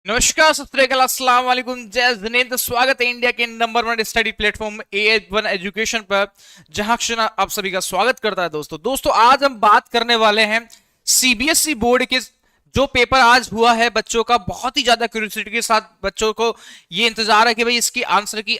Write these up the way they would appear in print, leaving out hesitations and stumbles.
नमस्कार, सत श्री अकाल, अस्सलाम वालेकुम, जय जिनेंद्र। स्वागत है इंडिया के number 1 study platform A1 education पर, जहां अक्षर आप सभी का स्वागत करता है। दोस्तों आज हम बात करने वाले हैं सीबीएसई बोर्ड के जो पेपर आज हुआ है बच्चों का। बहुत ही ज्यादा क्यूरियोसिटी के साथ बच्चों को ये इंतजार है कि भाई इसकी आंसर की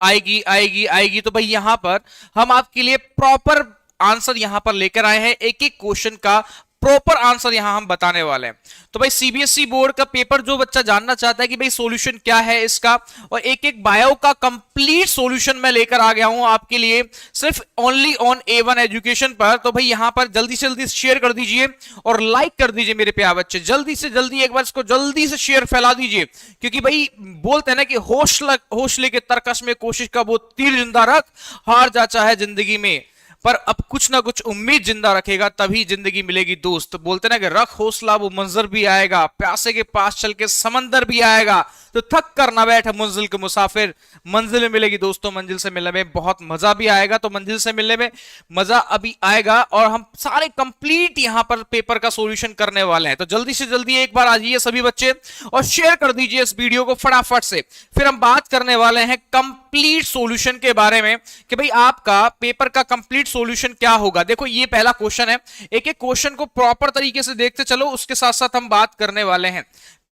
आएगी आएगी आएगी। तो भाई यहां पर हम आपके लिए प्रॉपर आंसर यहां पर लेकर आए हैं। एक एक क्वेश्चन का प्रॉपर आंसर यहां हम बताने वाले हैं। तो भाई सीबीएसई बोर्ड का पेपर जो बच्चा जानना चाहता है कि भाई सॉल्यूशन क्या है इसका, और एक एक बायो का कंप्लीट सॉल्यूशन मैं लेकर आ गया हूं आपके लिए सिर्फ ओनली ऑन A1 एजुकेशन पर। तो भाई यहां पर जल्दी से जल्दी शेयर कर दीजिए और लाइक कर दीजिए मेरे प्यारे बच्चे। जल्दी से जल्दी एक बार इसको जल्दी से शेयर फैला दीजिए, क्योंकि भाई बोलते हैं ना कि होश लेके तरकश में कोशिश का वो तीर जिंदा रख, हार जाता है जिंदगी में पर अब कुछ ना कुछ उम्मीद जिंदा रखेगा तभी जिंदगी मिलेगी दोस्त। बोलते ना कि रख हौसला वो मंजर भी आएगा, प्यासे के पास चल के समंदर भी आएगा, तो थक कर ना बैठ मंजिल के मुसाफिर, मंजिल मिलेगी दोस्तों। मंजिल से मिलने में बहुत मजा भी आएगा, तो मंजिल से मिलने में मजा अभी आएगा। और हम सारे कंप्लीट यहां पर पेपर का सॉल्यूशन करने वाले हैं। तो जल्दी से जल्दी एक बार आ जाइए सभी बच्चे और शेयर कर दीजिए इस वीडियो को फटाफट से। फिर हम बात करने वाले हैं कंप्लीट सॉल्यूशन के बारे में कि भाई आपका पेपर का कंप्लीट सॉल्यूशन क्या होगा। देखो ये पहला क्वेश्चन है, एक एक क्वेश्चन को प्रॉपर तरीके से देखते चलो, उसके साथ साथ हम बात करने वाले हैं।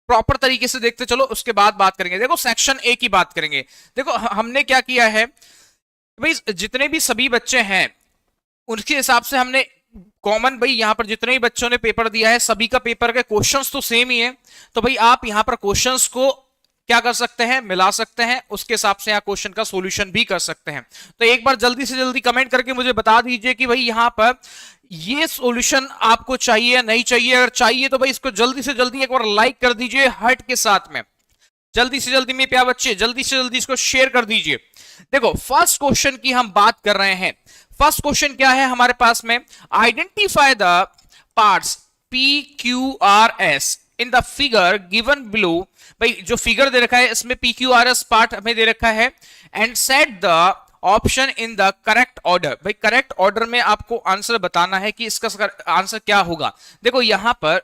प्रॉपर तरीके से देखते चलो, उसके बाद बात करेंगे। देखो सेक्शन ए की बात करेंगे। देखो हमने क्या किया है भाई, जितने भी सभी बच्चे हैं उनके हिसाब से हमने कॉमन, भाई यहां पर जितने भी बच्चों ने पेपर दिया है सभी का पेपर के क्वेश्चंस तो सेम ही है। तो भाई आप यहां पर क्वेश्चंस को क्या कर सकते हैं, मिला सकते हैं, उसके हिसाब से यहाँ क्वेश्चन का सॉल्यूशन भी कर सकते हैं। तो एक बार जल्दी से जल्दी कमेंट करके मुझे बता दीजिए कि भाई यहां पर ये सॉल्यूशन आपको चाहिए या नहीं चाहिए। अगर चाहिए तो भाई इसको जल्दी से जल्दी एक बार लाइक कर दीजिए हार्ट के साथ में। जल्दी से जल्दी मेरे प्यारे बच्चे जल्दी से जल्दी इसको शेयर कर दीजिए। देखो फर्स्ट क्वेश्चन की हम बात कर रहे हैं। फर्स्ट क्वेश्चन क्या है हमारे पास में, identify the parts PQRS in the figure given below. भाई जो फिगर दे रखा है इसमें PQRS पार्ट हमें दे रखा है, and set the option in the correct order. भाई करेक्ट ऑर्डर में आपको आंसर बताना है कि इसका आंसर क्या होगा। देखो यहां पर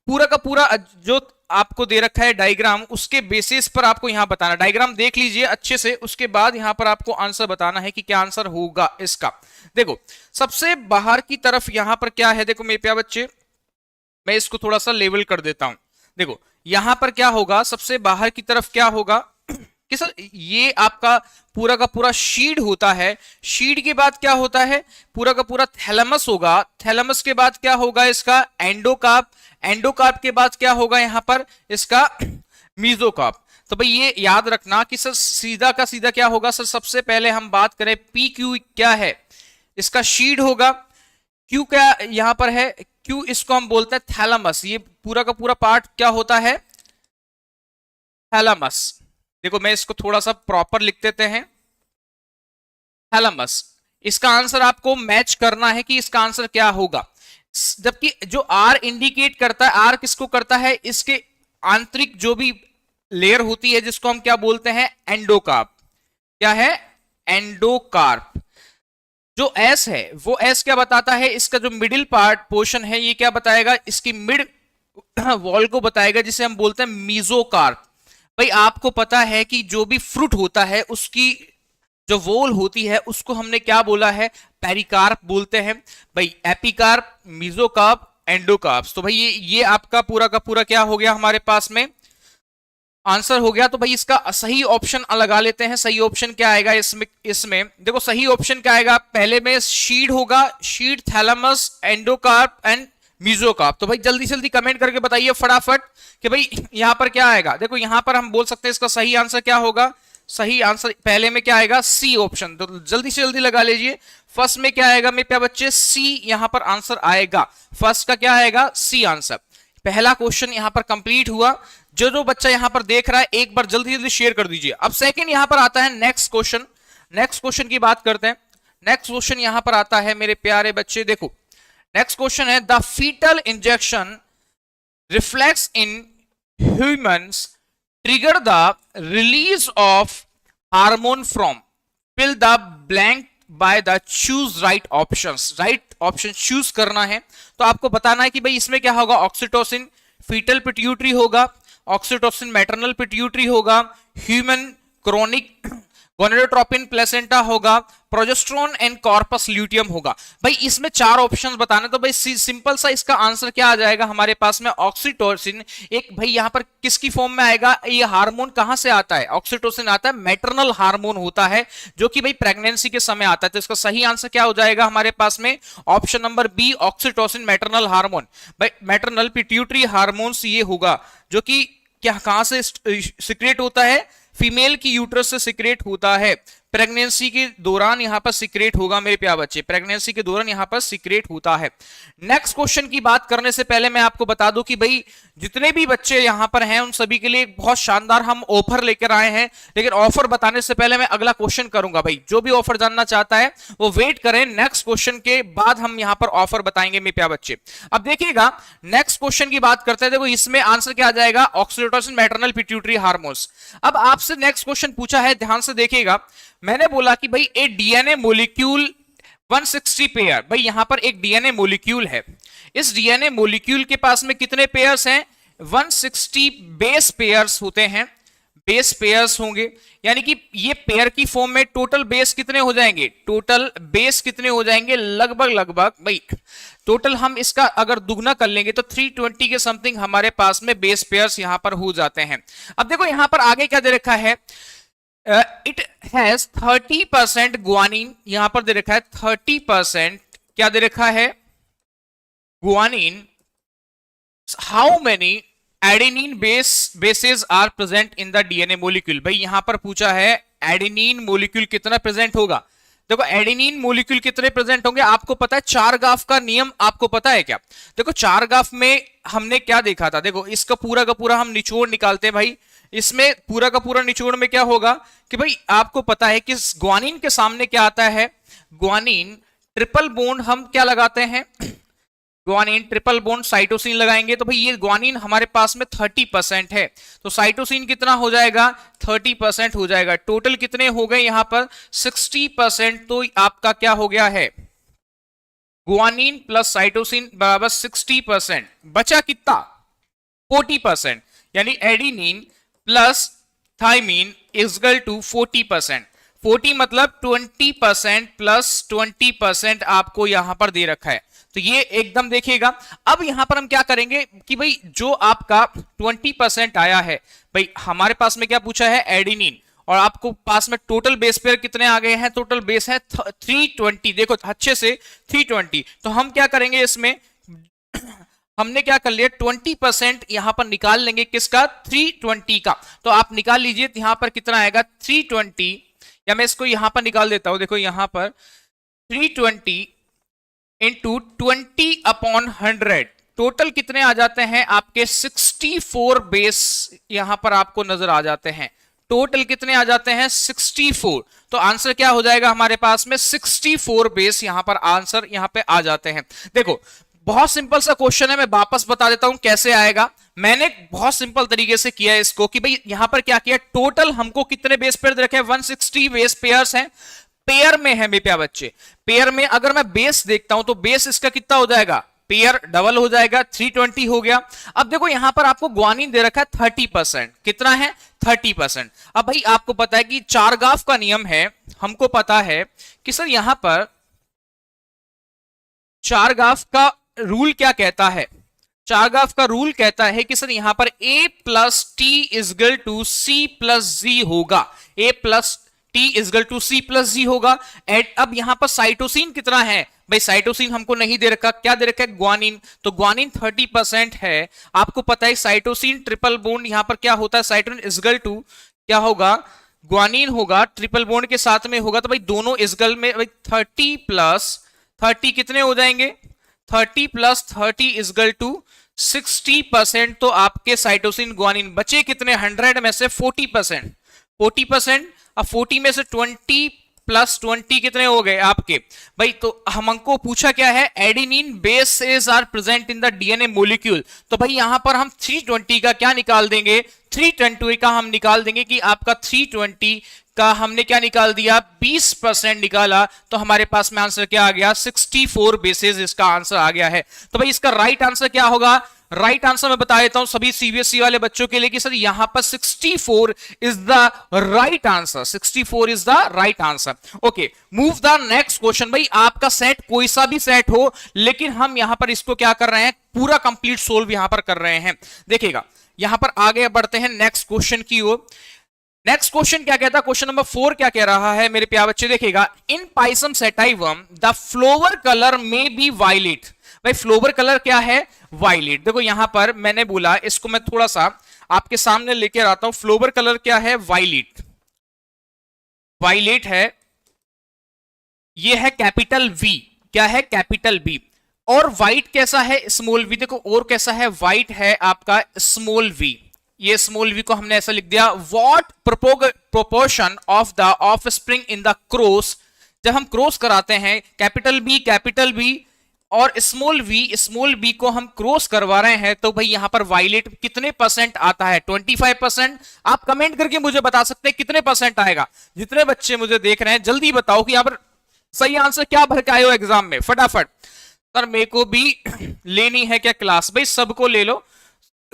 पूरा का पूरा जो आपको दे रखा है डायग्राम, उसके बेसिस पर आपको यहां बताना। डायग्राम देख लीजिए अच्छे से, उसके बाद यहां पर आपको आंसर बताना है कि क्या आंसर होगा इसका। देखो सबसे बाहर की तरफ यहां पर क्या है, देखो मेरे प्यारे बच्चे मैं इसको थोड़ा सा लेवल कर देता हूं। देखो यहां पर क्या होगा, सबसे बाहर की तरफ क्या होगा कि सर ये आपका पूरा का पूरा शीड होता है। शीड के बाद क्या होता है, पूरा का पूरा थैलेमस होगा। थैलेमस के बाद क्या होगा इसका एंडोकार्प। एंडोकार्प के बाद क्या होगा यहां पर इसका मीजोकार्प। तो भाई ये याद रखना कि सर सीधा का सीधा क्या होगा। सर सबसे पहले हम बात करें PQ क्या है, इसका शीड होगा। क्यू क्या यहां पर है, क्यू इसको हम बोलते हैं थैलेमस। ये पूरा का पूरा पार्ट क्या होता है, थैलेमस। देखो मैं इसको थोड़ा सा प्रॉपर लिख देते हैं, थैलेमस। इसका आंसर आपको मैच करना है कि इसका आंसर क्या होगा। जबकि जो आर इंडिकेट करता है, आर किसको करता है, इसके आंतरिक जो भी लेयर होती है जिसको हम क्या बोलते हैं एंडोकार्प। क्या है, एंडोकार्प। जो एस है वो एस क्या बताता है, इसका जो मिडिल पार्ट पोर्शन है ये क्या बताएगा, इसकी मिड वॉल को बताएगा, जिसे हम बोलते हैं मीजोकार्प। भाई आपको पता है कि जो भी फ्रूट होता है उसकी जो वॉल होती है उसको हमने क्या बोला है, पेरिकार्प बोलते हैं। भाई एपिकार्प, मीजोकार्प, एंडोकार्प। तो भाई ये आपका पूरा का पूरा क्या हो गया हमारे पास में आंसर हो गया। तो भाई इसका सही ऑप्शन लगा लेते हैं। सही ऑप्शन क्या आएगा इसमें देखो सही ऑप्शन क्या आएगा, पहले में शीड होगा, शीड, थैलेमस, एंडोकार्प एंड मीजोकार्प। तो भाई जल्दी जल्दी कमेंट करके बताइए फटाफट कि भाई यहां पर क्या आएगा। देखो यहां पर हम बोल सकते हैं इसका सही आंसर क्या होगा। सही आंसर पहले में क्या आएगा, सी ऑप्शन। तो जल्दी से जल्दी लगा लीजिए। फर्स्ट में क्या आएगा मेरे प्यारे बच्चे, सी यहां पर आंसर आएगा। फर्स्ट का क्या आएगा, सी आंसर। पहला क्वेश्चन यहां पर कंप्लीट हुआ। जो जो बच्चा यहां पर देख रहा है एक बार जल्दी जल्दी शेयर कर दीजिए। अब सेकंड यहां पर आता है नेक्स्ट क्वेश्चन। नेक्स्ट क्वेश्चन की बात करते हैं। नेक्स्ट क्वेश्चन यहां पर आता है मेरे प्यारे बच्चे, देखो नेक्स्ट क्वेश्चन है, the fetal injection reflex in humans trigger the release of hormone from fill the blank by the choose right options. Right option choose करना है। तो आपको बताना है कि भाई इसमें क्या होगा, ऑक्सीटोसिन, फीटल पिट्यूटरी होगा, ऑक्सीटोसिन मैटरनल पिट्यूटरी होगा, ह्यूमन क्रोनिक गोनेडोट्रोपिन प्लेसेंटा होगा, प्रोजेस्टेरोन एंड कॉर्पस ल्यूटियम होगा। भाई इसमें चार ऑप्शंस बताने, तो भाई सिंपल सा इसका आंसर क्या आ जाएगा हमारे पास में, ऑक्सीटोसिन। एक भाई यहां पर किसकी फॉर्म में आएगा, ये हार्मोन कहां से आता है, ऑक्सीटोसिन आता है, मैटरनल हार्मोन होता है जो कि भाई प्रेगनेंसी के समय आता है। तो इसका सही आंसर क्या हो जाएगा हमारे पास में, option number B, oxytocin maternal hormone. भाई मैटरनल पिट्यूटरी हार्मोन्स ये होगा जो कि क्या कहां से सिक्रेट होता है, फीमेल की यूट्रस से सिक्रेट होता है, प्रेगनेंसी के दौरान यहां पर सिक्रेट होगा मेरे प्यारे बच्चे, प्रेगनेंसी के दौरान यहां पर सिक्रेट होता है। नेक्स्ट क्वेश्चन की बात करने से पहले मैं आपको बता दूं कि भाई जितने भी बच्चे यहां पर हैं उन सभी के लिए एक बहुत शानदार हम ऑफर लेकर आए हैं। लेकिन ऑफर बताने से पहले मैं अगला क्वेश्चन करूंगा, भाई जो भी ऑफर जानना चाहता है वो वेट करें, नेक्स्ट क्वेश्चन के बाद हम यहां पर ऑफर बताएंगे मेरे प्यारे बच्चे। अब देखिएगा नेक्स्ट क्वेश्चन की बात करते हैं, देखो इसमें आंसर क्या आ जाएगा, ऑक्सीटोसिन मैटरनल पिट्यूटरी हार्मोन्स। अब आपसे नेक्स्ट क्वेश्चन पूछा है, ध्यान से देखिएगा, मैंने बोला कि भाई ए डीएनए मोलिक्यूल 160 पेयर, भाई यहां पर एक डीएनए मोलिक्यूल है, इस डीएनए मोलिक्यूल के पास में कितने पेयर्स हैं, 160 बेस पेयर्स होते हैं, बेस पेयर्स होंगे, यानी कि ये पेयर की फॉर्म में टोटल बेस कितने हो जाएंगे, टोटल बेस कितने हो जाएंगे, लगभग भाई टोटल हम इसका अगर दुगना कर लेंगे तो 320 के समथिंग हमारे पास में बेस पेयर्स यहां पर हो जाते हैं। अब देखो यहां पर आगे क्या दे रखा है, इट हैज 30% गुआनिन, यहां पर दे रखा है 30%, क्या दे रखा है, guanine. How many adenine bases are present in the DNA molecule, भाई यहां पर पूछा है एडेनिन मोलिक्यूल कितना प्रेजेंट होगा। देखो एडेनिन मोलिक्यूल कितने प्रेजेंट होंगे, आपको पता है चार गाफ का नियम आपको पता है क्या, देखो चार गाफ में हमने क्या देखा था, देखो इसका पूरा का पूरा हम निचोड़ निकालते हैं भाई, इसमें पूरा का पूरा निचोड़ में क्या होगा कि भाई आपको पता है कि ग्वानिन के सामने क्या आता है, ग्वानिन ट्रिपल बॉन्ड हम क्या लगाते हैं, ग्वानिन ट्रिपल बॉन्ड साइटोसिन लगाएंगे, तो भाई ये ग्वानिन हमारे पास में 30% है, तो साइटोसिन कितना हो जाएगा, 30% हो जाएगा। टोटल कितने हो गए यहां पर 60%, तो आपका क्या हो गया है, ग्वानिन प्लस साइटोसिन बराबर 60%, बचा कितना 40%, यानी adenine plus thymine equal to 40%, 40 मतलब 20% प्लस 20% आपको यहां पर दे रखा है, तो ये एकदम देखिएगा। अब यहां पर हम क्या करेंगे कि भाई जो आपका 20% आया है, भाई हमारे पास में क्या पूछा है, एडेनिन, और आपको पास में टोटल बेस पेयर कितने आ गए हैं, टोटल बेस है 320, देखो अच्छे से 320, तो हम क्या करेंगे इसमें हमने क्या कर लिया 20% यहां पर निकाल लेंगे, किसका 320 का, तो आप निकाल लीजिए यहां पर कितना आएगा 320, या मैं इसको यहां पर निकाल देता हूं, देखो यहां पर 320 इंटू 20/100, टोटल कितने आ जाते हैं आपके 64 बेस यहां पर आपको नजर आ जाते हैं, टोटल कितने आ जाते हैं 64, तो आंसर क्या हो जाएगा हमारे पास में 64 बेस यहां पर आंसर यहां पे आ जाते हैं। देखो बहुत सिंपल सा क्वेश्चन है, मैं वापस बता देता हूं कैसे आएगा, मैंने बहुत सिंपल तरीके से किया है इसको कि भाई यहां पर क्या किया, टोटल हमको कितने बेस पेयर रखे हैं, 160 बेस पेयर्स हैं, पेयर में है मेरे प्यारे बच्चे, पेयर में अगर मैं बेस देखता हूं तो बेस इसका कितना हो जाएगा, पेयर डबल हो जाएगा, 320 हो गया। अब देखो यहां पर आपको ग्वानिन दे रखा है 30%, कितना है 30%। अब भाई आपको पता है कि चार गाफ का नियम है, हमको पता है कि सर यहां पर चार गाफ का रूल क्या कहता है, चारगाफ का रूल कहता है कि सर यहां पर a plus t equal to c plus g होगा, a plus t equal to c plus g होगा। एंड अब यहां पर साइटोसिन कितना है, भाई साइटोसिन हमको नहीं दे रखा, क्या दे रखा है ग्वानिन, तो ग्वानिन 30% है, आपको पता है साइटोसिन ट्रिपल बॉन्ड यहां पर क्या होता है, साइटोसिन इजगल टू क्या होगा, ग्वानिन होगा, ट्रिपल बॉन्ड के साथ में होगा, तो भाई दोनों इजगल में भाई 30 प्लस 30 कितने हो जाएंगे, 30 प्लस 30 इजगल टू 60%, तो आपके साइटोसिन ग्वानिन बचे कितने 100 में से 40%, 40%, अब 40 में से 20 प्लस 20 कितने हो गए आपके भाई, तो हमको पूछा क्या है, adenine bases are present in the DNA molecule, तो भाई यहां पर हम 320 का क्या निकाल देंगे, 320 का हम निकाल देंगे कि आपका 320 का हमने क्या निकाल दिया 20% निकाला, तो हमारे पास में आंसर क्या आ गया 64 बेसिस, इसका आंसर आ गया है। तो भाई इसका राइट आंसर क्या होगा, राइट आंसर मैं बता देता हूं सभी सीबीएसई वाले बच्चों के लिए कि सर यहां पर 64 is the right answer, 64 is the right answer. Okay, move the next question. भाई आपका सेट कोई सा भी सेट हो, लेकिन हम यहां पर इसको क्या कर रहे हैं, पूरा कंप्लीट सोल्व यहां पर कर रहे हैं। देखिएगा यहां पर आगे बढ़ते हैं नेक्स्ट क्वेश्चन की ओर। नेक्स्ट क्वेश्चन क्या कहता है, क्वेश्चन नंबर 4 क्या कह रहा है मेरे प्यारे बच्चे, देखिएगा in Pisum sativum the flower colour may be violet. भाई फ्लोवर कलर क्या है, वायलेट। देखो यहां पर मैंने बोला, इसको मैं थोड़ा सा आपके सामने लेकर आता हूं। फ्लोवर कलर क्या है, वायलेट, वायलेट है, ये है कैपिटल वी, क्या है कैपिटल बी। और व्हाइट कैसा है, स्मॉल वी। देखो और कैसा है, व्हाइट है आपका स्मॉल वी, ये स्मॉल वी को हमने ऐसा लिख दिया। What proportion of the of spring in the cross, जब हम क्रॉस कराते हैं कैपिटल बी और स्मॉल बी को हम क्रॉस करवा रहे हैं, तो भाई यहां पर वायलेट कितने परसेंट आता है, 25%। आप कमेंट करके मुझे बता सकते हैं कितने परसेंट आएगा। जितने बच्चे मुझे देख रहे हैं जल्दी बताओ कि यहां पर सही आंसर क्या भर के आए हो एग्जाम में, फटाफट। सर मेरे को भी लेनी है क्या क्लास, भाई सबको ले लो,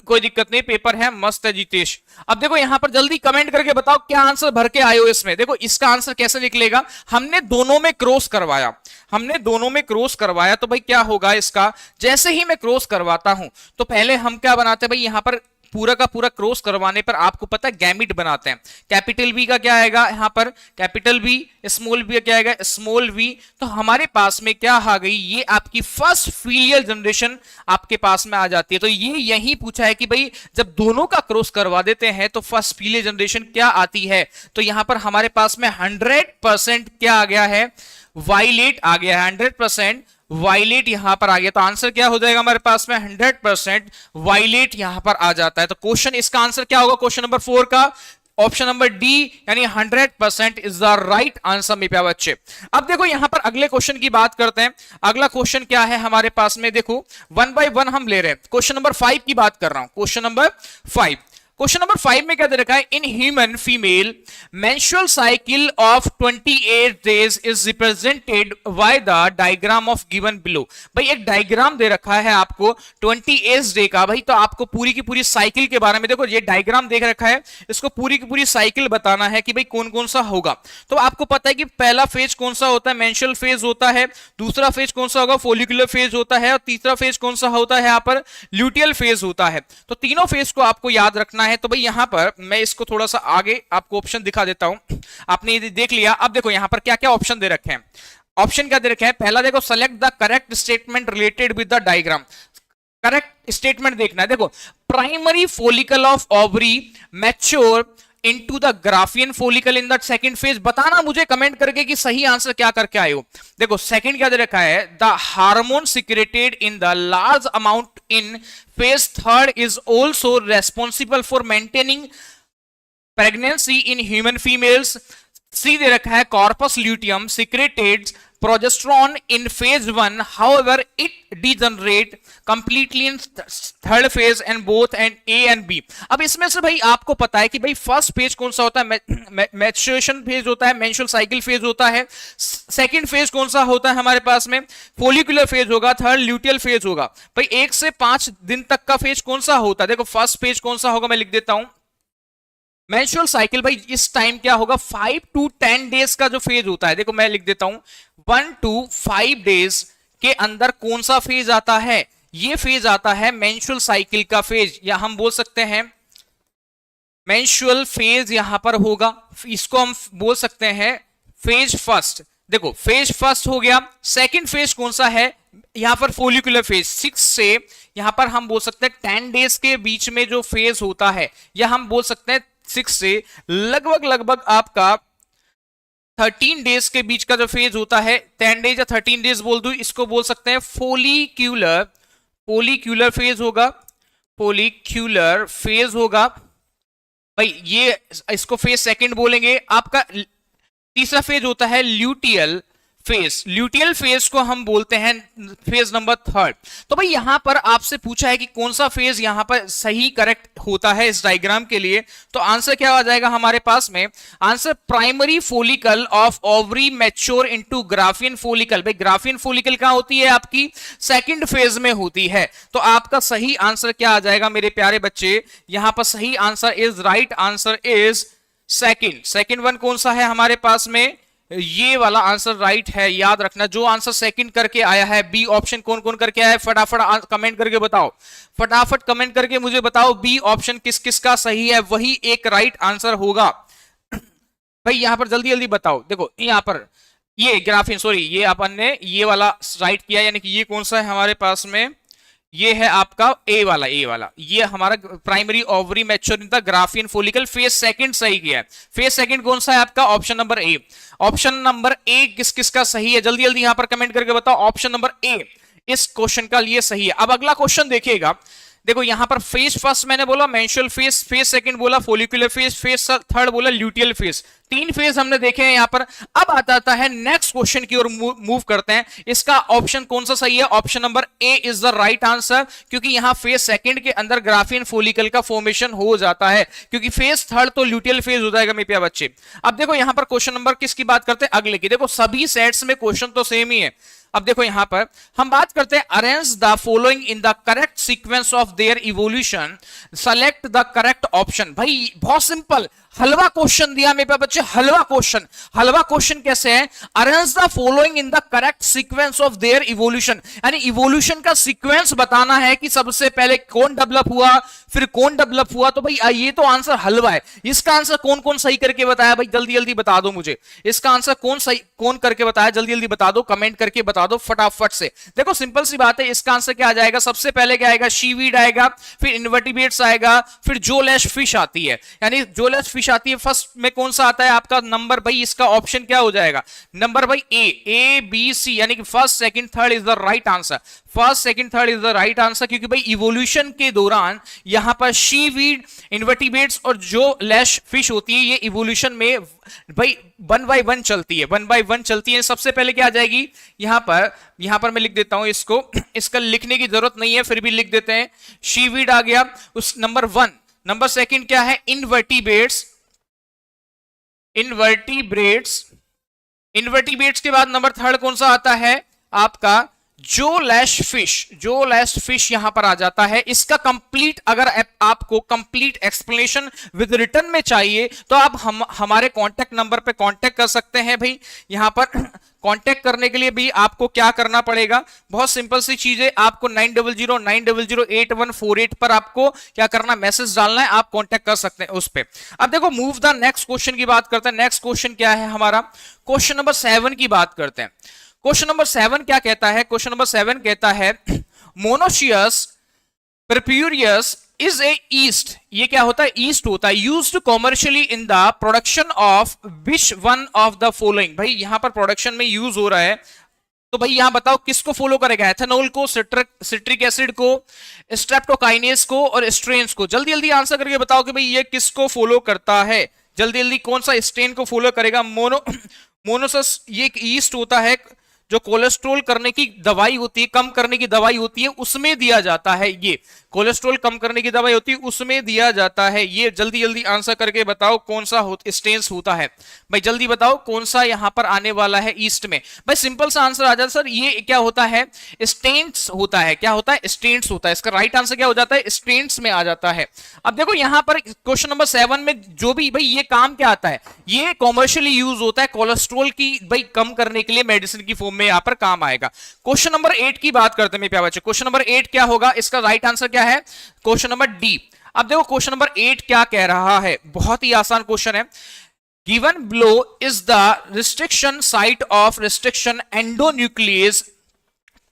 कोई दिक्कत नहीं, पेपर है, मस्त है जितेश। अब देखो यहां पर जल्दी कमेंट करके बताओ क्या आंसर भर के आए हो इसमें। देखो इसका आंसर कैसे निकलेगा, हमने दोनों में क्रॉस करवाया, हमने दोनों में क्रॉस करवाया, तो भाई क्या होगा इसका, जैसे ही मैं क्रॉस करवाता हूं तो पहले हम क्या बनाते हैं भाई, यहां पर पूरा का पूरा क्रॉस करवाने पर आपको पता है गैमिट बनाते हैं। कैपिटल बी का क्या आएगा यहां पर, कैपिटल बी, स्मॉल बी का क्या आएगा, स्मॉल वी। तो हमारे पास में क्या आ गई, ये आपकी फर्स्ट फीलियल जनरेशन आपके पास में आ जाती है। तो ये यही पूछा है कि भाई जब दोनों का क्रॉस करवा देते हैं तो फर्स्ट फीलियल जनरेशन क्या आती है। तो यहां पर हमारे पास में 100% क्या आ गया है, वायलेट आ गया है, 100% वायलेट यहां पर आ गया। तो आंसर क्या हो जाएगा हमारे पास में, 100% वायलेट यहां पर आ जाता है। तो क्वेश्चन इसका आंसर क्या होगा, क्वेश्चन नंबर 4 का ऑप्शन नंबर डी, यानी 100% इज द राइट आंसर मेरे प्यारे बच्चे। अब देखो यहां पर अगले क्वेश्चन की बात करते हैं। अगला क्वेश्चन क्या है हमारे पास में, देखो 1 बाय 1 हम ले रहे हैं। क्वेश्चन नंबर 5 की बात कर रहा हूं, क्वेश्चन नंबर 5। क्वेश्चन नंबर 5 में क्या दे रखा है, in human female menstrual cycle of 28 days is represented by the diagram of given below. भाई एक डायग्राम दे रखा है आपको 28 डे का। भाई तो आपको पूरी की पूरी साइकिल के बारे में, देखो ये डायग्राम देख रखा है, इसको पूरी की पूरी साइकिल बताना है कि भाई कौन कौन सा होगा। तो आपको पता है कि पहला फेज कौन सा होता है, मेंस्ट्रुअल फेज होता है। दूसरा फेज कौन सा होगा, फोलिकुलर फेज होता है। और तीसरा फेज कौन सा होता है, यहाँ पर ल्यूटियल फेज होता है। तो तीनों फेज को आपको याद रखना है। तो भाई यहां पर मैं इसको थोड़ा सा आगे आपको ऑप्शन दिखा देता हूं, आपने ये देख लिया। अब देखो यहां पर क्या क्या ऑप्शन दे रखे हैं, ऑप्शन क्या दे रखे हैं, पहला देखो select the correct statement related with the diagram. Correct statement देखना है। देखो primary follicle of ovary mature into the Graafian follicle in the second phase. बताना मुझे कमेंट करके कि सही आंसर क्या करके आए हो। देखो सेकंड क्या दे रखा है, the hormone secreted in the large amount in phase third is also responsible for maintaining pregnancy in human females. See दे रखा है corpus luteum secreted progesterone in phase 1, however it degenerate completely in third phase and both and a and b. अब इसमें से भाई आपको पता है कि भाई फर्स्ट फेज कौन सा होता है, मैच्योरेशन फेज होता है, मेंस्ट्रुअल साइकिल फेज होता है। सेकंड फेज कौन सा होता है हमारे पास में, फोलिकुलर फेज होगा। थर्ड ल्यूटियल फेज होगा। भाई 1 से 5 दिन तक का फेज कौन सा होता है, देखो फर्स्ट फेज कौन सा होगा, मैं लिख देता हूं मेंस्ट्रुअल साइकिल। भाई इस टाइम क्या होगा, 5 to 10 डेज का जो फेज होता है, देखो मैं लिख देता हूं 1 to 5 डेज के अंदर कौन सा फेज आता है, ये फेज आता है मेंस्ट्रुअल साइकिल का फेज, या हम बोल सकते हैं मेंस्ट्रुअल फेज यहां पर होगा। इसको हम बोल सकते हैं फेज फर्स्ट। देखो फेज फर्स्ट हो गया। सेकंड फेज कौन सा है, यहां पर फोलिकुलर फेज 6 से यहां पर हम बोल सकते हैं 10 डेज के बीच में जो फेज होता है, या हम बोल सकते हैं 6 से लगभग आपका 13 डेज के बीच का जो फेज होता है, 10 डेज या 13 डेज बोल दूं, इसको बोल सकते हैं फोलिक्यूलर फेज होगा, फोलिक्यूलर फेज होगा। भाई ये इसको फेज सेकंड बोलेंगे। आपका तीसरा फेज होता है ल्यूटियल फेज, ल्यूटियल फेज को हम बोलते हैं फेज नंबर थर्ड। तो भाई यहां पर आपसे पूछा है कि कौन सा फेज यहां पर सही करेक्ट होता है इस डायग्राम के लिए, तो आंसर क्या आ जाएगा हमारे पास में, answer primary follicle of ovary mature into Graafian follicle. भाई ग्राफियन फोलिकल कहां होती है, आपकी सेकंड फेज में होती है। तो आपका सही आंसर क्या आ जाएगा मेरे प्यारे बच्चे, यहां पर सही answer is, right answer is second. Second one कौन सा है हमारे पास में, ये वाला आंसर राइट है। याद रखना जो आंसर सेकंड करके आया है, बी ऑप्शन कौन कौन करके आया है, फटाफट कमेंट करके बताओ, फटाफट कमेंट करके मुझे बताओ बी ऑप्शन किस किस का सही है, वही एक राइट आंसर होगा। भाई यहां पर जल्दी जल्दी बताओ। देखो यहां पर ये ग्राफिन, सॉरी ये अपन ने ये वाला राइट किया, यानी कि ये कौन सा है हमारे पास में, ये है आपका ए वाला, ए वाला ये हमारा primary ovary mature in the Graafian follicle, phase second सही किया है। फेज सेकंड कौन सा है आपका, option number A. Option number A किस किस का सही है, जल्दी जल्दी यहां पर कमेंट करके बताओ, ऑप्शन नंबर ए इस क्वेश्चन का लिए सही है। अब अगला क्वेश्चन देखिएगा, देखो यहां पर फेज फर्स्ट मैंने बोला मेंस्ट्रुअल फेज, फेज सेकंड बोला फोलिकुलर फेज, फेज थर्ड बोला ल्यूटियल फेज, तीन फेज हमने देखे हैं यहां पर। अब आता है नेक्स्ट क्वेश्चन की ओर मूव करते हैं। इसका ऑप्शन कौन सा सही है, option number A is the right answer, क्योंकि यहां फेज सेकंड के अंदर ग्राफियन फोलिकल का फॉर्मेशन हो जाता है, क्योंकि फेज थर्ड तो ल्यूटियल फेज हो जाएगा मेरे प्यारे बच्चे। अब देखो यहां पर क्वेश्चन नंबर किसकी बात करते हैं, अगले की। देखो सभी सेट्स में क्वेश्चन तो सेम ही है। अब देखो यहां पर हम बात करते हैं, arrange the following in the correct sequence of their evolution, select the correct option. भाई बहुत सिंपल, हलवा क्वेश्चन दिया मेरे बच्चे, हलवा क्वेश्चन। हलवा क्वेश्चन कैसे है, arrange the following in the correct sequence of their evolution, यानी इवोल्यूशन का सीक्वेंस बताना है कि सबसे पहले कौन डेवलप हुआ, फिर कौन डेवलप हुआ। तो भाई ये तो आंसर हलवा है। इसका आंसर कौन कौन सही करके बताया, भाई जल्दी जल्दी बता दो मुझे, इसका आंसर कौन सही कौन करके बताया, जल्दी जल्दी बता दो, कमेंट करके बता दो फटाफट से। देखो सिंपल सी बात है, इसका आंसर क्या आ जाएगा, सबसे पहले क्या आएगा, शीवीड आएगा, फिर इन्वर्टिब्रेट्स आएगा, फिर जोलेश फिश आती है, यानी जोलेश फिश आती है। फर्स्ट में कौन सा आता है आपका नंबर, भाई इसका ऑप्शन क्या हो जाएगा, नंबर भाई ए बी सी, यानी कि first second third is the right answer. First second third is the right answer, क्योंकि भाई इवोल्यूशन के दौरान यहां पर शीवीड, इन्वर्टिब्रेट्स और जो लैश फिश होती है, ये इवोल्यूशन में भाई 1 by 1 चलती है, 1 by 1 चलती है। सबसे पहले क्या आ जाएगी यहां पर मैं लिख देता हूं इसको, इसका लिखने की जरूरत नहीं है, फिर भी लिख देते हैं। शीवीड आ गया उस नंबर 1, नंबर सेकंड क्या है, इन्वर्टिब्रेट्स, इन्वर्टिब्रेट्स के बाद नंबर थर्ड कौन सा आता है आपका, जो लैश फिश यहां पर आ जाता है। इसका कंप्लीट, अगर आपको कंप्लीट एक्सप्लेनेशन विद रिटर्न में चाहिए तो आप हमारे कांटेक्ट नंबर पे कांटेक्ट कर सकते हैं। भाई यहां पर कांटेक्ट करने के लिए भी आपको क्या करना पड़ेगा, बहुत सिंपल सी चीज है, आपको 9009008148 पर आपको क्या करना, मैसेज डालना है, आप कांटेक्ट कर सकते हैं उस पे। अब देखो मूव द नेक्स्ट क्वेश्चन की बात करते हैं। नेक्स्ट क्वेश्चन क्या है हमारा, क्वेश्चन नंबर 7 की बात करते हैं। क्वेश्चन नंबर 7 क्या कहता है, क्वेश्चन नंबर 7 कहता है monoecious purpureus is a east, ये क्या होता है, ईस्ट होता है, used commercially in the production of which one of the following. भाई यहां पर प्रोडक्शन में यूज हो रहा है, तो भाई यहां बताओ किसको फॉलो करेगा, एथेनॉल को, सिट्रिक एसिड को, स्ट्रेप्टोकाइनेस को और स्ट्रेन्स को। जल्दी जल्दी आंसर करके बताओ कि भाई ये किसको फॉलो करता है, जल्दी जल्दी कौन सा स्ट्रेन को फॉलो करेगा। मोनोसस ये एक ईस्ट होता है जो कोलेस्ट्रॉल करने की दवाई होती है, कम करने की दवाई होती है, उसमें दिया जाता है। ये कोलेस्ट्रॉल कम करने की दवाई होती है, उसमें दिया जाता है। ये जल्दी जल्दी आंसर करके बताओ कौन सा स्टेन्स होता है। भाई जल्दी बताओ कौन सा यहां पर आने वाला है ईस्ट में। भाई सिंपल सा आंसर आ जाता सर, ये क्या होता है, स्टेन्स होता है। क्या होता है, स्टेन्स होता है। इसका राइट आंसर क्या हो जाता है, स्टेन्स में आ जाता है। अब देखो यहां पर क्वेश्चन नंबर 7 में जो भी भाई ये काम क्या आता है, ये कॉमर्शियली यूज होता है कोलेस्ट्रॉल की भाई कम करने के लिए, मेडिसिन की फॉर्म में यहां पर काम आएगा। क्वेश्चन नंबर 8 की बात करते हैं मेरे प्यारे बच्चे। क्वेश्चन नंबर 8 क्या होगा, इसका राइट आंसर क्या है, क्वेश्चन नंबर डी। अब देखो क्वेश्चन नंबर 8 क्या कह रहा है, बहुत ही आसान क्वेश्चन है। Given below is the restriction site of restriction endonuclease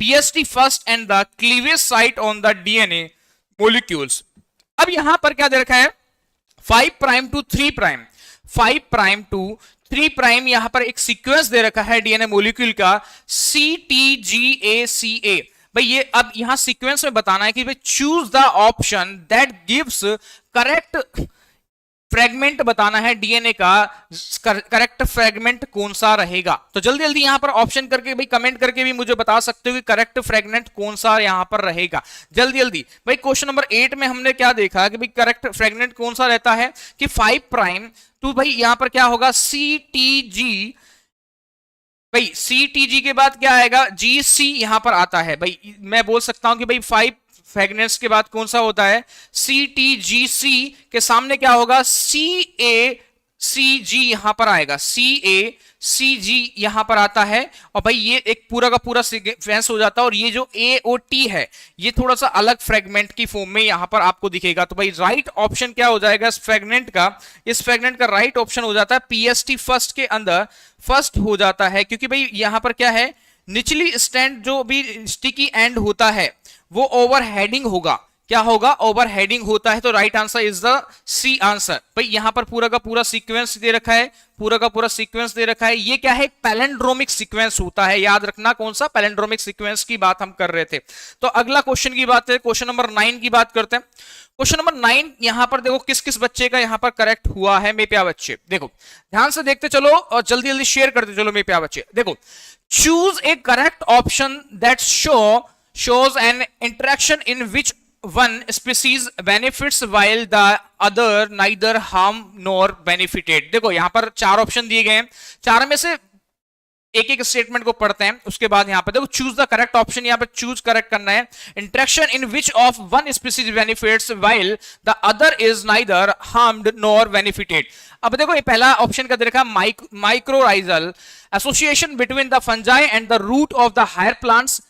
PST first and the cleavage site on the DNA molecules. अब यहां पर क्या दे रखा है, 5 prime to 3 prime, 5 prime to 3 prime, यहां पर एक सीक्वेंस दे रखा है डीएनए मॉलिक्यूल का CTGACA। भाई ये अब यहां सीक्वेंस में बताना है कि भाई choose the option that gives correct fragment बताना है डीएनए का, करेक्ट फ्रेगमेंट कौन सा रहेगा। तो जल्दी जल्दी यहां पर ऑप्शन करके भाई कमेंट करके भी मुझे बता सकते हो कि करेक्ट फ्रेगमेंट कौन सा यहां पर रहेगा। जल्दी जल्दी भाई क्वेश्चन नंबर 8 में हमने क्या देखा कि भाई करेक्ट फ्रेगमेंट कौन सा रहता है कि 5 प्राइम तो भाई यहां पर क्या होगा CTG, भाई CTG के बाद क्या आएगा GC यहां पर आता है। भाई मैं बोल सकता हूं कि भाई 5 फ्रेगनेंस के बाद कौन सा होता है CTGC के सामने क्या होगा CACG यहां पर आएगा, CACG यहां पर आता है। और भाई ये एक पूरा का पूरा सीक्वेंस हो जाता है और ये जो AOT है ये थोड़ा सा अलग फ्रेगमेंट की फॉर्म में यहां पर आपको दिखेगा। तो भाई राइट ऑप्शन क्या हो जाएगा इस फ्रेगमेंट का राइट ऑप्शन हो जाता है PST फर्स्ट के अंदर फर्स्ट हो जाता है, क्योंकि भाई यहां पर क्या है निचली स्टैंड जो भी स्टिकी एंड होता है वो ओवर हेडिंग होगा, क्या होगा ओवर हेडिंग होता है। तो right answer is the C answer. भाई यहां पर पूरा का पूरा सीक्वेंस दे रखा है, पूरा का पूरा सीक्वेंस दे रखा है। ये क्या है पैलेंड्रोमिक सीक्वेंस होता है, याद रखना कौन सा पैलेंड्रोमिक सीक्वेंस की बात हम कर रहे थे। तो अगला क्वेश्चन की बात है, क्वेश्चन नंबर 9 की बात करते हैं। क्वेश्चन नंबर 9 यहां पर देखो किस किस बच्चे का यहां पर करेक्ट हुआ है मेरे प्यारे बच्चे, देखो ध्यान से देखते चलो और जल्दी जल्दी शेयर करते चलो मेरे प्यारे बच्चे। देखो choose A correct option that shows an interaction in which one species benefits while the other neither harm nor benefited। देखो यहां पर 4 ऑप्शन दिए गए हैं, 4 में से एक एक स्टेटमेंट को पढ़ते हैं, उसके बाद यहां पर देखो चूज द करेक्ट ऑप्शन, यहां पर चूज करेक्ट करना है। Interaction in which of one species benefits while the other is neither harmed nor benefited. अब देखो ये पहला ऑप्शन का देखा mycorrhizal association between the fungi and the root of the higher plants.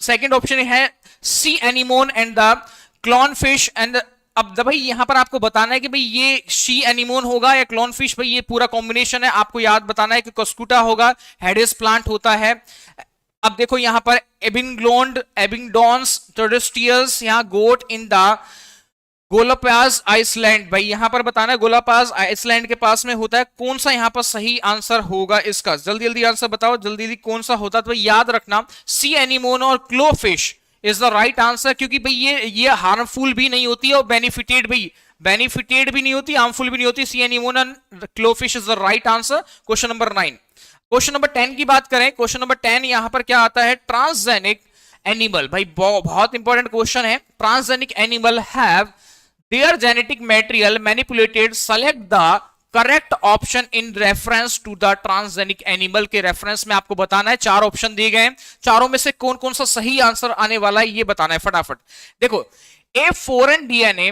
Second option है sea anemone and the clownfish and. अब भाई यहां पर आपको बताना है कि भाई ये शी एनिमोन होगा या क्लॉन फिश, भाई ये पूरा कॉम्बिनेशन है, आपको याद बताना है कि कस्कुटा होगा, हेडिस प्लांट होता है। अब देखो यहां पर एबिंग्लोन्ड एबिंगडॉन्स टोरिस्टियल्स, यहां गोट इन द गोलापाज आइसलैंड। भाई यहां पर बताना है गोलापाज आइसलैंड के पास में होता है, कौन सा यहां पर सही आंसर होगा इसका, जल्दी जल्दी आंसर बताओ, जल्दी जल्दी कौन सा होता है। तो याद रखना सी एनिमोन और क्लोफिश इज द राइट आंसर, क्योंकि भाई ये हार्मफुल भी नहीं होती है और बेनिफिटेड भी नहीं होती, हार्मफुल भी नहीं होती। Sea anemone and clownfish is the right answer. Question number 9। Question number 10 की बात करें, क्वेश्चन नंबर 10 यहां पर क्या आता है ट्रांसजेनिक एनिमल। भाई बहुत इंपॉर्टेंट क्वेश्चन है। Transgenic animal have their genetic material manipulated, select the correct option in reference to the transgenic animal। के रेफरेंस में आपको बताना है, 4 ऑप्शन दिए गए हैं, चारों में से कौन कौन सा सही आंसर आने वाला है ये बताना है फटाफट। देखो a foreign DNA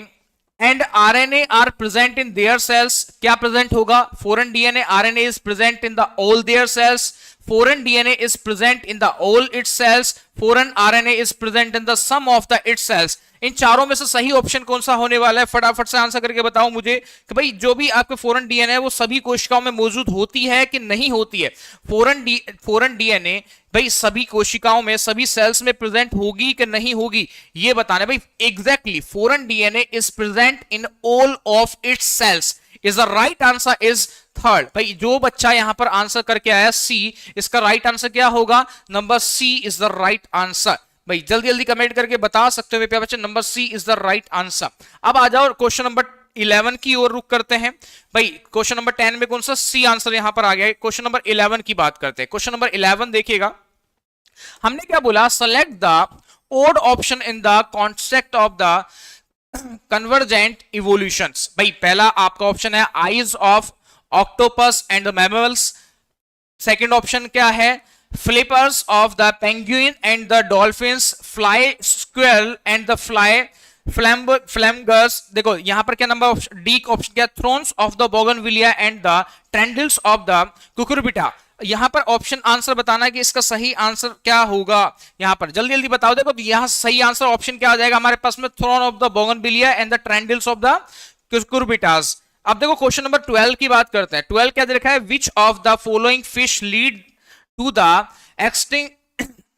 and RNA are present in their cells, क्या प्रेजेंट होगा foreign DNA RNA is present in the all their cells, foreign DNA is present in the all its cells, foreign RNA is present in the sum of the its cells। इन चारों में से सही option कौन सा होने वाला है फटाफट से आंसर करके बताओ मुझे कि भाई जो भी आपके फॉरेन डीएनए है वो सभी कोशिकाओं में मौजूद होती है कि नहीं होती है। फॉरेन डीएनए भाई सभी कोशिकाओं में सभी सेल्स में प्रेजेंट होगी कि नहीं होगी ये बताना है। भाई exactly foreign DNA is present in all of its cells is the right answer is third. भाई जो बच्चा यहां पर आंसर करके आया सी, इसका राइट आंसर क्या होगा number C is the right answer. भाई जल्दी जल्दी कमेंट करके बता सकते हो मेरे बच्चे, number C is the right answer. अब आ जाओ क्वेश्चन नंबर 11 की ओर रुक करते हैं। भाई क्वेश्चन नंबर 10 में कौन सा सी आंसर यहां पर आ गया है, क्वेश्चन नंबर 11 की बात करते हैं। क्वेश्चन नंबर 11 देखिएगा, हमने क्या बोला select the odd option in the concept of the convergent evolutions. भाई पहला आपका ऑप्शन है eyes of octopus and the mammals. Second option क्या है flippers of the penguin and the dolphins, fly squirrel and the fly flamingos. देखो यहां पर क्या नंबर डी ऑप्शन क्या thorns of the bougainvillea and the tendrils of the cucurbita. यहां पर option answer बताना है कि इसका सही आंसर क्या होगा, यहां पर जल्दी जल्दी बताओ। देखो यहां सही आंसर ऑप्शन क्या आ जाएगा हमारे पास में thorn of the bougainvillea and the tendrils of the cucurbitas. अब देखो क्वेश्चन नंबर 12 की बात करते हैं। 12 क्या दे रखा है which of the following fish lead to the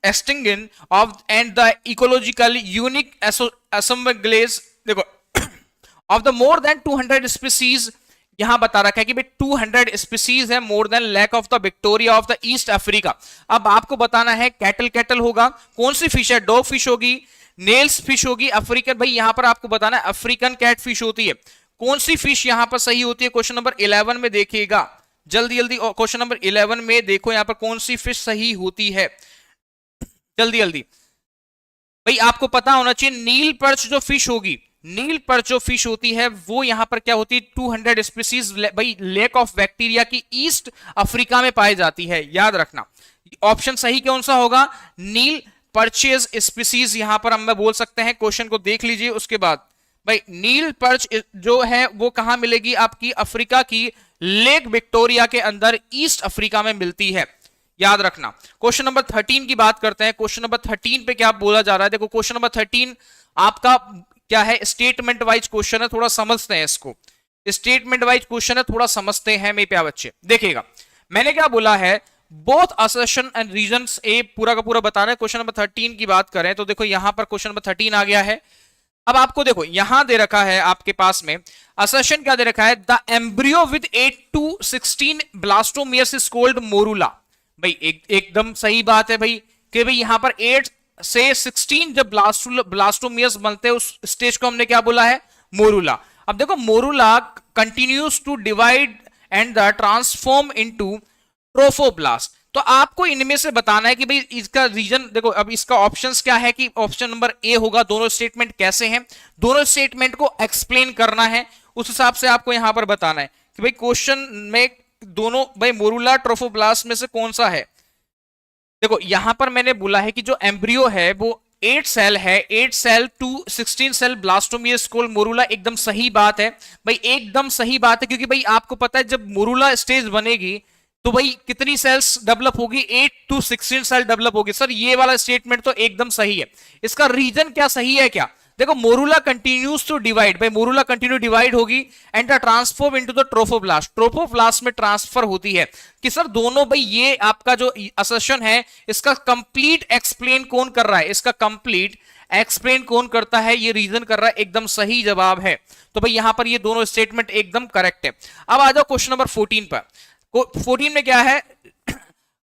extinction of and the ecological unique assemblage। देखो of the more than 200 species यहां बता रखा है कि भाई 200 स्पीसीज है more than lake of the Victoria of the East Africa. अब आपको बताना है कैटल होगा, कौन सी फिश है डॉग फिश होगी, नेल्स फिश होगी, अफ्रीकन। भाई यहां पर आपको बताना है अफ्रीकन कैट फिश होती है, कौन सी फिश यहां पर सही होती है? क्वेश्चन नंबर 11 में देखिएगा, जल्दी जल्दी क्वेश्चन नंबर 11 में देखो यहां पर कौन सी फिश सही होती है, जल्दी जल्दी। भाई आपको पता होना चाहिए नील पर्च जो फिश होगी, नील पर्च जो फिश होती है वो यहां पर क्या होती है, 200 स्पीसीज भाई लेक ऑफ बैक्टीरिया की ईस्ट अफ्रीका में पाई जाती है, याद रखना। ऑप्शन सही कौन सा होगा? नील पर्चेज स्पीसीज यहां पर हम बोल सकते हैं। क्वेश्चन को देख लीजिए उसके बाद। भाई नील पर्च जो है वो कहां मिलेगी? आपकी अफ्रीका की लेक विक्टोरिया के अंदर ईस्ट अफ्रीका में मिलती है, याद रखना। क्वेश्चन नंबर 13 की बात करते हैं। क्वेश्चन नंबर 13 पे क्या बोला जा रहा है? देखो क्वेश्चन नंबर 13 आपका क्या है, स्टेटमेंट वाइज क्वेश्चन है, थोड़ा समझते हैं इसको। स्टेटमेंट वाइज क्वेश्चन है, थोड़ा समझते हैं मेरे प्यारे बच्चे। देखिएगा मैंने क्या बोला है, बोथ असर्शन एंड रीजंस, ए पूरा का पूरा बताना है। क्वेश्चन नंबर 13 की बात करें तो देखो यहां पर क्वेश्चन नंबर 13 आ गया है। अब आपको देखो यहां दे रखा है आपके पास में असर्शन क्या दे रखा है, the embryo with 8 to 16 blastomeres is called morula. भाई एकदम सही बात है भाई, कि भाई यहां पर 8 से 16 जब ब्लास्टोमियर्स बनते हैं उस स्टेज को हमने क्या बोला है, मोरूला। अब देखो morula continues to divide and the transform into trophoblast. तो आपको इनमें से बताना है कि भाई इसका रीजन, देखो अब इसका ऑप्शंस क्या है कि ऑप्शन नंबर ए होगा। दोनों स्टेटमेंट कैसे हैं, दोनों स्टेटमेंट को एक्सप्लेन करना है, उस हिसाब से आपको यहां पर बताना है कि भाई क्वेश्चन में दोनों भाई मोरूला ट्रोफोब्लास्ट में से कौन सा है। देखो यहां पर मैंने बोला है कि जो एम्ब्रियो है वो 8 सेल है, 8 cell to 16 cell blastomeres call morula, एकदम सही बात है भाई, एकदम सही बात है। क्योंकि भाई आपको पता है जब मोरूला स्टेज बनेगी तो भाई कितनी सेल्स डेवलप होगी, 8 to 16 सेल डेवलप होगी। सर ये वाला स्टेटमेंट तो एकदम सही है। इसका रीजन क्या सही है क्या? देखो मोरूला कंटिन्यूज टू डिवाइड, भाई मोरूला कंटिन्यू डिवाइड होगी and transform into the trophoblast, trophoblast में ट्रांसफर होती है। कि सर दोनों भाई ये आपका जो असर्शन है इसका कंप्लीट एक्सप्लेन कौन कर रहा है, इसका कंप्लीट एक्सप्लेन कौन करता है, ये रीजन कर रहा है, एकदम सही जवाब है। तो भाई यहां पर ये दोनों स्टेटमेंट एकदम करेक्ट है। अब आ जाओ क्वेश्चन नंबर 14 पर। 14 में क्या है,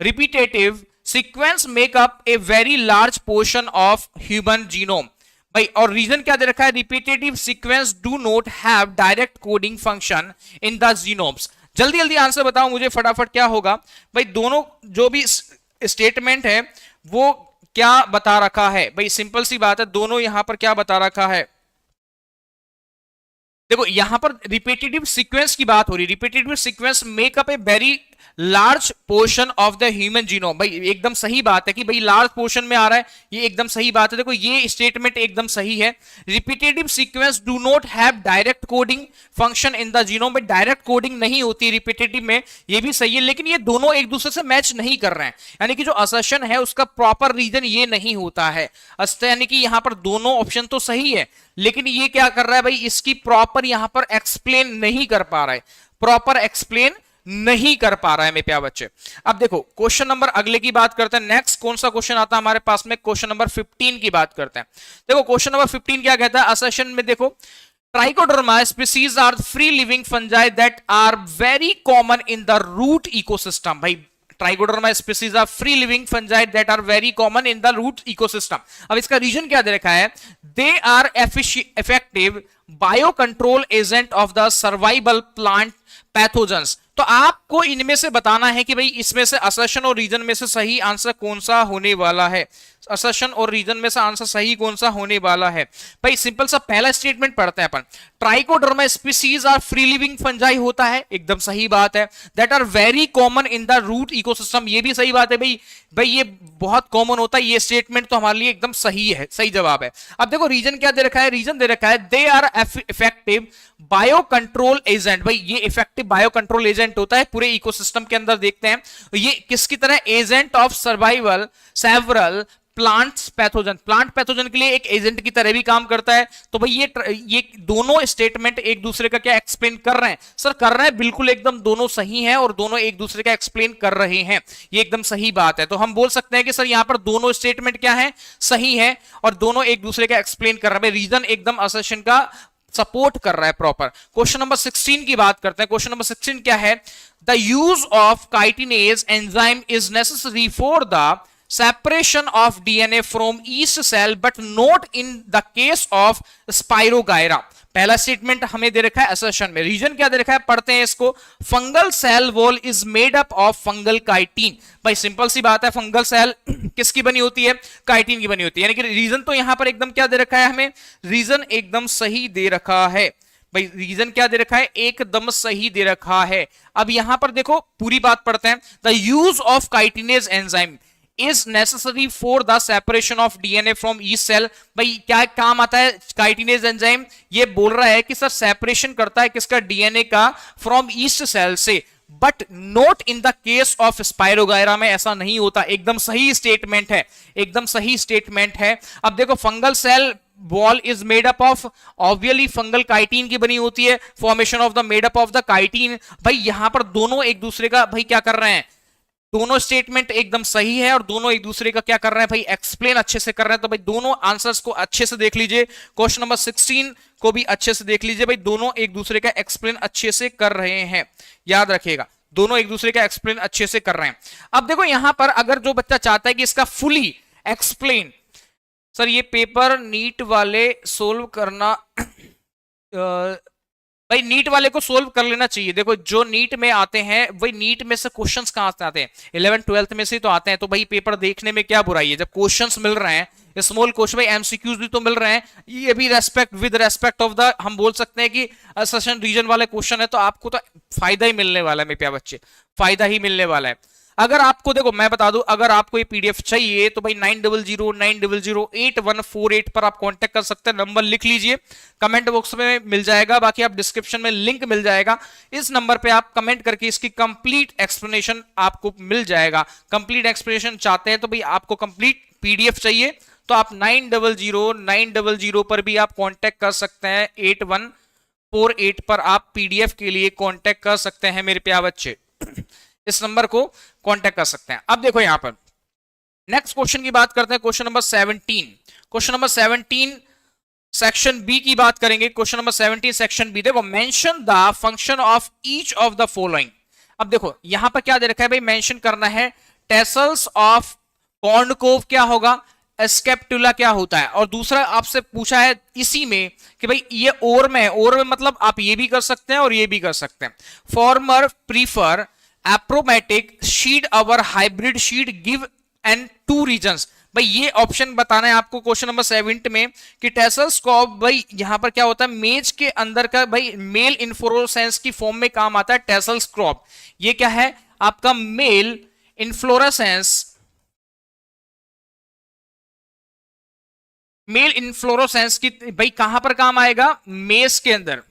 repetitive sequence make up a very large portion of human genome. भाई और रीजन क्या दे रखा है, repetitive sequence do not have direct coding function in the genomes. जल्दी जल्दी आंसर बताओ मुझे फटाफट क्या होगा। भाई दोनों जो भी स्टेटमेंट है वो क्या बता रखा है, भाई सिंपल सी बात है, दोनों यहां पर क्या बता रखा है। देखो यहां पर रिपीटेटिव सीक्वेंस की बात हो रही है, repetitive sequence makeup a very large portion of the human genome. भाई एकदम सही बात है कि भाई लार्ज पोर्शन में आ रहा है, ये एकदम सही बात है। देखो ये स्टेटमेंट एकदम सही है। Repetitive sequence do not have direct coding function in the genome, में डायरेक्ट कोडिंग नहीं होती रिपीटेटिव में, ये भी सही है। लेकिन ये दोनों एक दूसरे से मैच नहीं कर रहे हैं, यानी कि जो असर्शन है उसका प्रॉपर रीजन ये नहीं होता है। यानी कि यहां पर दोनों ऑप्शन तो सही है, लेकिन ये क्या कर रहा है भाई, इसकी प्रॉपर यहां पर एक्सप्लेन नहीं कर पा रहा है, प्रॉपर एक्सप्लेन नहीं कर पा रहा है मेरे प्यारे बच्चे। अब देखो क्वेश्चन नंबर अगले की बात करते हैं। नेक्स्ट कौन सा क्वेश्चन आता है हमारे पास में, क्वेश्चन नंबर 15 की बात करते हैं। देखो क्वेश्चन नंबर 15 क्या कहता है, असर्शन में देखो trichoderma species are free living fungi that are very common in the root ecosystem. भाई trichoderma species are free living fungi that are very common in the root ecosystem. अब इसका reason क्या दे रखा है, they are effective bio control agent of the survival plant pathogens. तो आपको इनमें से बताना है कि भाई इसमें से असर्शन और रीजन में से सही आंसर कौन सा होने वाला है, असर्शन और रीजन में से आंसर सही कौन सा होने वाला है। भाई सिंपल सा पहला स्टेटमेंट पढ़ते हैं अपन, trichoderma species are free living fungi होता है, एकदम सही बात है। That are very common in the root ecosystem, ये भी सही बात है भाई, भाई ये बहुत कॉमन होता है, ये स्टेटमेंट तो हमारे लिए एकदम सही है, सही जवाब है। अब देखो रीजन क्या दे रखा है, रीजन दे रखा है they are effective bio control agent. भाई ये इफेक्टिव बायो कंट्रोल एजेंट होता है पूरे इकोसिस्टम के अंदर। देखते हैं ये किसकी तरह, agent of survival several plants pathogen, plant pathogen के लिए एक एजेंट की तरह भी काम करता है। तो भाई ये दोनों स्टेटमेंट एक दूसरे का क्या एक्सप्लेन कर रहे हैं, सर कर रहे हैं बिल्कुल एकदम, दोनों सही हैं और दोनों एक दूसरे का एक्सप्लेन कर रहे हैं, ये एकदम सही बात है। तो हम बोल सकते हैं कि सर यहां पर दोनों स्टेटमेंट क्या है, सही है और दोनों एक दूसरे का एक्सप्लेन कर रहे हैं, रीजन एकदम असर्शन का सपोर्ट कर रहा है प्रॉपर। क्वेश्चन नंबर 16 की बात करते हैं। क्वेश्चन नंबर 16 क्या है, the use of chitinase enzyme is necessary for the separation of DNA from yeast cell but not in the case of Spirogyra। पहला स्टेटमेंट हमें दे रखा है असर्शन में, रीजन क्या दे रखा है, पढ़ते हैं इसको। Fungal cell wall is made up of fungal chitin. भाई सिंपल सी बात है, फंगल सेल किसकी बनी होती है, काइटिन की बनी होती है। यानी कि रीजन तो यहां पर एकदम क्या दे रखा है, हमें रीजन एकदम सही दे रखा है। भाई रीजन क्या दे रखा है, एकदम सही दे रखा है। अब यहां पर देखो पूरी बात पढ़ते हैं। The use of chitinase enzyme is necessary for the separation of DNA from yeast cell. भाई क्या काम आता है काइटिनेज एंजाइम, ये बोल रहा है कि सर सेपरेशन करता है किसका, डीएनए का, फ्रॉम ईस्ट सेल से, but not in the case of spirogyra में ऐसा नहीं होता। एकदम सही स्टेटमेंट है, एकदम सही स्टेटमेंट है। अब देखो fungal cell wall is made up of, obviously fungal chitin की बनी होती है, formation of the made up of the chitin. भाई यहां पर दोनों एक दूसरे का भाई क्या कर रहे हैं, दोनों स्टेटमेंट एकदम सही है और दोनों एक दूसरे का क्या कर रहे हैं भाई, एक्सप्लेन अच्छे से कर रहे हैं। तो भाई दोनों आंसर्स को अच्छे से देख लीजिए, क्वेश्चन नंबर 16 को भी अच्छे से देख लीजिए। भाई दोनों एक दूसरे का एक्सप्लेन अच्छे से कर रहे हैं, याद रखिएगा, दोनों एक दूसरे का एक्सप्लेन अच्छे से कर रहे हैं। अब देखो यहां पर अगर जो बच्चा चाहता है कि इसका फुली एक्सप्लेन, सर ये पेपर नीट वाले सोल्व करना, भाई नीट वाले को सोल्व कर लेना चाहिए। देखो जो नीट में आते हैं वही नीट में से क्वेश्चंस कहां से आते हैं, 11th 12th में से तो आते हैं। तो भाई पेपर देखने में क्या बुराई है, जब क्वेश्चंस मिल रहे हैं, स्मॉल क्वेश्चन, भाई एमसीक्यूज भी तो मिल रहे हैं, ये भी respect with respect of the, हम बोल सकते हैं कि असर्शन रीजन वाले क्वेश्चन है, तो आपको तो फायदा ही मिलने वाला है मेरे प्यारे बच्चे, फायदा ही मिलने वाला है। अगर आपको देखो मैं बता दूं, अगर आपको ये पीडीएफ चाहिए तो भाई 9009008148 पर आप कांटेक्ट कर सकते हैं। नंबर लिख लीजिए, कमेंट बॉक्स में मिल जाएगा, बाकी आप डिस्क्रिप्शन में लिंक मिल जाएगा, इस नंबर पे आप कमेंट करके इसकी कंप्लीट एक्सप्लेनेशन आपको मिल जाएगा। कंप्लीट एक्सप्लेनेशन चाहते हैं तो भाई आपको कंप्लीट पीडीएफ चाहिए तो आप 900900 पर भी आप कांटेक्ट कर सकते हैं। 8148 पर आप पीडीएफ के लिए कांटेक्ट कर सकते हैं मेरे प्यारे बच्चे, इस नंबर को कांटेक्ट कर सकते हैं। अब देखो यहां पर नेक्स्ट क्वेश्चन की बात करते हैं, question number 17। Question number 17 section B की बात करेंगे। क्वेश्चन नंबर 17 सेक्शन बी, देखो mention the function of each of the following. अब देखो यहां पर क्या दे रखा है भाई, मेंशन करना है टेसल्स ऑफ कॉर्नकोव क्या होगा, स्केप्टुला क्या होता है, और दूसरा आपसे पूछा है इसी में कि भाई ये और में, और में मतलब आप ये भी कर सकते हैं और ये भी कर सकते हैं। Farmer prefer apomictic seed or hybrid seed give and 2 reasons. भाई ये ऑप्शन बताना है आपको क्वेश्चन नंबर 7 में कि टेसल्स को भाई यहां पर क्या होता है, मेज के अंदर का भाई मेल इन्फ्लोरेसेंस की फॉर्म में काम आता है टेसल्स क्रॉप। ये क्या है आपका मेल इन्फ्लोरेसेंस, मेल इन्फ्लोरेसेंस की भाई कहां पर काम आएगा, मेज के अंदर,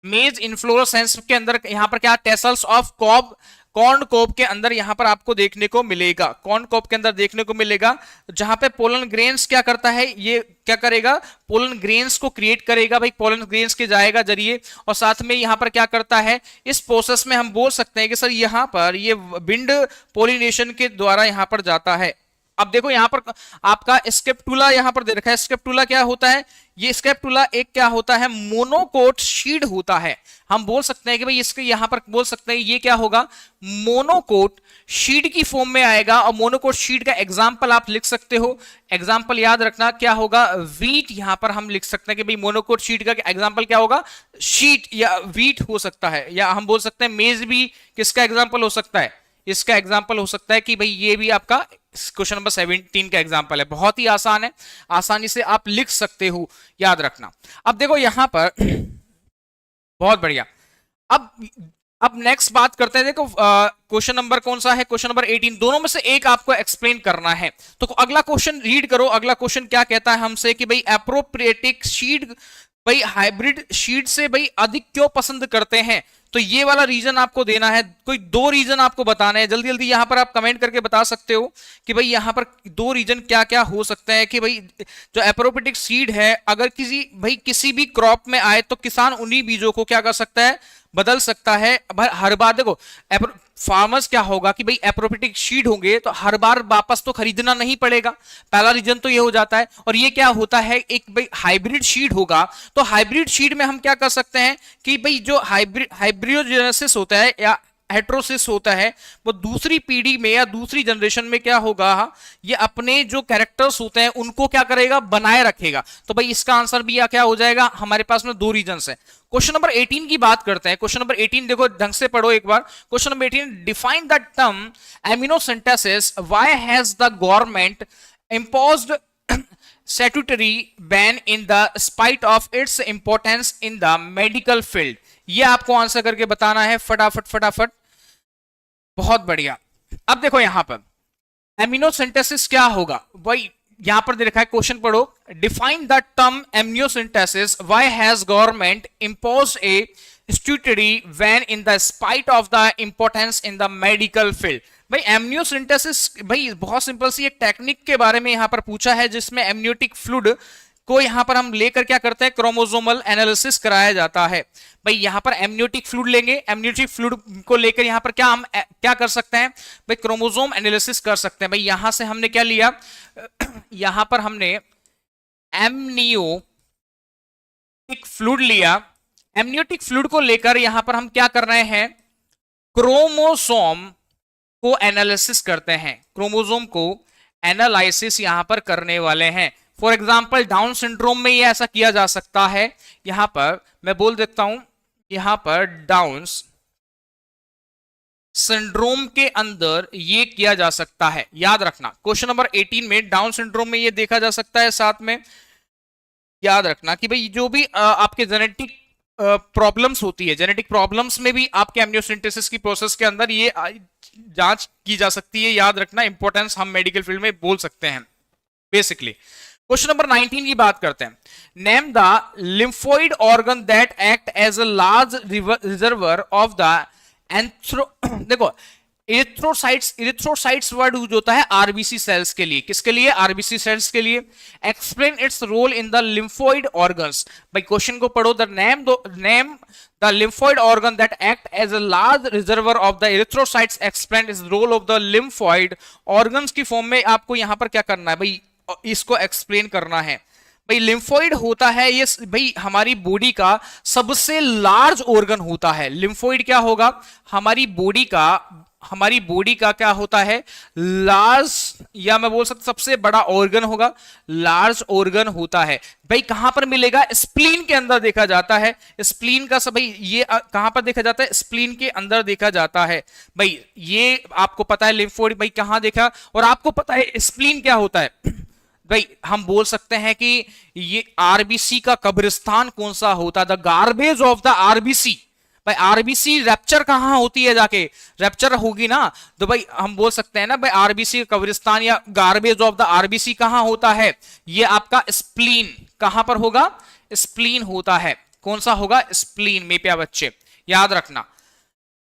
मेज इन्फ्लोरेसेंस के अंदर। यहां पर क्या टेसल्स ऑफ कॉब, कॉर्न कोब के अंदर यहां पर आपको देखने को मिलेगा, कॉर्न कोब के अंदर देखने को मिलेगा, जहां पे पोलन ग्रेन्स क्या करता है, ये क्या करेगा, पोलन ग्रेन्स को क्रिएट करेगा भाई, पोलन ग्रेन्स के जाएगा जरिए, और साथ में यहां पर क्या करता है, इस प्रोसेस में हम बोल सकते हैं कि सर यहां पर ये विंड पोलिनेशन के द्वारा यहां पर जाता है। अब देखो यहां पर आपका स्केप्टुला यहां पर दे रखा है, स्केप्टुला क्या होता है, ये स्केप्टुला एक क्या होता है, मोनोकोट शीड होता है। हम बोल सकते हैं कि भाई इसके यहां पर बोल सकते हैं ये क्या होगा, मोनोकोट शीड की फॉर्म में आएगा, और मोनोकोट शीड का एग्जांपल आप लिख सकते हो, एग्जांपल याद रखना क्या होगा, वीट। यहां पर हम लिख सकते हैं कि भाई मोनोकोट शीड का एग्जांपल क्या होगा, शीट या वीट हो सकता है, या हम बोल सकते हैं मेज भी किसका एग्जांपल हो सकता है, इसका एग्जांपल हो सकता है कि भाई ये भी आपका क्वेश्चन नंबर 17 का एग्जांपल है। बहुत ही आसान है, आसानी से आप लिख सकते हो, याद रखना। अब देखो यहां पर बहुत बढ़िया। अब नेक्स्ट बात करते हैं, देखो क्वेश्चन नंबर कौन सा है, क्वेश्चन नंबर 18, दोनों में से एक आपको एक्सप्लेन करना है। तो अगला क्वेश्चन रीड करो, अगला क्वेश्चन क्या कहता है हमसे कि भाई एप्रोप्रिएटिक शीड भाई हाइब्रिड शीड से भाई अधिक क्यों पसंद करते हैं। तो ये वाला रीजन आपको देना है, कोई 2 रीजन आपको बताने हैं, जल्दी जल्दी यहां पर आप कमेंट करके बता सकते हो कि भाई यहां पर 2 रीजन क्या क्या हो सकते हैं कि भाई जो एप्रोप्रिएटिक सीड है अगर किसी भी क्रॉप में आए तो किसान उन्हीं बीजों को क्या कर सकता है, बदल सकता है। हर बार देखो फार्मर्स क्या होगा कि भाई एप्रोप्रिएटिक सीड होंगे तो हर बार वापस तो खरीदना नहीं पड़ेगा, पहला रीजन तो ये हो जाता है। और ये क्या होता है, एक भाई हाइब्रिड सीड होगा तो हाइब्रिड सीड में हम क्या कर सकते हैं कि भाई जो हाइब्रिडोजेनेसिस होता है या हेट्रोसिस होता है वो दूसरी पीढ़ी में या दूसरी जनरेशन में क्या होगा, ये अपने जो कैरेक्टर्स होते हैं उनको क्या करेगा, बनाए रखेगा। तो भाई इसका आंसर भी क्या हो जाएगा, हमारे पास में दो रीजंस है। क्वेश्चन नंबर 18 की बात करते हैं। क्वेश्चन नंबर 18 देखो ढंग से पढ़ो एक बार। Question number 18, define the term amniocentesis, why has the government imposed statutory ban in the spite of its importance in the medical field। ये आपको आंसर करके बताना है फटाफट फटाफट। बहुत बढ़िया। अब देखो यहां पर एमिनोसिंथेसिस क्या होगा, वही यहां पर दे रखा है, क्वेश्चन पढ़ो। Define the term amniocentesis, why has government imposed a statutory ban in the spite of the importance in the medical field। भाई एमनियोसिंथेसिस भाई बहुत सिंपल सी एक टेक्निक के बारे में यहां पर पूछा है, जिसमें एमनियोटिक फ्लूइड को यहां पर हम लेकर क्या करते हैं, क्रोमोसोमल एनालिसिस कराया जाता है। भाई यहां पर एमनियोटिक फ्लूइड लेंगे, एमनियोटिक फ्लूइड को लेकर यहां पर क्या हम क्या कर सकते हैं, भाई क्रोमोसोम एनालिसिस कर सकते हैं। भाई यहां से हमने क्या लिया, यहां पर हमने एमनियोटिक फ्लूइड लिया। एमनियोटिक फ्लूइड को लेकर यहां पर हम क्या कर रहे हैं, क्रोमोसोम को एनालिसिस करते हैं, क्रोमोसोम को एनालिसिस यहां पर करने वाले हैं। फॉर एग्जांपल डाउन सिंड्रोम में ये ऐसा किया जा सकता है। यहां पर मैं बोल देता हूं, यहां पर डाउन सिंड्रोम के अंदर ये किया जा सकता है। याद रखना क्वेश्चन नंबर 18 में डाउन सिंड्रोम में ये देखा जा सकता है। साथ में याद रखना कि भाई जो भी आपके जेनेटिक प्रॉब्लम्स होती है, जेनेटिक प्रॉब्लम्स में भी आपके एमनियोसिंथेसिस की प्रोसेस के अंदर ये जांच की जा सकती है। याद रखना, इंपॉर्टेंस हम मेडिकल फील्ड में बोल सकते हैं बेसिकली। क्वेश्चन नंबर 19 की बात करते हैं। Name the lymphoid organ that act as a large reservoir of the anthro, देखो इरिथ्रोसाइट्स वर्ड यूज होता है आरबीसी सेल्स के लिए। किसके लिए, आरबीसी सेल्स के लिए। Explain its role in the lymphoid organs. भाई क्वेश्चन को पढ़ो। The name the lymphoid organ that act as a large reservoir of the erythrocytes, explain its role of the lymphoid organs की form में आपको यहां पर क्या करना है, भाई इसको एक्सप्लेन करना है। भाई लिम्फोइड होता है ये भाई हमारी बॉडी का सबसे लार्ज ऑर्गन होता है। लिम्फोइड क्या होगा, हमारी बॉडी का क्या होता है, लार्ज, या मैं बोल सकता सबसे बड़ा ऑर्गन होगा, लार्ज ऑर्गन होता है। भाई कहां पर मिलेगा, स्प्लीन के अंदर देखा जाता है। स्प्लीन का सब भाई ये कहां पर देखा जाता है, स्प्लीन के अंदर देखा जाता है। भाई ये आपको पता है लिम्फोइड भाई कहां देखा, और आपको पता है स्प्लीन क्या होता है। भाई हम बोल सकते हैं कि ये आरबीसी का कब्रिस्तान कौन सा होता है, the garbage of the RBC. भाई आरबीसी रैप्चर कहां होती है, जाके रैप्चर होगी ना, तो भाई हम बोल सकते हैं ना भाई आरबीसी का कब्रिस्तान या गार्बेज ऑफ द आरबीसी कहां होता है, ये आपका स्प्लीन कहां पर होगा, स्प्लीन होता है। कौन सा होगा, स्प्लीन में प्यारे बच्चे याद रखना।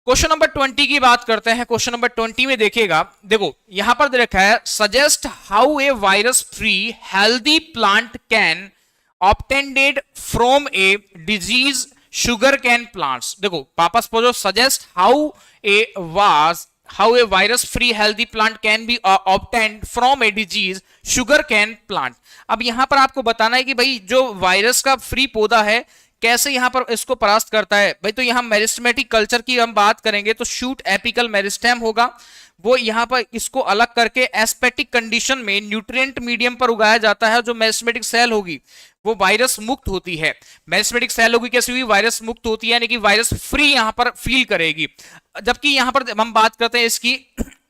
क्वेश्चन नंबर 20 की बात करते हैं। क्वेश्चन नंबर 20 में देखिएगा, देखो यहां पर दे रखा है, suggest how a virus free healthy plant can obtained from a disease sugar cane plants. देखो वापस पढ़ो, suggest how a virus free healthy plant can be obtained from a disease sugar cane plant. अब यहां पर आपको बताना है कि भाई जो वायरस का फ्री पौधा है कैसे यहां पर इसको परास्त करता है। भाई तो यहां मेरिस्टेमेटिक कल्चर की हम बात करेंगे तो शूट एपिकल मेरिस्टेम होगा, वो यहां पर इसको अलग करके एस्पेटिक कंडीशन में न्यूट्रिएंट मीडियम पर उगाया जाता है। जो मेरिस्टेमेटिक सेल होगी वो वायरस मुक्त होती है। मेरिस्टेमेटिक सेल होगी कैसी हुई, वायरस मुक्त होती है, यानी कि वायरस फ्री यहां पर फील करेगी। जबकि यहां पर हम बात करते हैं इसकी,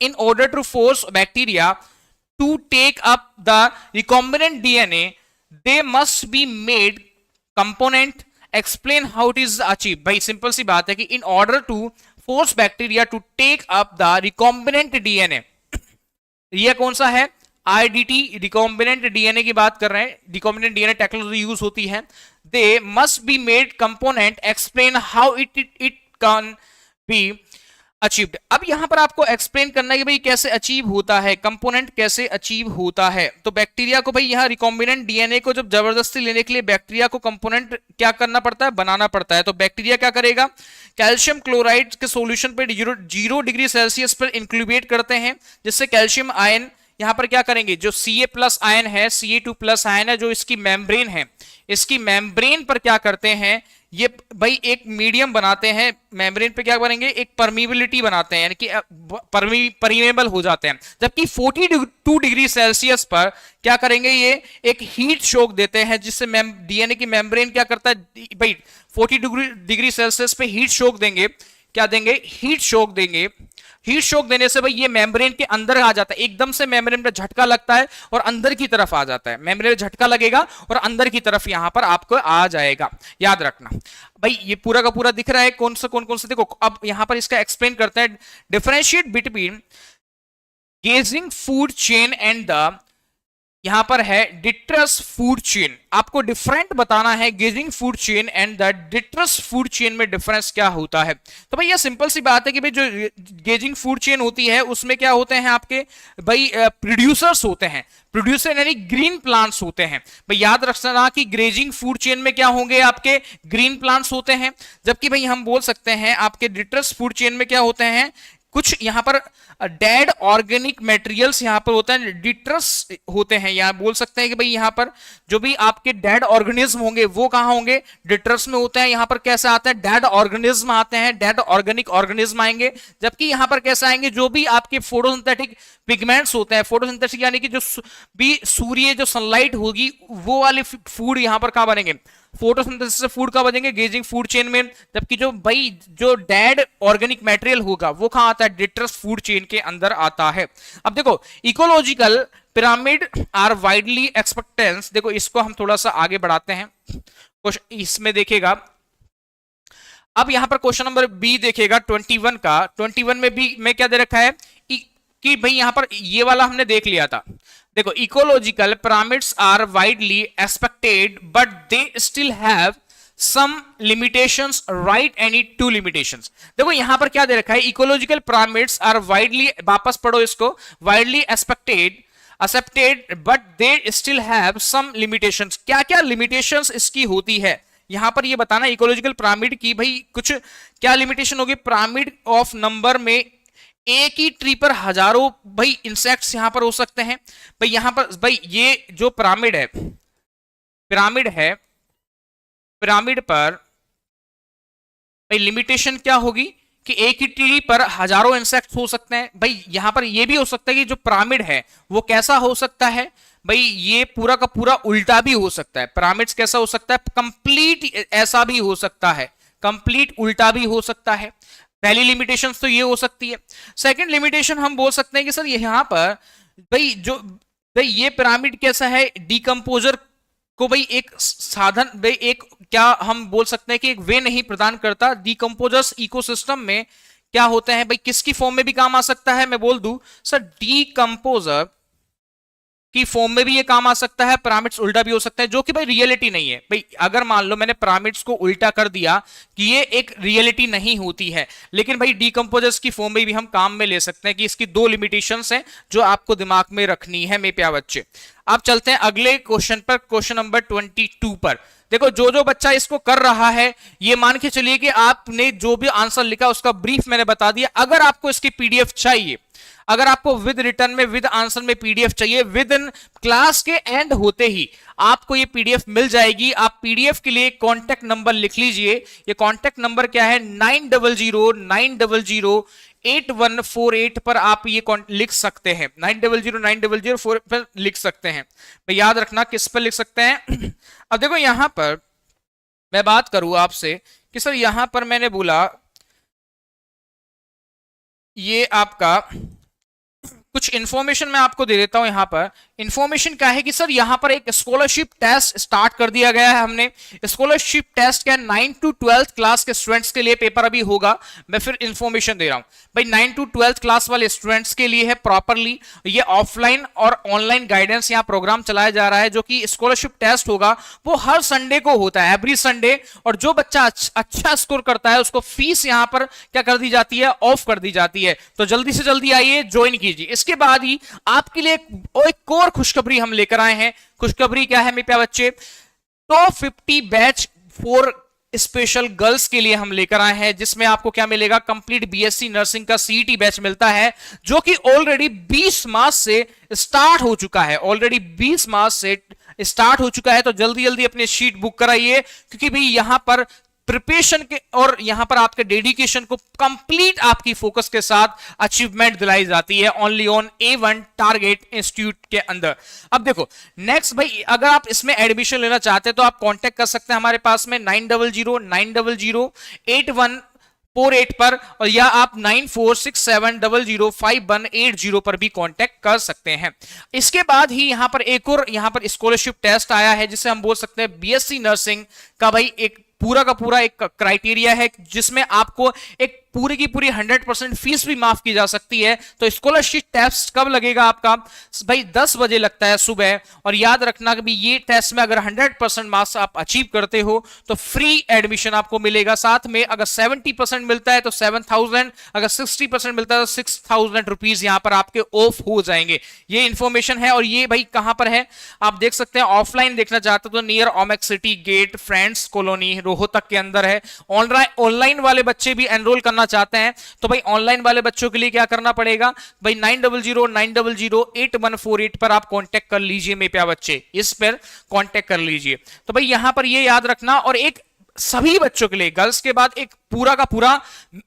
in order to force bacteria to take up the recombinant DNA they must be made component, explain how it is achieve. भाई सिंपल सी बात है कि in order to force bacteria to take up the recombinant DNA, यह कौन सा है, IDT, recombinant DNA की बात कर रहे हैं। रिकॉम्बिनेंट डीएनए टेक्नोलॉजी यूज होती है। दे must be made component, explain how it can be achieved. अब यहां पर आपको एक्सप्लेन करना है कि भाई कैसे अचीव होता है, कंपोनेंट कैसे अचीव होता है। तो बैक्टीरिया को भाई यहां रिकॉम्बिनेंट डीएनए को जब जबरदस्ती लेने के लिए बैक्टीरिया को कंपोनेंट क्या करना पड़ता है, बनाना पड़ता है। तो बैक्टीरिया क्या करेगा, कैल्शियम क्लोराइड के सॉल्यूशन पे 0 डिग्री सेल्सियस पर इंक्यूबेट करते हैं, जिससे कैल्शियम आयन यहां पर क्या करेंगे, जो Ca+ आयन है, Ca2+ आयन है, जो इसकी मेम्ब्रेन है, इसकी मेम्ब्रेन पर क्या करते हैं, ये भाई एक मीडियम बनाते हैं, मेम्ब्रेन पे क्या बनेंगे, एक परमिबिलिटी बनाते हैं, यानी कि परमेबल हो जाते हैं। जबकि 42 डिग्री सेल्सियस पर क्या करेंगे, ये एक हीट शॉक देते हैं, जिससे डीएनए की मेम्ब्रेन क्या करता है भाई, 40 डिग्री सेल्सियस पे हीट शॉक देंगे, क्या देंगे, हीट शॉक देंगे। हीट शॉक देने से भाई ये मेम्ब्रेन के अंदर आ जाता है, एकदम से मेम्ब्रेन पे झटका लगता है और अंदर की तरफ आ जाता है, मेम्ब्रेन में झटका लगेगा और अंदर की तरफ यहां पर आपको आ जाएगा, याद रखना। भाई ये पूरा का पूरा दिख रहा है, कौन से देखो, अब यहां पर इसका एक्सप्लेन करते हैं। Differentiate between grazing food chain and the, यहां पर है डिट्रस फूड चेन। आपको डिफरेंट बताना है grazing food chain and the detritus food chain में डिफरेंस क्या होता है। तो भाई ये सिंपल सी बात है कि भाई जो गेजिंग फूड चेन होती है उसमें क्या होते हैं आपके भाई प्रोड्यूसर्स होते हैं, प्रोड्यूसर यानी ग्रीन प्लांट्स होते हैं। भाई याद रखना कि ग्रेजिंग फूड चेन में क्या होंगे, आपके ग्रीन प्लांट्स होते हैं। जबकि भाई हम बोल सकते हैं आपके डिट्रस फूड चेन में क्या होते हैं, कुछ यहां पर डेड ऑर्गेनिक मटेरियल्स यहां पर होता है, डिट्रस होते हैं। यहां बोल सकते हैं कि भाई यहां पर जो भी आपके डेड ऑर्गेनिज्म होंगे वो कहां होंगे, डिट्रस में होते हैं। यहां पर कैसे आते हैं, डेड ऑर्गेनिज्म आते हैं, डेड ऑर्गेनिक ऑर्गेनिज्म आएंगे। जबकि यहां पर कैसे आएंगे, जो भी आपके फोटोसिंथेटिक पिगमेंट्स होते हैं, फोटोसिंथेटिक यानी कि जो भी सूर्य जो सनलाइट होगी वो वाले फूड यहां पर कहां बनेंगे, फोटोसिंथेसिस से फूड का बनेंगे गेजिंग फूड चेन में। जबकि जो भाई जो डेड ऑर्गेनिक मटेरियल होगा वो कहां आता है, डिट्रस फूड चेन के अंदर आता है। अब देखो इकोलॉजिकल पिरामिड आर वाइडली एक्सपेक्टेंस, देखो इसको हम थोड़ा सा आगे बढ़ाते हैं, कुछ इसमें देखेगा। अब यहां पर क्वेश्चन नंबर बी देखेगा 21 का, 21 में भी में क्या दे रखा है कि भाई यहां पर ये वाला हमने देख लिया था। देखो ecological pyramids are widely expected but they still have some limitations, write any two limitations. देखो यहां पर क्या दे रखा है, इकोलॉजिकल पिरामिड्स आर वाइडली, वापस पढ़ो इसको, widely expected but they still have some limitations. क्या क्या लिमिटेशंस इसकी होती है यहां पर ये बताना, इकोलॉजिकल पिरामिड की भाई कुछ क्या लिमिटेशन होगी। पिरामिड ऑफ नंबर में एक ही ट्री पर हजारों भाई इंसेक्ट्स यहां पर हो सकते हैं। भाई यहां पर भाई ये जो पिरामिड है, पिरामिड पर भाई लिमिटेशन क्या होगी कि एक ही ट्री पर हजारों इंसेक्ट्स हो सकते हैं। भाई यहां पर ये भी हो सकता है कि जो पिरामिड है वो कैसा हो सकता है, भाई ये पूरा का पूरा उल्टा भी हो सकता है। पिरामिड्स कैसा हो सकता है, कंप्लीट ऐसा भी हो सकता है, कंप्लीट उल्टा भी हो सकता है। पहली लिमिटेशन तो ये हो सकती है। सेकंड लिमिटेशन हम बोल सकते हैं कि सर यहां पर भाई ये पिरामिड कैसा है, डिकम्पोजर को भाई एक साधन, भाई एक क्या हम बोल सकते हैं कि एक वे नहीं प्रदान करता। डिकम्पोजर्स इकोसिस्टम में क्या होते हैं, भाई किसकी फॉर्म में भी काम आ सकता है, मैं बोल दूं सर डिकम्पोजर की फॉर्म में भी ये काम आ सकता है। पिरामिड्स उल्टा भी हो सकता है, जो कि भाई रियलिटी नहीं है। भाई अगर मान लो मैंने पिरामिड्स को उल्टा कर दिया कि ये एक रियलिटी नहीं होती है, लेकिन भाई डिकम्पोजर्स की फॉर्म में भी हम काम में ले सकते हैं कि इसकी दो लिमिटेशंस हैं जो आपको दिमाग में रखनी है मेरे प्यारे बच्चे। अब चलते हैं अगले क्वेश्चन पर, क्वेश्चन नंबर 22 पर। देखो जो जो बच्चा इसको कर रहा है ये मान के चलिए कि आपने जो भी आंसर लिखा उसका ब्रीफ मैंने बता दिया। अगर आपको इसकी पीडीएफ चाहिए, अगर आपको विद रिटर्न में विद आंसर में पीडीएफ चाहिए, विद इन क्लास के एंड होते ही आपको ये पीडीएफ मिल जाएगी। आप पीडीएफ के लिए कांटेक्ट नंबर लिख लीजिए। ये कांटेक्ट नंबर क्या है, 9009008148 पर आप ये लिख सकते हैं, 900900 पर लिख सकते हैं। तो याद रखना किस पर लिख सकते हैं। अब देखो यहां पर मैं बात करूं आपसे कि सर यहां पर मैंने बोला ये आपका कुछ इंफॉर्मेशन मैं आपको दे देता हूं। यहां पर इंफॉर्मेशन क्या है कि सर यहां पर एक स्कॉलरशिप टेस्ट स्टार्ट कर दिया गया है हमने। स्कॉलरशिप टेस्ट क्या 9 to 12 क्लास के स्टूडेंट्स के लिए पेपर अभी होगा। मैं फिर इंफॉर्मेशन दे रहा हूं भाई, 9 to 12 क्लास वाले स्टूडेंट्स के लिए है प्रॉपरली। ये ऑफलाइन और ऑनलाइन गाइडेंस यहां प्रोग्राम चलाया जा रहा है। जो कि स्कॉलरशिप टेस्ट होगा वो हर संडे को होता है, एवरी संडे। और जो बच्चा अच्छा स्कोर करता है उसको फीस यहां पर क्या कर दी जाती है, ऑफ कर दी जाती है। तो जल्दी से जल्दी आइए, ज्वाइन कीजिए। इसके बाद ही आपके लिए एक और खुशखबरी हम लेकर आए हैं। खुशखबरी क्या है मेरे प्यारे बच्चे, top 50 batch for special girls के लिए हम लेकर आए हैं, जिसमें आपको क्या मिलेगा, कंप्लीट बीएससी नर्सिंग का सीईटी बैच मिलता है, जो कि ऑलरेडी 20 मार्च से स्टार्ट हो चुका है। ऑलरेडी 20 मार्च से स्टार्ट हो चुका है। तो जल्दी जल्दी अपनी शीट बुक कराइए, क्योंकि भाई यहां पर प्रिपरेशन के और यहां पर आपके डेडिकेशन को कंप्लीट आपकी फोकस के साथ अचीवमेंट दिलाई जाती है only on A1 target institute के अंदर। अब देखो नेक्स्ट भाई, अगर आप इसमें एडमिशन लेना चाहते हैं तो आप कांटेक्ट कर सकते हैं हमारे पास में 9009008148 पर, और या आप 9467005180 पर भी कांटेक्ट कर सकते हैं। इसके बाद ही यहां पर एक और यहां पर स्कॉलरशिप टेस्ट आया है जिसे हम बोल सकते हैं BSc नर्सिंग का भाई एक पूरा का पूरा एक क्राइटेरिया है जिसमें आपको एक पूरी की पूरी 100% फीस भी माफ की जा सकती है। तो स्कॉलरशिप टेस्ट कब लगेगा आपका भाई 10 बजे लगता है सुबह, और याद रखना कि ये टेस्ट में अगर 100% मार्क्स आप अचीव करते हो तो फ्री एडमिशन आपको मिलेगा। साथ में अगर 70% मिलता है तो 7,000, अगर 60% मिलता है तो 6,000 रुपीज यहां पर आपके ऑफ हो जाएंगे। ये इंफॉर्मेशन है, और ये भाई कहां पर है आप देख सकते हैं। ऑफलाइन देखना चाहते हो तो near ओमेक city gate friends colony Rohtak के अंदर है। ऑनलाइन वाले बच्चे भी एनरोल करना चाहते हैं तो भाई ऑनलाइन वाले बच्चों के लिए क्या करना पड़ेगा भाई 9009008148 पर आप कांटेक्ट कर लीजिए मेरे प्यारे बच्चे, इस पर कांटेक्ट कर लीजिए। तो भाई यहां पर ये याद रखना, और एक सभी बच्चों के लिए गर्ल्स के बाद एक पूरा का पूरा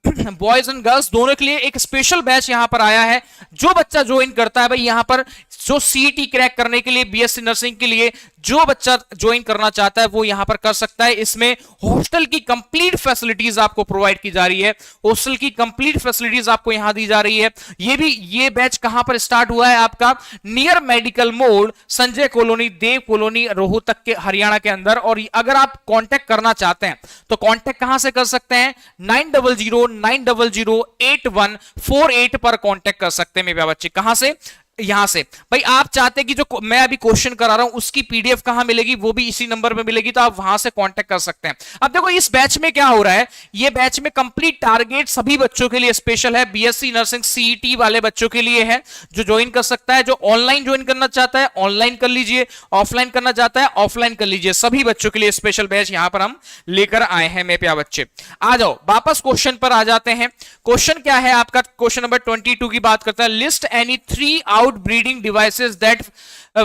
बॉयज एंड गर्ल्स दोनों के लिए एक स्पेशल बैच यहां पर आया है। जो बच्चा ज्वाइन करता है भाई यहां पर जो सीईटी क्रैक करने के लिए BSc नर्सिंग के लिए जो बच्चा ज्वाइन करना चाहता है वो यहां पर कर सकता है। इसमें हॉस्टल की कंप्लीट फैसिलिटीज आपको प्रोवाइड की जा रही है, हॉस्टल की कंप्लीट फैसिलिटीज आपको यहां दी जा रही है। ये बैच कहां पर स्टार्ट हुआ है आपका नियर मेडिकल मोड संजय कॉलोनी देव कॉलोनी रोहतक के हरियाणा के अंदर। और अगर आप कांटेक्ट करना चाहते हैं तो कांटेक्ट कहां से कर सकते हैं 9009008148 पर कांटेक्ट कर सकते हैं मेरे बच्चे। कहां से? यहां से भाई आप चाहते हैं कि जो मैं अभी क्वेश्चन करा रहा हूं उसकी पीडीएफ कहां मिलेगी, वो भी इसी नंबर पे मिलेगी, तो आप वहां से कांटेक्ट कर सकते हैं। अब देखो इस बैच में क्या हो रहा है, ये बैच में कंप्लीट टारगेट सभी बच्चों के लिए स्पेशल है। BSc नर्सिंग सीईटी वाले बच्चों के लिए है जो ज्वाइन कर सकता है। जो ऑनलाइन ज्वाइन करना चाहता है ऑनलाइन कर लीजिए, ऑफलाइन करना चाहता है ऑफलाइन कर लीजिए। सभी बच्चों के लिए स्पेशल बैच यहां पर हम लेकर आए हैं मेरे प्यारे बच्चे। आ जाओ वापस क्वेश्चन पर आ जाते हैं। क्वेश्चन क्या है आपका, क्वेश्चन नंबर 22 की बात करते हैं। List any 3 outbreeding devices that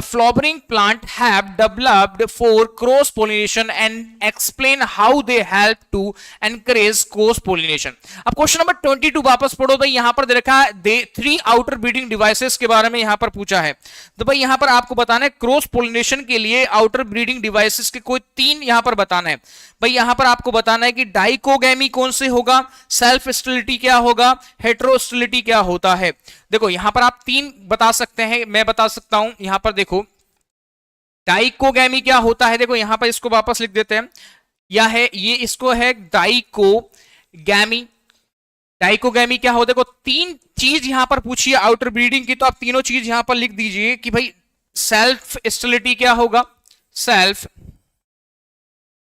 flowering plant have developed for cross pollination and explain how they help to encourage cross pollination। अब क्वेश्चन नंबर 22 वापस पढ़ो भाई, यहां पर दे रखा है 3 आउटर ब्रीडिंग डिवाइसेस के बारे में यहां पर पूछा है। तो भाई यहां पर आपको बताना है क्रॉस पोलिनेशन के लिए आउटर ब्रीडिंग डिवाइसेस के कोई 3 यहां पर बताना है। भाई यहां पर आपको बताना है कि डाइकोगेमी कौन से होगा, सेल्फ स्टेरिलिटी क्या होगा, हेटेरोस्टेरिलिटी क्या होता है। देखो यहां पर आप 3 बता सकते हैं, मैं बता सकता हूं। यहां पर देखो डाइकोगेमी क्या होता है, देखो यहां पर इसको वापस लिख देते हैं, या है ये इसको है डाइकोगेमी। डाइकोगेमी क्या हो, देखो 3 चीज यहां पर पूछी है आउटर ब्रीडिंग की, तो आप तीनों चीज यहां पर लिख दीजिए कि भाई सेल्फ स्टेरिलिटी क्या होगा, सेल्फ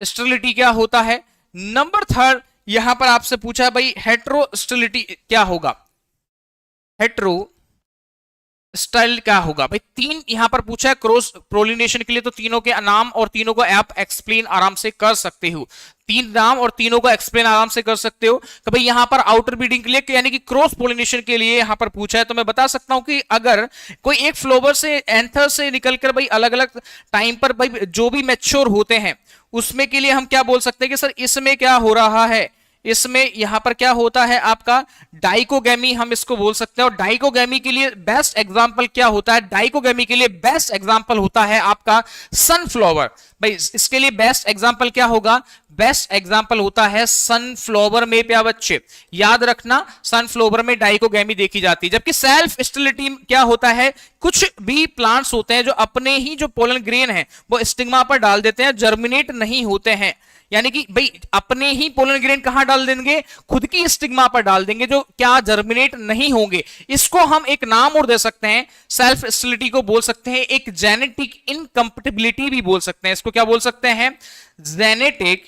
स्टेरिलिटी क्या होता है। नंबर 3 यहां पर आपसे पूछा है भाई हेटेरोस्टेरिलिटी क्या होगा, हेटेरो स्टाइल क्या होगा। भाई 3 यहां पर पूछा है क्रॉस पोलिनेशन के लिए, तो तीनों के नाम और तीनों को आप एक्सप्लेन आराम से कर सकते हो। 3 नाम और तीनों को एक्सप्लेन आराम से कर सकते हो। तो भाई यहां पर आउटर ब्रीडिंग के लिए यानी कि क्रॉस पोलिनेशन के लिए यहां पर पूछा है, तो मैं बता सकता हूं कि अगर कोई एक फ्लोवर से एंथर से निकलकर भाई अलग अलग टाइम पर भाई जो भी मैच्योर होते हैं उसमें के लिए हम क्या बोल सकते हैं कि सर इसमें क्या हो रहा है, इसमें यहां पर क्या होता है आपका डाइकोगेमी हम इसको बोल सकते हैं। और डाइकोगेमी के लिए बेस्ट एग्जांपल क्या होता है, डाइकोगेमी के लिए बेस्ट एग्जांपल होता है आपका सनफ्लावर। भाई इसके लिए बेस्ट एग्जांपल क्या होगा, बेस्ट एग्जांपल होता है सनफ्लावर में प्यारे बच्चे। याद रखना सनफ्लावर में डाइकोगेमी देखी जाती है। जबकि सेल्फ स्टेरिलिटी क्या होता है, कुछ भी प्लांट्स होते हैं जो अपने ही जो पोलन ग्रेन है वो स्टिग्मा पर डाल देते हैं, जर्मिनेट नहीं होते हैं। यानी कि भाई अपने ही पोलन ग्रेन कहां डाल देंगे, खुद की स्टिग्मा पर डाल देंगे, जो क्या जर्मिनेट नहीं होंगे। इसको हम एक नाम और दे सकते हैं, सेल्फ स्टेरिलिटी को बोल सकते हैं एक जेनेटिक इनकम्पेटिबिलिटी भी बोल सकते हैं। इसको क्या बोल सकते हैं, जेनेटिक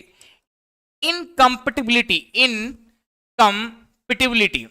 इनकम्पेटिबिलिटी, इनकम्पेटिबिलिटी,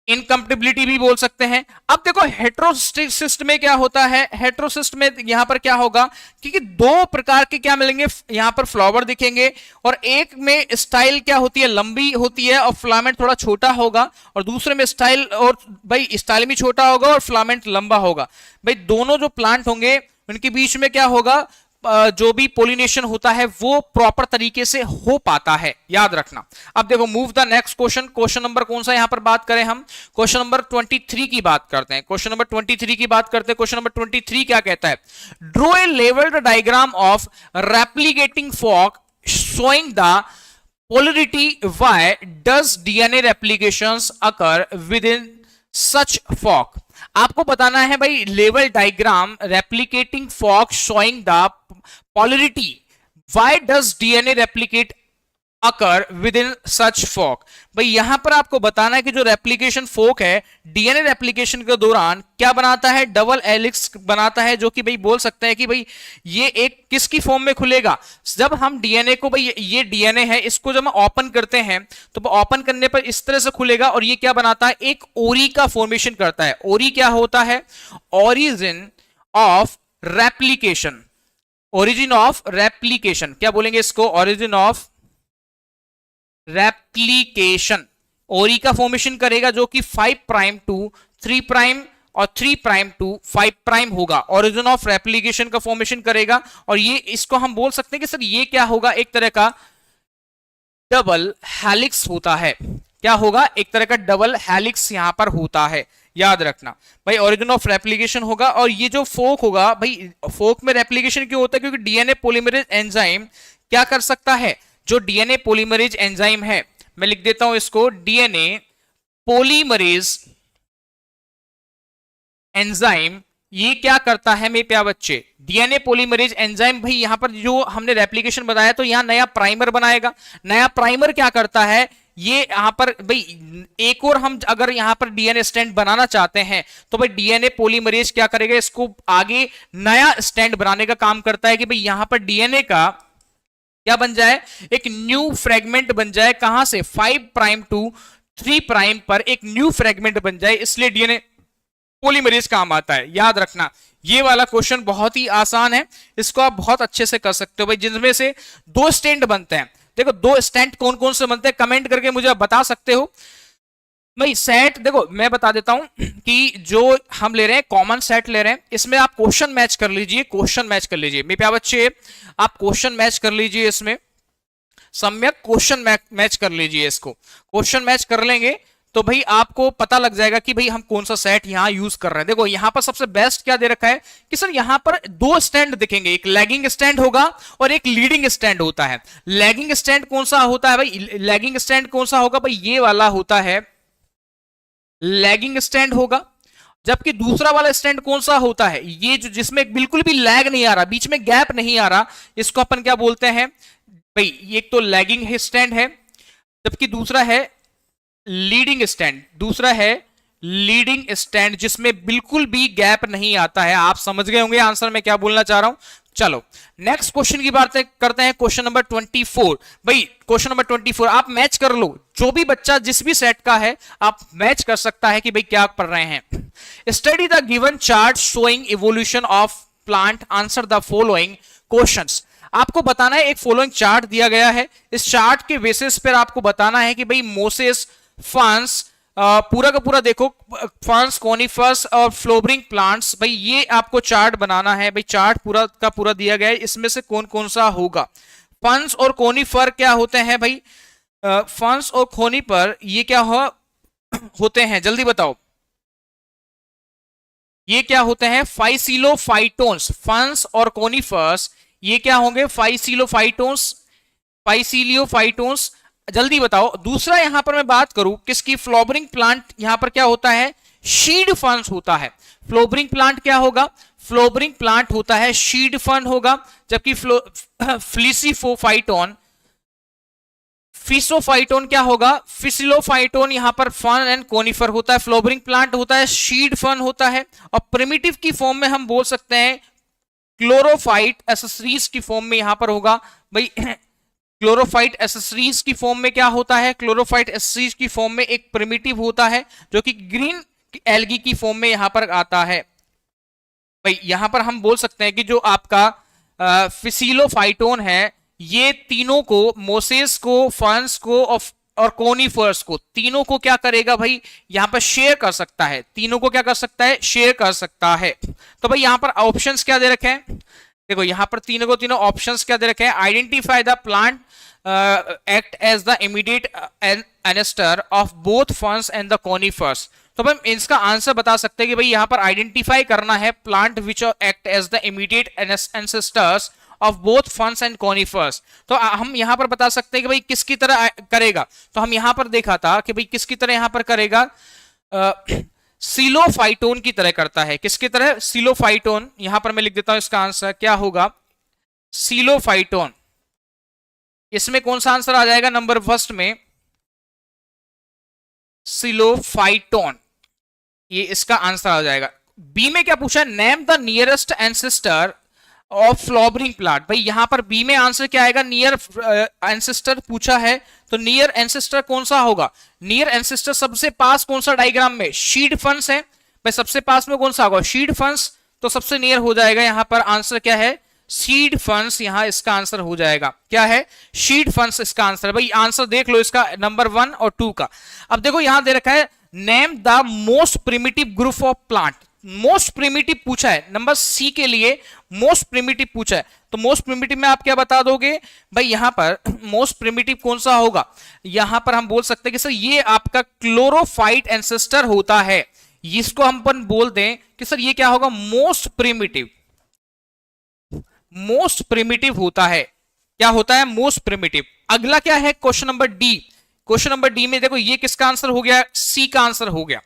इनकम्पेटिबिलिटी भी बोल सकते हैं। अब देखो हेटेरोसिस्ट में क्या होता है, हेटेरोसिस्ट में यहां पर क्या होगा, क्योंकि 2 प्रकार के क्या मिलेंगे, यहां पर फ्लावर दिखेंगे और एक में स्टाइल क्या होती है, लंबी होती है और फिलामेंट थोड़ा छोटा होगा, और दूसरे में स्टाइल और भाई स्टाइल भी छोटा होगा और फिलामेंट लंबा होगा। भाई दोनों जो प्लांट होंगे उनके बीच में क्या होगा, जो भी पोलिनेशन होता है वो प्रॉपर तरीके से हो पाता है, याद रखना। अब देखो move the next question. Question number कौन सा यहां पर बात करें हम? क्वेश्चन नंबर 23 की बात करते हैं। क्वेश्चन नंबर 23 की बात करते हैं। क्वेश्चन नंबर 23 क्या कहता है? Draw a labelled diagram of replicating fork showing the polarity why does DNA replications occur within such fork। आपको बताना है भाई लेवल diagram replicating fork showing the polarity why does DNA replicate occur with in such fork. भाई यहां पर आपको बताना है कि जो रेप्लिकेशन फोक है डीएनए रेप्लिकेशन के दौरान क्या बनाता है? डबल हेलिक्स बनाता है, जो कि भाई बोल सकते हैं कि भाई ये एक किसकी फॉर्म में खुलेगा? जब हम डीएनए को, भाई ये डीएनए है, इसको जब हम ओपन करते हैं तो ओपन करने पर इस तरह से खुलेगा और ये क्या बनाता है? एक ओरी का फॉर्मेशन करता है। ओरी क्या होता है? Origin of replication. Origin of replication क्या बोलेंगे इसको? Origin of replication. ओरी का फॉर्मेशन करेगा जो कि 5 प्राइम टू 3 प्राइम और 3 प्राइम टू 5 प्राइम होगा। ओरिजिन ऑफ रेप्लिकेशन का फॉर्मेशन करेगा और ये इसको हम बोल सकते हैं कि सर ये क्या होगा? एक तरह का डबल हेलिक्स होता है। क्या होगा? एक तरह का डबल हेलिक्स यहां पर होता है, याद रखना भाई। ओरिजिन ऑफ रेप्लिकेशन होगा और ये जो फोक होगा, भाई फोक में रेप्लिकेशन क्यों होता है? क्योंकि डीएनए पॉलीमरेज एंजाइम क्या कर सकता है? जो डीएनए पॉलीमरेज एंजाइम है, मैं लिख देता हूं इसको, डीएनए पॉलीमरेज एंजाइम, ये क्या करता है मेरे प्यारे बच्चे? डीएनए पॉलीमरेज एंजाइम भाई यहां पर जो हमने रेप्लिकेशन बताया तो यहां नया प्राइमर बनाएगा। नया प्राइमर क्या करता है? ये यहां पर भाई एक और हम अगर यहां पर डीएनए स्टैंड बनाना चाहते हैं तो भाई डीएनए पॉलीमरेज क्या करेगा? इसको आगे नया स्टैंड बनाने का काम करता है कि भाई यहां पर डीएनए का क्या बन जाए? एक न्यू फ्रेगमेंट बन जाए। कहां से? 5 प्राइम टू 3 प्राइम पर एक न्यू फ्रेगमेंट बन जाए, इसलिए डीएनए पॉलीमरेज काम आता है, याद रखना। ये वाला क्वेश्चन बहुत ही आसान है, इसको आप बहुत अच्छे से कर सकते हो भाई। जिनमें से 2 स्टैंड बनते हैं, देखो 2 स्टैंड कौन कौन से बनते हैं कमेंट करके मुझे आप बता सकते हो भाई। सेट देखो मैं बता देता हूं कि जो हम ले रहे हैं कॉमन सेट ले रहे हैं, इसमें आप क्वेश्चन मैच कर लीजिए। क्वेश्चन मैच कर लीजिए मेरे प्यारे बच्चे, आप क्वेश्चन मैच कर लीजिए, इसमें सम्यक क्वेश्चन मैच कर लीजिए। इसको क्वेश्चन मैच कर लेंगे तो भाई आपको पता लग जाएगा कि भाई हम कौन सा सेट यहां यूज कर रहे हैं। देखो यहां पर सबसे बेस्ट क्या दे रखा है कि सर यहां पर 2 स्टैंड दिखेंगे, एक लैगिंग स्टैंड होगा और एक लीडिंग स्टैंड होता है। लैगिंग स्टैंड कौन सा होता है भाई? लैगिंग स्टैंड कौन सा होगा भाई? ये वाला होता है लैगिंग स्टैंड होगा। जबकि दूसरा वाला स्टैंड कौन सा होता है? ये जो जिसमें बिल्कुल भी लैग नहीं आ रहा, बीच में गैप नहीं आ रहा, इसको अपन क्या बोलते हैं भाई? एक तो लैगिंग स्टैंड है, जबकि दूसरा है लीडिंग स्टैंड। दूसरा है लीडिंग स्टैंड जिसमें बिल्कुल भी गैप नहीं आता है। आप समझ गए होंगे आंसर मैं क्या बोलना चाह रहा हूं। चलो नेक्स्ट क्वेश्चन की बात करते हैं। क्वेश्चन नंबर 24 भाई, क्वेश्चन नंबर 24 आप मैच कर लो। जो भी बच्चा जिस भी सेट का है आप मैच कर सकता है कि भाई क्या पढ़ रहे हैं। Study the given chart showing evolution of plant, answer the following questions. आपको बताना है एक फॉलोइंग चार्ट दिया गया है, इस चार्ट के बेसिस पर आपको बताना है कि भाई मोसेस, फर्न्स, पूरा का पूरा देखो फर्न्स, कोनिफर्स और फ्लोवरिंग प्लांट्स, भाई ये आपको चार्ट बनाना है। भाई चार्ट पूरा का पूरा दिया गया है, इसमें से कौन कौन सा होगा। फर्न्स और कोनिफर क्या होते हैं भाई? फर्न्स और कोनिफर ये क्या होते हैं जल्दी बताओ, ये क्या होते हैं? फाइसिलोफाइटोन्स। फर्न्स और कोनिफर्स ये क्या होंगे? फाइसिलोफाइटोन्स, फाइसिलियोफाइटोन्स, जल्दी बताओ। दूसरा यहां पर मैं बात करूं किसकी? फ्लोवरिंग प्लांट, यहां पर क्या होता है? शीड फर्न्स होता है। फ्लोवरिंग प्लांट क्या होगा? फ्लोवरिंग प्लांट होता है शीड फर्न होगा। जबकि फ्लिसिफोफाइटोन, फिसोफाइटोन क्या होगा? फिसिलोफाइटोन यहां पर फर्न एंड कोनिफर होता है। फ्लोवरिंग प्लांट होता है शीड फर्न होता है। और प्रिमिटिव की फॉर्म में हम बोल सकते हैं क्लोरोफाइट एसेसरीज की फॉर्म में यहां पर होगा भाई। क्लोरोफाइट एसेसरीज की फॉर्म में क्या होता है? क्लोरोफाइट एसेसरीज की फॉर्म में एक प्रिमिटिव होता है जो कि ग्रीन एल्गी की फॉर्म में यहां पर आता है। भाई यहां पर हम बोल सकते हैं कि जो आपका फिसिलोफाइटोन है ये तीनों को, मोसेस को, फर्न्स को और कोनिफर्स को, तीनों को क्या करेगा भाई? यहां पर शेयर कर सकता है। तीनों को क्या कर सकता है? शेयर कर सकता है। तो भाई यहां पर ऑप्शंस क्या दे रखे हैं? देखो यहां पर तीनों को तीनों ऑप्शंस क्या दे रखे हैं, identify the plant act as the immediate ancestor of both ferns and the conifers. तो हम इसका आंसर बता सकते हैं कि भाई यहां पर आइडेंटिफाई करना है plant which act as the immediate ancestors of both ferns and conifers. तो हम यहां पर बता सकते हैं कि भाई किसकी तरह करेगा। तो हम यहां पर देखा था कि भाई किसकी तरह यहां पर करेगा, सिलोफाइटोन की तरह करता है। किसकी तरह, सिलोफाइटोन। यहां पर मैं लिख देता हूं इसका आंसर क्या होगा, सिलोफाइटोन। इसमें कौन सा आंसर आ जाएगा, नंबर फर्स्ट में सिलोफाइटोन, ये इसका आंसर आ जाएगा। बी में क्या पूछा, name the nearest ancestor of flowering plant. भाई यहां पर बी में आंसर क्या आएगा, नियर एंसेस्टर पूछा है, तो नियर एंसेस्टर कौन सा होगा, नियर एंसेस्टर सबसे पास कौन सा डायग्राम में, शीड फंस है। भाई सबसे पास में कौन सा होगा, शीड फंस, तो सबसे नियर हो जाएगा यहां पर आंसर क्या है, सीड फंड्स। यहां इसका आंसर हो जाएगा क्या है, शीड फंड्स इसका आंसर है। भाई आंसर देख लो इसका नंबर 1 और 2 का। अब देखो यहां दे रखा है name the most primitive group of plant. Most primitive पूछा है, नंबर सी के लिए मोस्ट प्रिमिटिव पूछा है, तो मोस्ट प्रिमिटिव में आप क्या बता दोगे भाई, यहां पर मोस्ट प्रिमिटिव कौन सा होगा, यहां पर हम बोल सकते हैं कि सर ये आपका क्लोरोफाइट एंसेस्टर होता है। इसको हम अपन बोल दें कि सर ये क्या होगा, मोस्ट प्रिमिटिव, मोस्ट प्रिमिटिव होता है। क्या होता है, मोस्ट प्रिमिटिव। अगला क्या है, question number D. Question number D में देखो ये किसका आंसर हो गया, सी का आंसर हो गया।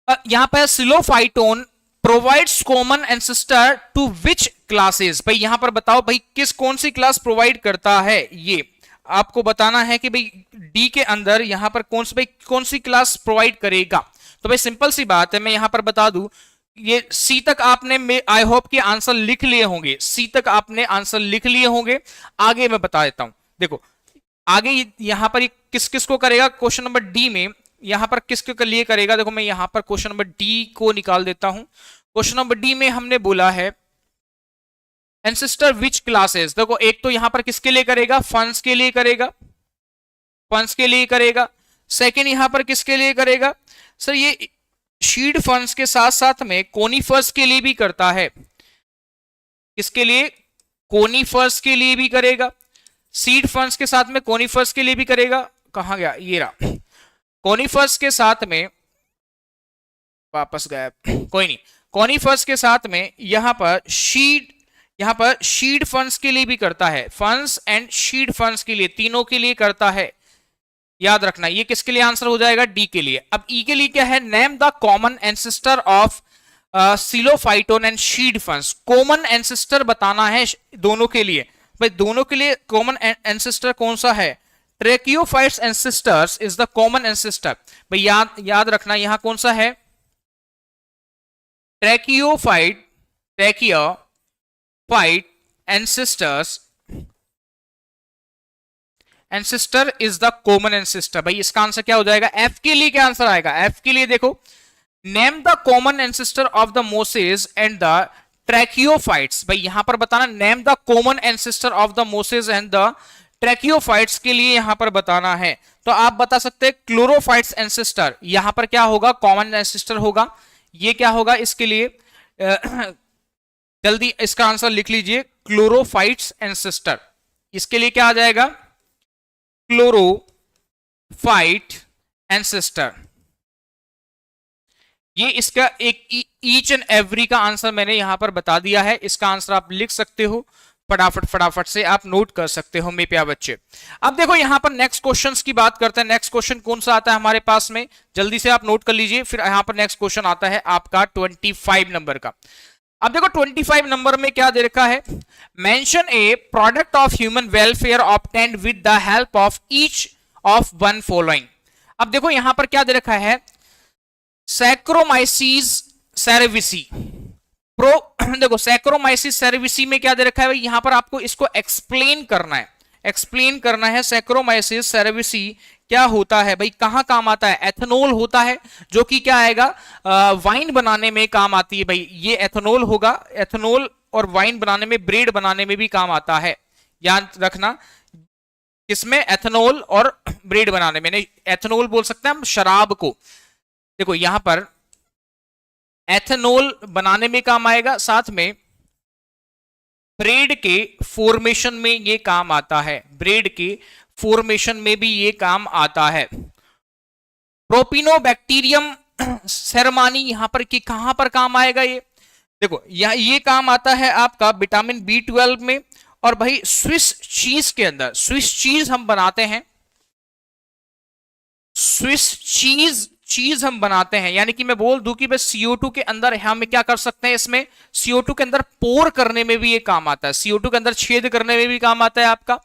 यहां पर psilophyton provides common ancestor to which classes. भाई यहां पर बताओ भाई किस कौन सी क्लास प्रोवाइड करता है, ये आपको बताना है कि भाई डी के अंदर यहां पर कौन सी क्लास प्रोवाइड करेगा। तो भाई सिंपल सी बात है, मैं यहां पर बता दूं, ये सी तक आपने आई होप कि आंसर लिख लिए होंगे, सी तक आपने आंसर लिख लिए होंगे। आगे मैं बता देता हूं, देखो आगे यहां पर किस किस को करेगा, क्वेश्चन नंबर डी में यहां पर किसके लिए करेगा। देखो मैं यहां पर क्वेश्चन नंबर डी को निकाल देता हूं। क्वेश्चन नंबर डी में हमने बोला है एंसेस्टर विच क्लासेस। देखो एक तो यहां पर किसके लिए करेगा, फंड्स के लिए करेगा, फंड्स के लिए करेगा। सेकंड यहां पर किसके लिए करेगा, सर ये शीड फंड्स के साथ साथ में कोनिफर्स के लिए भी करता है। किसके लिए, कोनिफर्स के लिए भी करेगा। सीड फंड्स के साथ में कोनिफर्स के लिए भी करेगा। कहां गया, ये रहा, कोनिफर्स के साथ में, वापस गया, कोई नहीं, कोनिफर्स के साथ में यहां पर शीड फंड्स के लिए भी करता है, फंड्स एंड शीड फंड्स के लिए, तीनों के लिए करता है। याद रखना ये किसके लिए आंसर हो जाएगा, डी के लिए। अब ई के लिए क्या है, name the common ancestor of psilophyton and seed ferns. Common ancestor बताना है दोनों के लिए। भाई दोनों के लिए कॉमन एंसेस्टर कौन सा है, tracheophytes ancestors is the common ancestor. भाई याद रखना यहां कौन सा है, tracheophyte ancestors, ancestor is the common ancestor. भाई इसका आंसर क्या हो जाएगा, एफ के लिए क्या आंसर आएगा, एफ के लिए देखो name the common ancestor of the mosses and the tracheophytes. भाई यहां पर बताना name the common ancestor of the mosses and the tracheophytes के लिए यहां पर बताना है। तो आप बता सकते हैं क्लोरोफाइट्स एंसेस्टर, यहां पर क्या होगा, कॉमन एंसेस्टर होगा। ये क्या होगा इसके लिए, जल्दी इसका आंसर लिख लीजिए, क्लोरोफाइट्स एंसेस्टर। इसके लिए क्या आ जाएगा, क्लोरोफाइट एंसेस्टर। ये इसका एक ईच एंड एवरी का आंसर मैंने यहां पर बता दिया है। इसका आंसर आप लिख सकते हो, फटाफट से आप नोट कर सकते हो मेरे प्यारे बच्चे। अब देखो यहां पर नेक्स्ट क्वेश्चंस की बात करते हैं। नेक्स्ट क्वेश्चन कौन सा आता है हमारे पास में, जल्दी से आप नोट कर लीजिए। फिर यहां पर नेक्स्ट क्वेश्चन आता है आपका 25 नंबर का। अब देखो 25 नंबर में क्या दे रखा है, mention A product of human welfare obtained with the help of each of one following. अब देखो यहां पर क्या दे रखा है, सैक्रोमाइसिस सेरेविसी प्रो। देखो सैक्रोमाइसिस सेरेविसी में क्या दे रखा है भाई, यहां पर आपको इसको एक्सप्लेन करना है, एक्सप्लेन करना है सैक्रोमाइसिस सेरेविसी क्या होता है भाई, कहां काम आता है। एथेनॉल होता है जो कि क्या आएगा, वाइन बनाने में काम आती है। भाई ये एथेनॉल होगा, एथेनॉल और वाइन बनाने में, ब्रेड बनाने में भी काम आता है। याद रखना किसमें, एथेनॉल और ब्रेड बनाने में। नहीं, एथेनॉल बोल सकते हैं हम शराब को। देखो यहां पर एथेनॉल बनाने में काम आएगा, साथ में ब्रेड के फॉर्मेशन में ये काम आता है, ब्रेड के फॉर्मेशन में भी ये काम आता है। प्रोपिनोबैक्टीरियम सेरेमानी यहां पर कि कहां पर काम आएगा ये, देखो ये काम आता है आपका विटामिन B12 में। और भाई स्विस चीज के अंदर, स्विस चीज हम बनाते हैं, स्विस चीज हम बनाते हैं, यानी कि मैं बोल दूं कि बस CO2 के अंदर हम क्या कर सकते हैं, इसमें CO2 के अंदर पोर करने में भी ये काम आता है, CO2 के अंदर छेद करने में भी काम आता है आपका।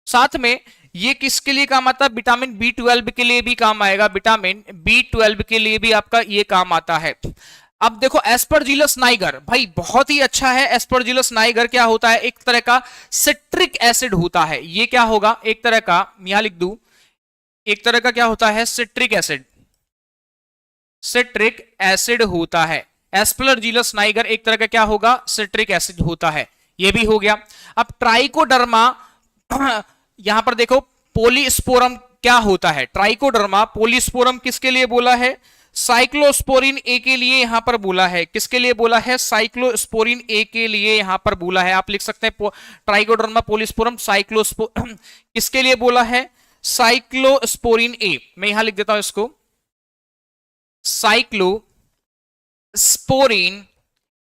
साथ में ये किसके लिए काम आता है, विटामिन B12 के लिए भी काम आएगा, विटामिन B12 के लिए भी आपका ये काम आता है। अब देखो एस्परजिलस नाइगर, भाई बहुत ही अच्छा है। एस्परजिलस नाइगर क्या होता है, एक तरह का सिट्रिक एसिड होता है। ये क्या होगा, एक तरह का, यहां लिख दूं, एक तरह का क्या होता है, सिट्रिक एसिड, सिट्रिक एसिड होता है। एस्परजिलस नाइगर एक तरह का क्या होगा, सिट्रिक एसिड होता है। ये भी हो गया। अब ट्राइकोडर्मा, यहां पर देखो पोलीस्पोरम क्या होता है, ट्राइकोडर्मा पोलीस्पोरम किसके लिए बोला है, साइक्लोस्पोरिन ए के लिए यहां पर बोला है, किसके लिए बोला है, साइक्लोस्पोरिन ए के लिए यहां पर बोला है। आप लिख सकते हैं ट्राइकोडर्मा पोलीस्पोरम किसके लिए बोला है, साइक्लोस्पोरिन ए। मैं यहां लिख देता हूं इसको, साइक्लोस्पोरिन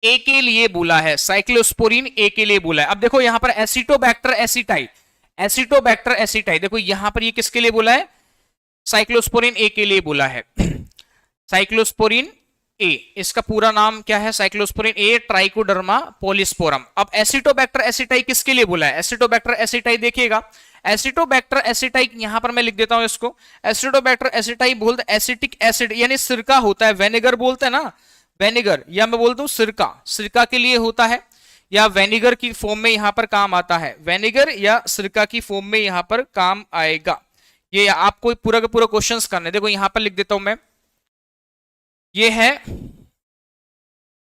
ए के लिए बोला है, साइक्लोस्पोरिन ए के लिए बोला है। अब देखो यहां पर एसिटोबैक्टर एसिटाई, एसिटोबैक्टर एसिटाई, देखो यहां पर ये किसके लिए बोला है, साइक्लोस्पोरिन ए के लिए बोला है, साइक्लोस्पोरिन ए, इसका पूरा नाम क्या है, साइक्लोस्पोरिन ए ट्राइकोडर्मा पोलीस्पोरम। अब एसिटोबैक्टर एसिटाई किसके लिए बोला है, एसिटोबैक्टर एसिटाई देखिएगा, एसिटोबैक्टर एसिटाई यहां पर मैं लिख देता हूं इसको, एसिटोबैक्टर एसिटाई बोलते एसिटिक एसिड, यानी सिरका होता है, वेनेगर बोलते हैं ना, वेनेगर, या मैं बोलता हूं सिरका, सिरका के लिए होता है, या वेनेगर की फॉर्म में यहां पर काम आता है, वेनेगर या सिरका की फॉर्म में यहां पर काम आएगा। ये आपको पूरा का पूरा क्वेश्चंस करने, देखो यहां पर लिख देता हूं मैं, ये है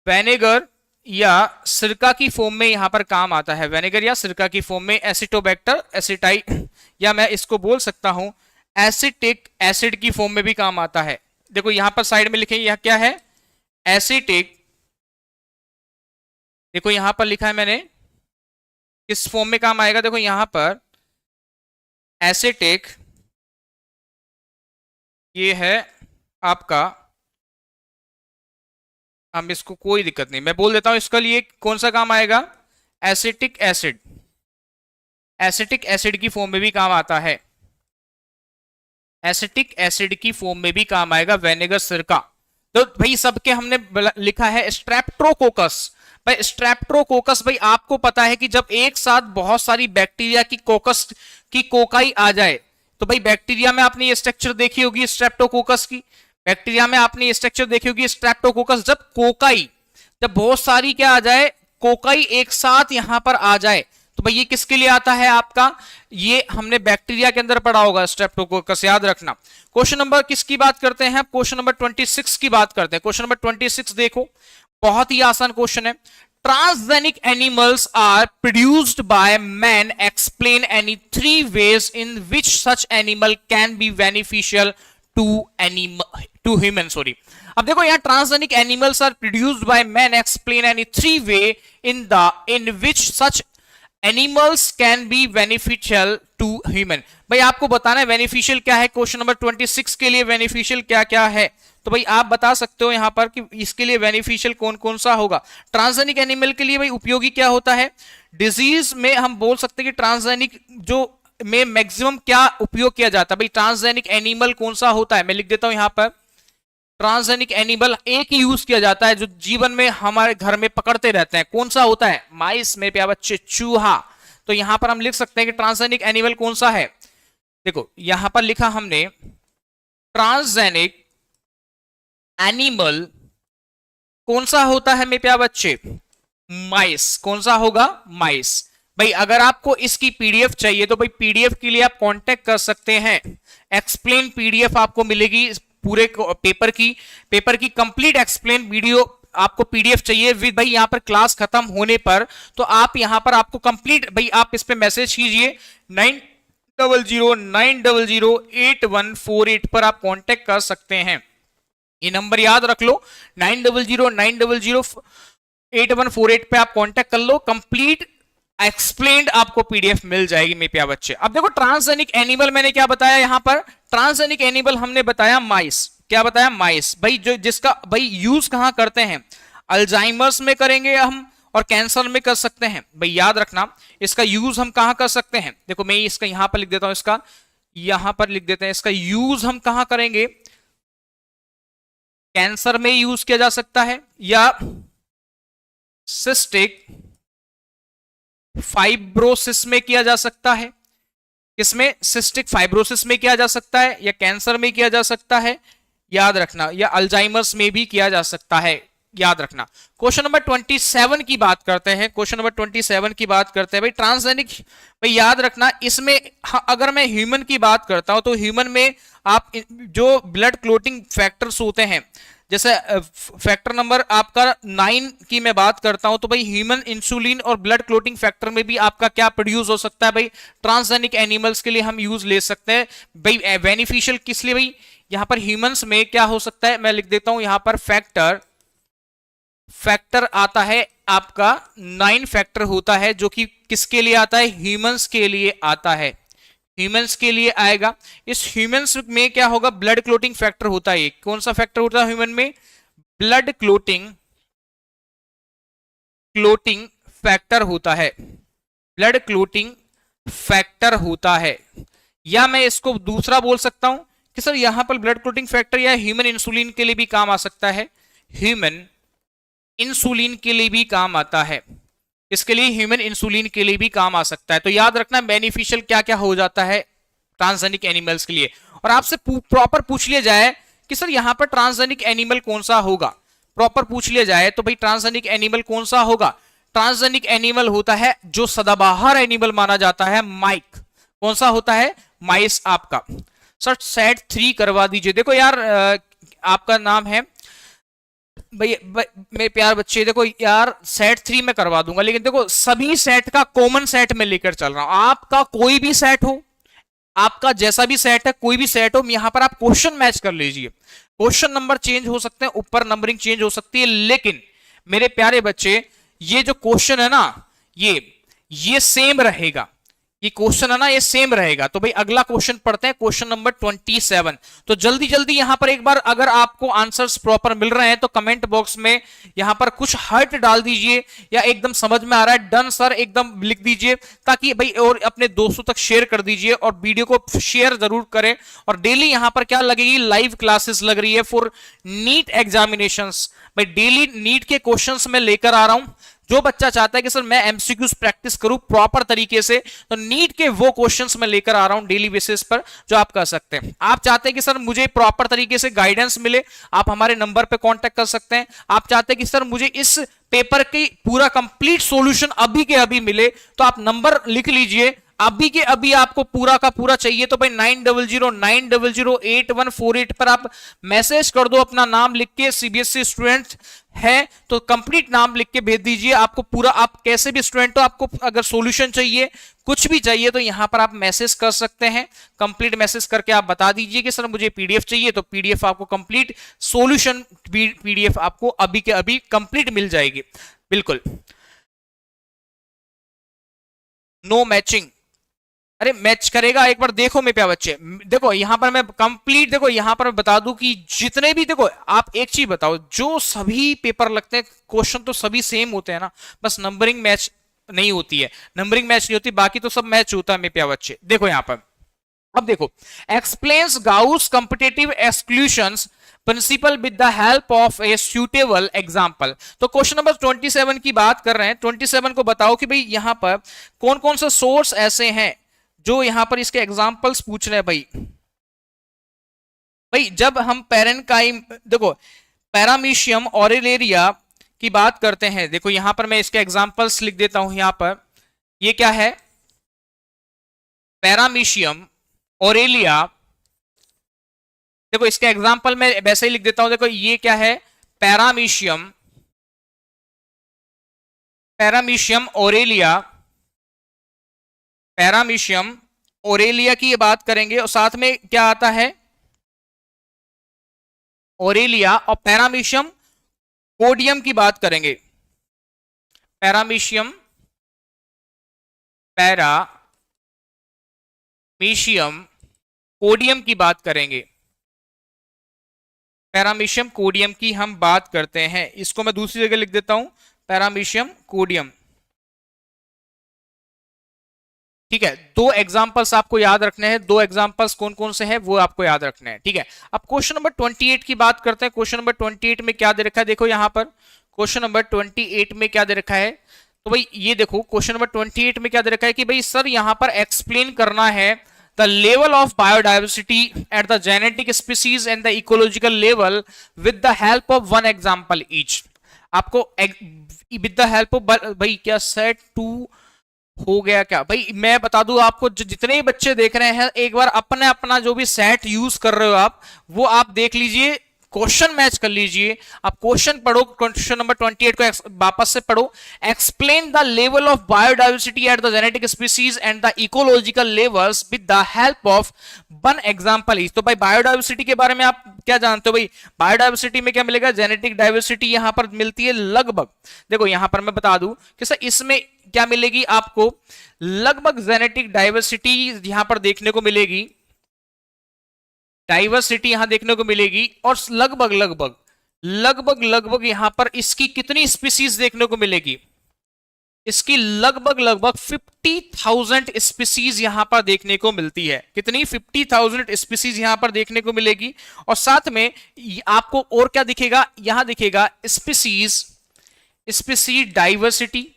वेनेगर या सिरका की फॉर्म में यहां पर काम आता है, वेनेगर या सिरका की फॉर्म में एसिटोबैक्टर एसिटाई, या मैं इसको बोल सकता हूं एसिटिक एसिड की फॉर्म में भी काम आता है। देखो यहां पर साइड में लिखे, यह क्या है, एसिटिक, देखो यहां पर लिखा है मैंने, किस फॉर्म में काम आएगा, देखो यहां पर एसिटिक, ये है आपका, हम इसको कोई दिक्कत नहीं, मैं बोल देता हूं इसका लिए कौन सा काम आएगा, एसिटिक एसिड, एसिटिक एसिड की फॉर्म में भी काम आता है, एसिटिक एसिड की फॉर्म में भी काम आएगा वेनेगर सिरका। तो भाई सबके हमने लिखा है स्ट्रेप्टोकोकस, भाई स्ट्रेप्टोकोकस, भाई आपको पता है कि जब एक साथ बहुत सारी बैक्टीरिया की कोकस की कोकाई आ जाए, तो भाई बैक्टीरिया में आपने ये स्ट्रक्चर देखी होगी स्ट्रेप्टोकोकस की, बैक्टीरिया में आपने ये स्ट्रक्चर देखी होगी स्ट्रेप्टोकोकस, जब कोकाई, जब बहुत सारी क्या आ जाए, कोकाई एक साथ यहां पर आ जाए, तो भाई ये किसके लिए आता है आपका, ये हमने बैक्टीरिया के अंदर पढ़ा होगा स्ट्रेप्टोकोकस, याद रखना। क्वेश्चन नंबर किसकी बात करते हैं, क्वेश्चन नंबर 26 की बात करते हैं। क्वेश्चन नंबर 26 देखो, बहुत ही आसान क्वेश्चन है। Transgenic animals are produced by man, explain any 3 ways in which such animal can be beneficial to human, sorry। अब देखो यहाँ transgenic animals are produced by man, explain any 3 way in which such animals can be beneficial to human. भाई आपको बताना है beneficial क्या है, question number 26 के लिए बेनिफिशियल क्या क्या है, तो भाई आप बता सकते हो यहां पर कि इसके लिए बेनिफिशियल कौन कौन सा होगा। ट्रांसजेनिक एनिमल के लिए भाई उपयोगी क्या होता है, डिजीज में हम बोल सकते हैं कि ट्रांसजेनिक जो में मैक्सिमम क्या उपयोग किया जाता है, भाई ट्रांसजेनिक एनिमल कौन सा होता है, मैं लिख देता हूं यहां पर, ट्रांसजेनिक एनिमल एक ही यूज किया जाता है जो जीवन में हमारे घर में पकड़ते रहते हैं, कौन सा होता है, माइस, मेरे प्यारे बच्चे, चूहा। तो यहां पर हम लिख सकते हैं कि ट्रांसजेनिक एनिमल कौन सा है, देखो यहां पर लिखा हमने ट्रांसजेनिक एनिमल कौन सा होता है मेरे प्यारे बच्चे, माइस, कौन सा होगा, माइस। भाई अगर आपको इसकी पीडीएफ चाहिए तो भाई पीडीएफ के लिए आप कांटेक्ट कर सकते हैं, एक्सप्लेन पीडीएफ आपको मिलेगी पूरे पेपर की कंप्लीट एक्सप्लेन वीडियो आपको पीडीएफ चाहिए विद, भाई यहां पर क्लास खत्म होने पर तो आप यहां पर आपको कंप्लीट, भाई आप इस पे मैसेज कीजिए 9009008148 पर आप कांटेक्ट कर सकते हैं। ये नंबर याद रख लो, 9009008148 पे आप कांटेक्ट कर लो, कंप्लीट एक्सप्लेन्ड आपको पीडीएफ मिल जाएगी मेरे प्यारे बच्चे। अब देखो ट्रांसजेनिक एनिमल मैंने क्या बताया यहां पर, ट्रांसजेनिक एनिमल हमने बताया माइस। क्या बताया? माइस। भाई जो जिसका भाई यूज कहां करते हैं, अल्जाइमर्स में करेंगे हम और कैंसर में कर सकते हैं। भाई याद रखना इसका यूज हम कहां कर सकते हैं। देखो मैं इसका यहां पर लिख देता हूं, इसका यहां पर लिख देते हैं, इसका यूज हम कहां करेंगे, कैंसर में यूज किया जा सकता है या सिस्टिक फाइब्रोसिस में किया जा सकता है। किसमें? सिस्टिक फाइब्रोसिस में किया जा सकता है या कैंसर में किया जा सकता है, याद रखना, या अल्जाइमर्स में भी किया जा सकता है, याद रखना। क्वेश्चन नंबर 27 की बात करते हैं, क्वेश्चन नंबर 27 की बात करते हैं भाई ट्रांसजेनिक। भाई याद रखना इसमें अगर मैं ह्यूमन की बात करता हूं तो ह्यूमन में आप जो ब्लड क्लोटिंग फैक्टर्स होते हैं, जैसे फैक्टर नंबर आपका 9 की मैं बात करता हूं तो भाई ह्यूमन इंसुलिन और ब्लड क्लोटिंग फैक्टर में भी आपका क्या प्रोड्यूस हो सकता है भाई, ट्रांसजेनिक एनिमल्स के लिए हम यूज ले सकते हैं। भाई बेनिफिशियल किस लिए भाई, यहां पर ह्यूमंस में क्या हो सकता है, मैं लिख देता हूं यहां पर फैक्टर आता है आपका 9 फैक्टर होता है जो कि किसके लिए आता है, ह्यूमंस के लिए आता है, ह्यूमंस के लिए आएगा। इस ह्यूमंस में क्या होगा, ब्लड क्लोटिंग फैक्टर होता है। कौन सा फैक्टर होता है ह्यूमन में? ब्लड क्लोटिंग फैक्टर होता है, ब्लड क्लोटिंग फैक्टर होता है। या मैं इसको दूसरा बोल सकता हूं कि सर यहां पर ब्लड क्लोटिंग फैक्टर या ह्यूमन इंसुलिन के लिए भी काम आ सकता है, ह्यूमन इंसुलिन के लिए भी काम आता है, इसके लिए ह्यूमन इंसुलिन के लिए भी काम आ सकता है। तो याद रखना बेनिफिशियल क्या क्या हो जाता है ट्रांसजेनिक एनिमल्स के लिए। और आपसे प्रॉपर पूछ लिया जाए कि सर यहां पर ट्रांसजेनिक एनिमल कौन सा होगा, प्रॉपर पूछ लिया जाए तो भाई ट्रांसजेनिक एनिमल कौन सा होगा, ट्रांसजेनिक एनिमल होता है जो सदाबहार एनिमल माना जाता है, माइक। कौन सा होता है? माइस आपका। सर सेट 3 करवा दीजिए। देखो यार आपका नाम है भाई मेरे प्यार बच्चे, देखो यार सेट 3 में करवा दूंगा, लेकिन देखो सभी सेट का कॉमन सेट में लेकर चल रहा हूं। आपका कोई भी सेट हो, आपका जैसा भी सेट है, कोई भी सेट हो, यहां पर आप क्वेश्चन मैच कर लीजिए। क्वेश्चन नंबर चेंज हो सकते हैं, ऊपर नंबरिंग चेंज हो सकती है, लेकिन मेरे प्यारे बच्चे ये जो क्वेश्चन है ना, ये सेम रहेगा, ये क्वेश्चन है ना ये सेम रहेगा। तो भाई अगला क्वेश्चन पढ़ते हैं, क्वेश्चन नंबर 27। तो जल्दी जल्दी यहां पर एक बार अगर आपको आंसर्स प्रॉपर मिल रहे हैं तो कमेंट बॉक्स में यहां पर कुछ हर्ट डाल दीजिए, या एकदम समझ में आ रहा है डन सर एकदम लिख दीजिए, ताकि भाई और अपने दोस्तों तक शेयर कर दीजिए और वीडियो को शेयर जरूर करें। और डेली यहां पर क्या लगेगी, लाइव क्लासेस लग रही है फॉर नीट एग्जामिनेशंस। भाई डेली नीट के क्वेश्चंस में लेकर आ रहा हूं। जो बच्चा चाहता है कि सर मैं एमसीक्यूज प्रैक्टिस करूं प्रॉपर तरीके से, तो नीट के वो क्वेश्चंस मैं लेकर आ रहा हूं डेली बेसिस पर, जो आप कर सकते हैं। आप चाहते हैं कि सर मुझे प्रॉपर तरीके से गाइडेंस मिले, आप हमारे नंबर पे कांटेक्ट कर सकते हैं। आप चाहते हैं कि सर मुझे इस पेपर की पूरा कंप्लीट सॉल्यूशन अभी के अभी मिले, तो आप नंबर लिख लीजिए, अभी के अभी आपको पूरा का पूरा चाहिए तो भाई 9009008148 पर आप मैसेज कर दो, अपना नाम लिख के, सीबीएसई स्टूडेंट है तो कंप्लीट नाम लिख के भेज दीजिए। आपको पूरा, आप कैसे भी स्टूडेंट हो, आपको अगर सॉल्यूशन चाहिए, कुछ भी चाहिए, तो यहां पर आप मैसेज कर सकते हैं। कंप्लीट मैसेज करके आप बता दीजिए कि सर मुझे पीडीएफ चाहिए, तो पीडीएफ आपको कंप्लीट सॉल्यूशन पीडीएफ आपको अभी के अभी कंप्लीट मिल जाएगी। बिल्कुल नो मैचिंग, अरे मैच करेगा एक बार, देखो मेरे प्यारे बच्चे, देखो यहां पर मैं कंप्लीट, देखो यहां पर मैं बता दूं कि जितने भी, देखो आप एक चीज बताओ, जो सभी पेपर लगते हैं क्वेश्चन तो सभी सेम होते हैं ना, बस नंबरिंग मैच नहीं होती है, नंबरिंग मैच नहीं होती, बाकी तो सब मैच होता है मेरे प्यारे बच्चे। देखो यहां पर अब देखो, explains Gause's competitive exclusions principle with the help of a suitable example. तो क्वेश्चन नंबर 27 की बात कर रहे हैं, 27 को बताओ कि भाई यहां पर कौन कौन से सोर्स ऐसे हैं जो यहां पर इसके एग्जाम्पल्स पूछ रहे हैं। भाई जब हम पेरेनकाइम, देखो पैरामीशियम ऑरेलेरिया की बात करते हैं, देखो यहां पर मैं इसके एग्जाम्पल्स लिख देता हूं। यहां पर ये क्या है, पैरामीशियम ऑरेलिया, देखो इसके एग्जाम्पल में वैसे ही लिख देता हूं। देखो ये क्या है, paramecium, paramecium Aurelia, paramecium Aurelia की ये बात करेंगे, और साथ में क्या आता है, ओरेलिया, और पैरामीशियम कोडियम की बात करेंगे, पैरामीशियम पैरामीशियम कोडियम की बात करेंगे। पैरामीशियम कोडियम की हम बात करते हैं। इसको मैं दूसरी जगह लिख देता हूं, पैरामीशियम कोडियम। ठीक है, दो एग्जांपल्स आपको याद रखने हैं। दो एग्जांपल्स कौन कौन से हैं वो आपको याद रखने हैं। ठीक है, अब क्वेश्चन नंबर 28 की बात करते हैं। क्वेश्चन नंबर 28 में क्या दे रखा है, देखो यहां पर क्वेश्चन नंबर 28 में क्या दे रखा है। तो भाई ये देखो क्वेश्चन नंबर 28 में क्या दे रखा है कि भाई सर यहां पर एक्सप्लेन करना है the level of biodiversity at the genetic species and the ecological level with the help of one example each. आपको विद द हेल्प ऑफ, भाई क्या सेट टू हो गया क्या भाई, मैं बता दूं आपको, जितने भी बच्चे देख रहे हैं एक बार अपने अपना जो भी सेट यूज कर रहे हो आप, वो आप देख लीजिए, क्वेश्चन मैच कर लीजिए। आप क्वेश्चन पढ़ो, क्वेश्चन नंबर 28 को वापस से पढ़ो। Explain the level of biodiversity at the genetic species and the ecological levels with the help of one example each. तो भाई बायोडाइवर्सिटी के बारे में आप क्या जानते हो भाई, बायोडाइवर्सिटी में क्या मिलेगा, जेनेटिक डाइवर्सिटी यहां पर मिलती है लगभग, देखो यहां पर मैं बता दूं कि सर इसमें क्या मिलेगी आपको, लगभग जेनेटिक डाइवर्सिटी यहां पर देखने को मिलेगी, डाइवर्सिटी यहां देखने को मिलेगी। और लगभग लगभग लगभग लगभग यहां पर इसकी कितनी स्पीसीज देखने को मिलेगी, इसकी लगभग लगभग 50,000 स्पीसीज यहां पर देखने को मिलती है। कितनी, 50,000 स्पीसीज यहां पर देखने को मिलेगी। और साथ में आपको और क्या दिखेगा, यहां दिखेगा species, species diversity,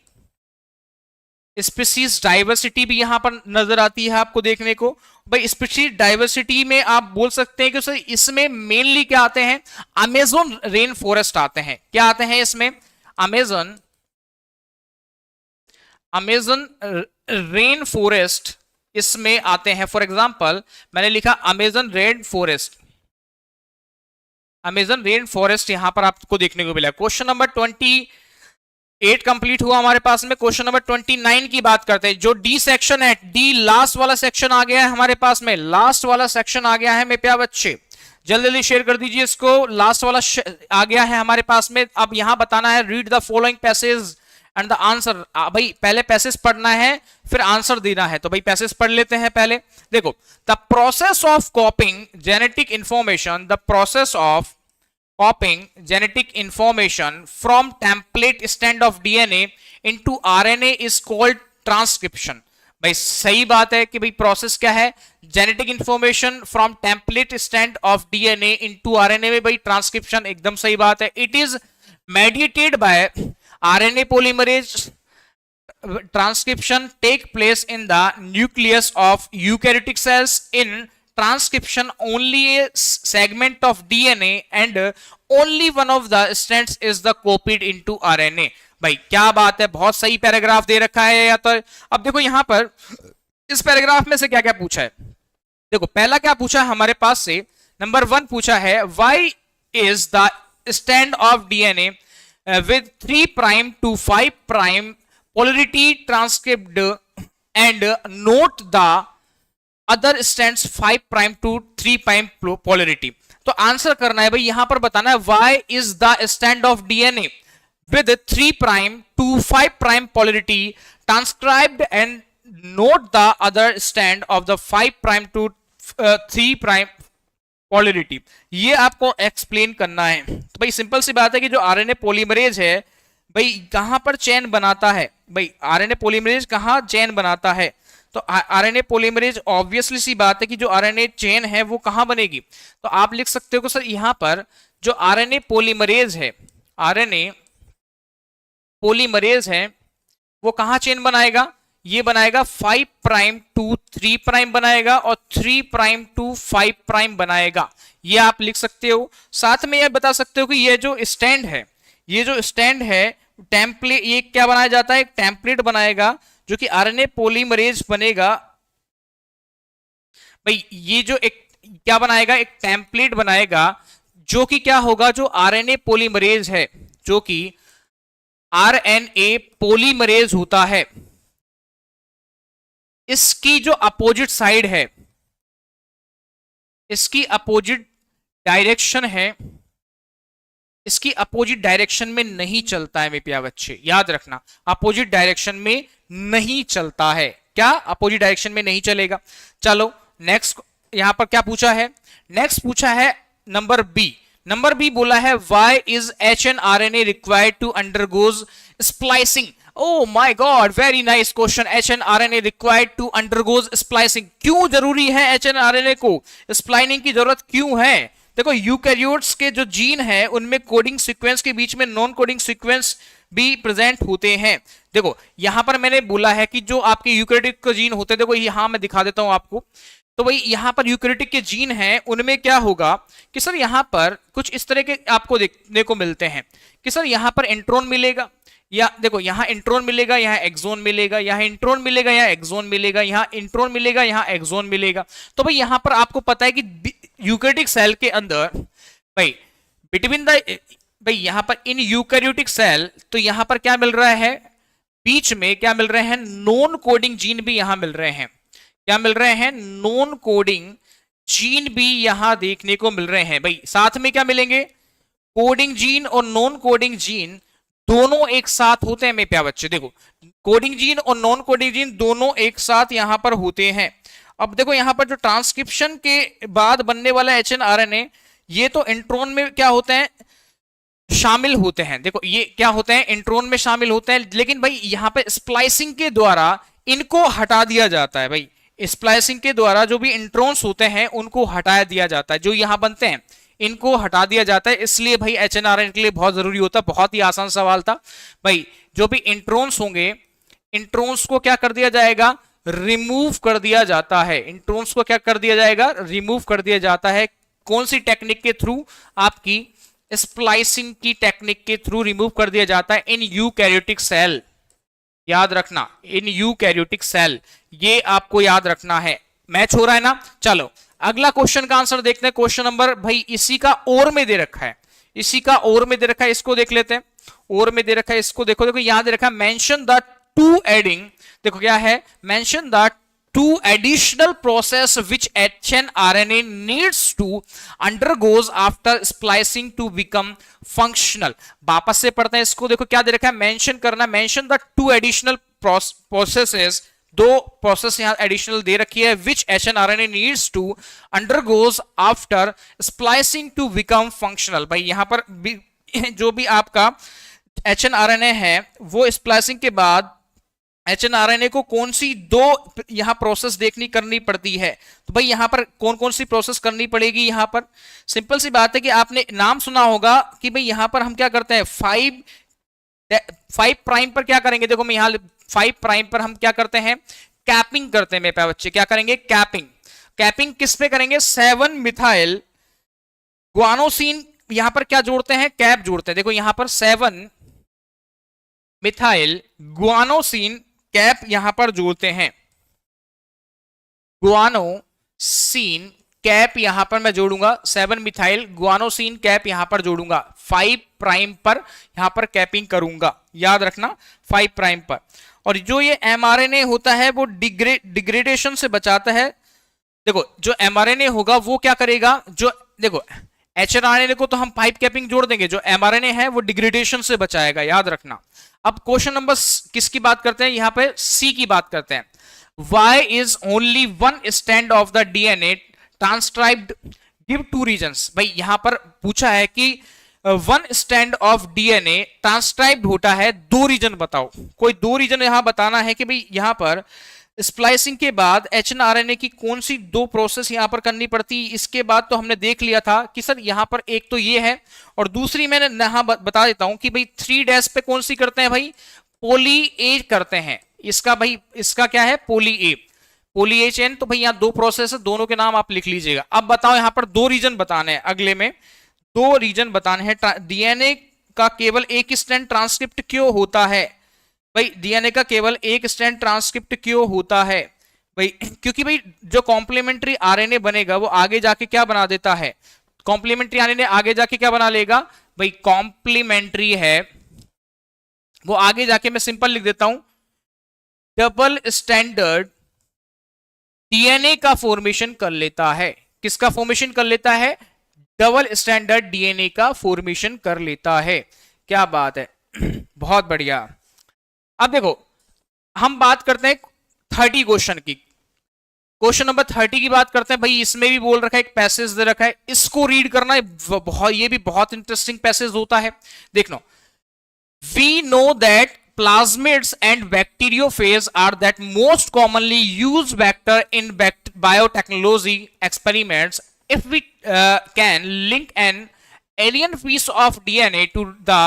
species diversity भी यहां पर नजर आती है आपको देखने को। भाई स्पीसीज डाइवर्सिटी में आप बोल सकते हैं कि सर इसमें मेनली क्या आते हैं, अमेज़न रेन फॉरेस्ट आते हैं। क्या आते हैं इसमें, अमेज़न रेन फॉरेस्ट इसमें आते हैं। फॉर एग्जांपल मैंने लिखा Amazon rain forest, Amazon rain forest यहां पर आपको देखने को मिला। क्वेश्चन नंबर 28 कंप्लीट हुआ हमारे पास में। क्वेश्चन नंबर 29 की बात करते हैं। जो डी सेक्शन है, डी लास्ट वाला सेक्शन आ गया है हमारे पास में, लास्ट वाला सेक्शन आ गया है मेरे प्यारे बच्चे, जल्दी जल्दी शेयर कर दीजिए इसको। लास्ट वाला आ गया है हमारे पास में। अब यहां बताना है read the following passage and the answer. भाई पहले पैसेज पढ़ना है फिर आंसर देना है, तो भाई पैसेज पढ़ लेते हैं पहले। देखो, the process of कॉपिंग genetic information, the process of copying genetic information from template strand of DNA into RNA is called transcription। भाई सही बात है कि भाई प्रोसेस क्या है, genetic information from template strand of DNA into RNA में भाई ट्रांसक्रिप्शन, एकदम सही बात है। It is mediated by RNA polymerase. Transcription take place in the nucleus of eukaryotic cells. In transcription only a segment of DNA and only one of the strands is the copied into RNA। भाई क्या बात है, बहुत सही paragraph दे रखा है। या तो अब देखो यहां पर इस पैराग्राफ में से क्या क्या पूछा है। देखो पहला क्या पूछा है हमारे पास से, नंबर 1 पूछा है why is the strand of DNA with 3 prime to 5 prime polarity transcribed and note the other strands 5 prime to 3 prime polarity. तो आंसर करना है भाई, यहां पर बताना है why is the strand of DNA with 3 prime to 5 prime polarity transcribed and not the other strand of the 5 prime to 3 prime polarity. ये आपको एक्सप्लेन करना है। तो भाई सिंपल सी बात है कि जो आरएनए पॉलीमरेज है भाई कहां पर चेन बनाता है, भाई आरएनए पॉलीमरेज कहां चेन बनाता है। तो आरएनए पॉलीमरेज ऑब्वियसली सी बात है कि जो आरएनए चेन है वो कहां बनेगी। तो आप लिख सकते हो कि सर यहां पर जो आरएनए पॉलीमरेज है, आरएनए पॉलीमरेज है वो कहां चेन बनाएगा, ये बनाएगा 5 प्राइम टू 3 प्राइम बनाएगा और 3 प्राइम टू 5 प्राइम बनाएगा। ये आप लिख सकते हो। साथ में ये बता सकते हो कि ये जो स्टैंड है, ये जो स्टैंड है टेम्पलेट, ये क्या बनाया जाता है, एक टेम्पलेट बनाएगा जो कि आरएनए पॉलीमरेज बनेगा। भाई ये जो एक क्या बनाएगा, एक टेम्पलेट बनाएगा जो कि क्या होगा, जो आरएनए पॉलीमरेज है, जो कि आरएनए पॉलीमरेज होता है, इसकी जो अपोजिट साइड है, इसकी अपोजिट डायरेक्शन है, इसकी अपोजिट डायरेक्शन में नहीं चलता है मेरे प्यारे बच्चे, याद रखना अपोजिट डायरेक्शन में नहीं चलता है। क्या अपोजिट डायरेक्शन में नहीं चलेगा। चलो नेक्स्ट यहां पर क्या पूछा है, नेक्स्ट पूछा है नंबर बी। नंबर बी बोला है why is H N R N A required to undergoes splicing. Oh my God, very nice question. HNRNA required to undergoes splicing. क्यों जरूरी है HNRNA को स्प्लाइनिंग की जरूरत क्यों है? देखो यूकैरियोट्स के जो जीन है उनमें कोडिंग सीक्वेंस के बीच में नॉन कोडिंग सीक्वेंस भी प्रेजेंट होते हैं। देखो यहां पर मैंने बोला है कि जो आपके यूकैरियोटिक के जीन होते हैं, देखो यहां मैं दिखा देता हूं आपको। तो भाई यहां पर यूकैरियोटिक के जीन हैं, उनमें क्या होगा कि सर यहां पर कुछ इस तरह के आपको देखने को मिलते हैं कि सर यहां पर इंट्रॉन मिलेगा, या देखो यहां इंट्रॉन मिलेगा, यहां एक्सोन मिलेगा, यहां इंट्रॉन मिलेगा, यहां एक्सोन मिलेगा, यहां इंट्रॉन मिलेगा, यहां एक्सोन मिलेगा। तो भाई यहां पर आपको पता है कि यूकैरियोटिक सेल के अंदर भाई बिटवीन द भाई यहां पर इन यूकैरियोटिक सेल तो यहां पर क्या मिल रहा है, बीच में क्या मिल रहे हैं, नॉन कोडिंग जीन भी यहां मिल रहे हैं। क्या मिल रहे हैं, नॉन कोडिंग जीन भी यहां देखने को मिल रहे हैं। भाई साथ में क्या मिलेंगे, कोडिंग जीन और नॉन कोडिंग जीन दोनों एक साथ होते हैं मेरे प्यारे बच्चे। देखो कोडिंग जीन और नॉन कोडिंग जीन दोनों एक साथ यहां पर होते हैं। अब देखो यहां पर जो ट्रांसक्रिप्शन के बाद बनने वाला एचएनआरएनए, ये तो इंट्रोन में क्या होते हैं, शामिल होते हैं। देखो ये क्या होते हैं, इंट्रोन में शामिल होते हैं, लेकिन भाई यहां पे स्प्लाइसिंग के द्वारा इनको हटा दिया जाता है। भाई स्प्लाइसिंग के द्वारा जो भी इंट्रोन्स होते हैं उनको हटा दिया जाता है, जो यहां बनते हैं इनको हटा दिया जाता है। इसलिए भाई एचएनआरएनए के लिए बहुत जरूरी होता है। बहुत ही आसान सवाल था भाई। जो भी इंट्रोन्स होंगे, इंट्रोन्स को क्या कर दिया जाएगा, रिमूव कर दिया जाता है। इंट्रोन्स को क्या कर दिया जाएगा, रिमूव कर दिया जाता है। कौन सी टेक्निक के थ्रू, आपकी स्प्लाइसिंग की टेक्निक के थ्रू रिमूव कर दिया जाता है इन यूकैरियोटिक सेल। याद रखना, इन यूकैरियोटिक सेल, ये आपको याद रखना है। मैच हो रहा है ना। चलो अगला क्वेश्चन का आंसर देखते हैं। क्वेश्चन नंबर भाई इसी का और में दे रखा है, इसी का और में दे रखा है, इसको देख लेते हैं। और में दे रखा है, इसको देखो, देखो यहां दे रखा है मेंशन द टू एडिंग, देखो क्या है, mention the two additional process which HNRNA needs to undergoes after splicing to become functional. वापस से पढ़ते हैं इसको। देखो क्या दे रखा है, मेंशन करना, mention the two additional processes, दो प्रोसेस यहां एडिशनल दे रखी है, which HNRNA needs to undergoes after splicing to become functional. भाई यहां पर जो भी आपका HNRNA है वो स्प्लाइसिंग के बाद HNRNA को कौन सी दो यहां प्रोसेस देखनी करनी पड़ती है। तो भाई यहां पर कौन कौन सी प्रोसेस करनी पड़ेगी, यहां पर सिंपल सी बात है कि आपने नाम सुना होगा कि भाई यहां पर हम क्या करते हैं, 5 प्राइम पर क्या करेंगे। देखो मैं यहां 5 प्राइम पर हम क्या करते हैं, कैपिंग करते हैं मेरे प्यारे बच्चे। क्या करेंगे, कैपिंग। कैपिंग किस पे करेंगे, 7 मिथाइल ग्वानोसिन, यहां पर क्या जोड़ते हैं, कैप जोड़ते हैं। देखो यहां पर 7 मिथाइल ग्वानोसिन कैप यहां पर जोड़ते हैं। ग्वानोसिन कैप यहां पर मैं जोड़ूंगा, 7 मिथाइल ग्वानोसिन कैप यहां पर जोड़ूंगा, 5 प्राइम पर यहां पर कैपिंग करूंगा। याद रखना 5 प्राइम पर। और जो ये mRNA होता है वो डिग्रेडेशन से बचाता है। देखो जो mRNA होगा वो क्या करेगा, जो देखो HNRNA को तो हम 5 कैपिंग जोड़ देंगे, जो mRNA है वो डिग्रेडेशन से बचाएगा। याद रखना। अब क्वेश्चन नंबर किसकी बात करते हैं, यहां पे सी की बात करते हैं। Why is only one strand of the DNA transcribed give 2 regions। भाई यहां पर पूछा है कि 1 strand of DNA ट्रांसक्राइब्ड होता है 2 रीजन बताओ। कोई 2 रीजन यहां बताना है कि भाई यहां पर स्प्लाइसिंग के बाद HNRNA की कौन सी 2 प्रोसेस यहां पर करनी पड़ती। इसके बाद तो हमने देख लिया था कि सर यहां पर एक तो ये है, और दूसरी मैंने यहां बता देता हूं कि भाई 3 डैश पे कौन सी करते हैं, भाई पोली ए करते हैं। इसका भाई इसका क्या है, पोली ए, पोली ए चेन। तो भाई यहां 2 प्रोसेस है, दोनों के नाम आप लिख लीजिएगा। अब बताओ यहां पर 2 रीजन बताने हैं, अगले में 2 रीजन बताने हैं। डीएनए का केवल एक स्ट्रैंड ट्रांसक्रिप्ट क्यों होता है, भाई डीएनए का केवल एक स्ट्रैंड ट्रांसक्रिप्ट क्यों होता है, भाई क्योंकि भाई जो कॉम्प्लीमेंट्री आरएनए बनेगा वो आगे जाके क्या बना देता है, कॉम्प्लीमेंट्री आरएनए आगे जाके क्या बना लेगा, भाई कॉम्प्लीमेंट्री है वो आगे जाके, मैं सिंपल लिख देता हूं, डबल स्टैंडर्ड डीएनए का फॉर्मेशन कर लेता है। किसका फॉर्मेशन कर लेता है, डबल स्टैंडर्ड डीएनए का फॉर्मेशन कर लेता है। क्या बात है, बहुत बढ़िया। अब देखो हम बात करते हैं 30 क्वेश्चन की। क्वेश्चन नंबर 30 की बात करते हैं भाई। इसमें भी बोल रखा है, एक पैसेज दे रखा है, इसको रीड करना है। बहुत, ये भी बहुत इंटरेस्टिंग पैसेज होता है। देख लो, we know that plasmids and bacteriophage are that most commonly used vector in biotechnology experiments. If we can link an alien piece of DNA to the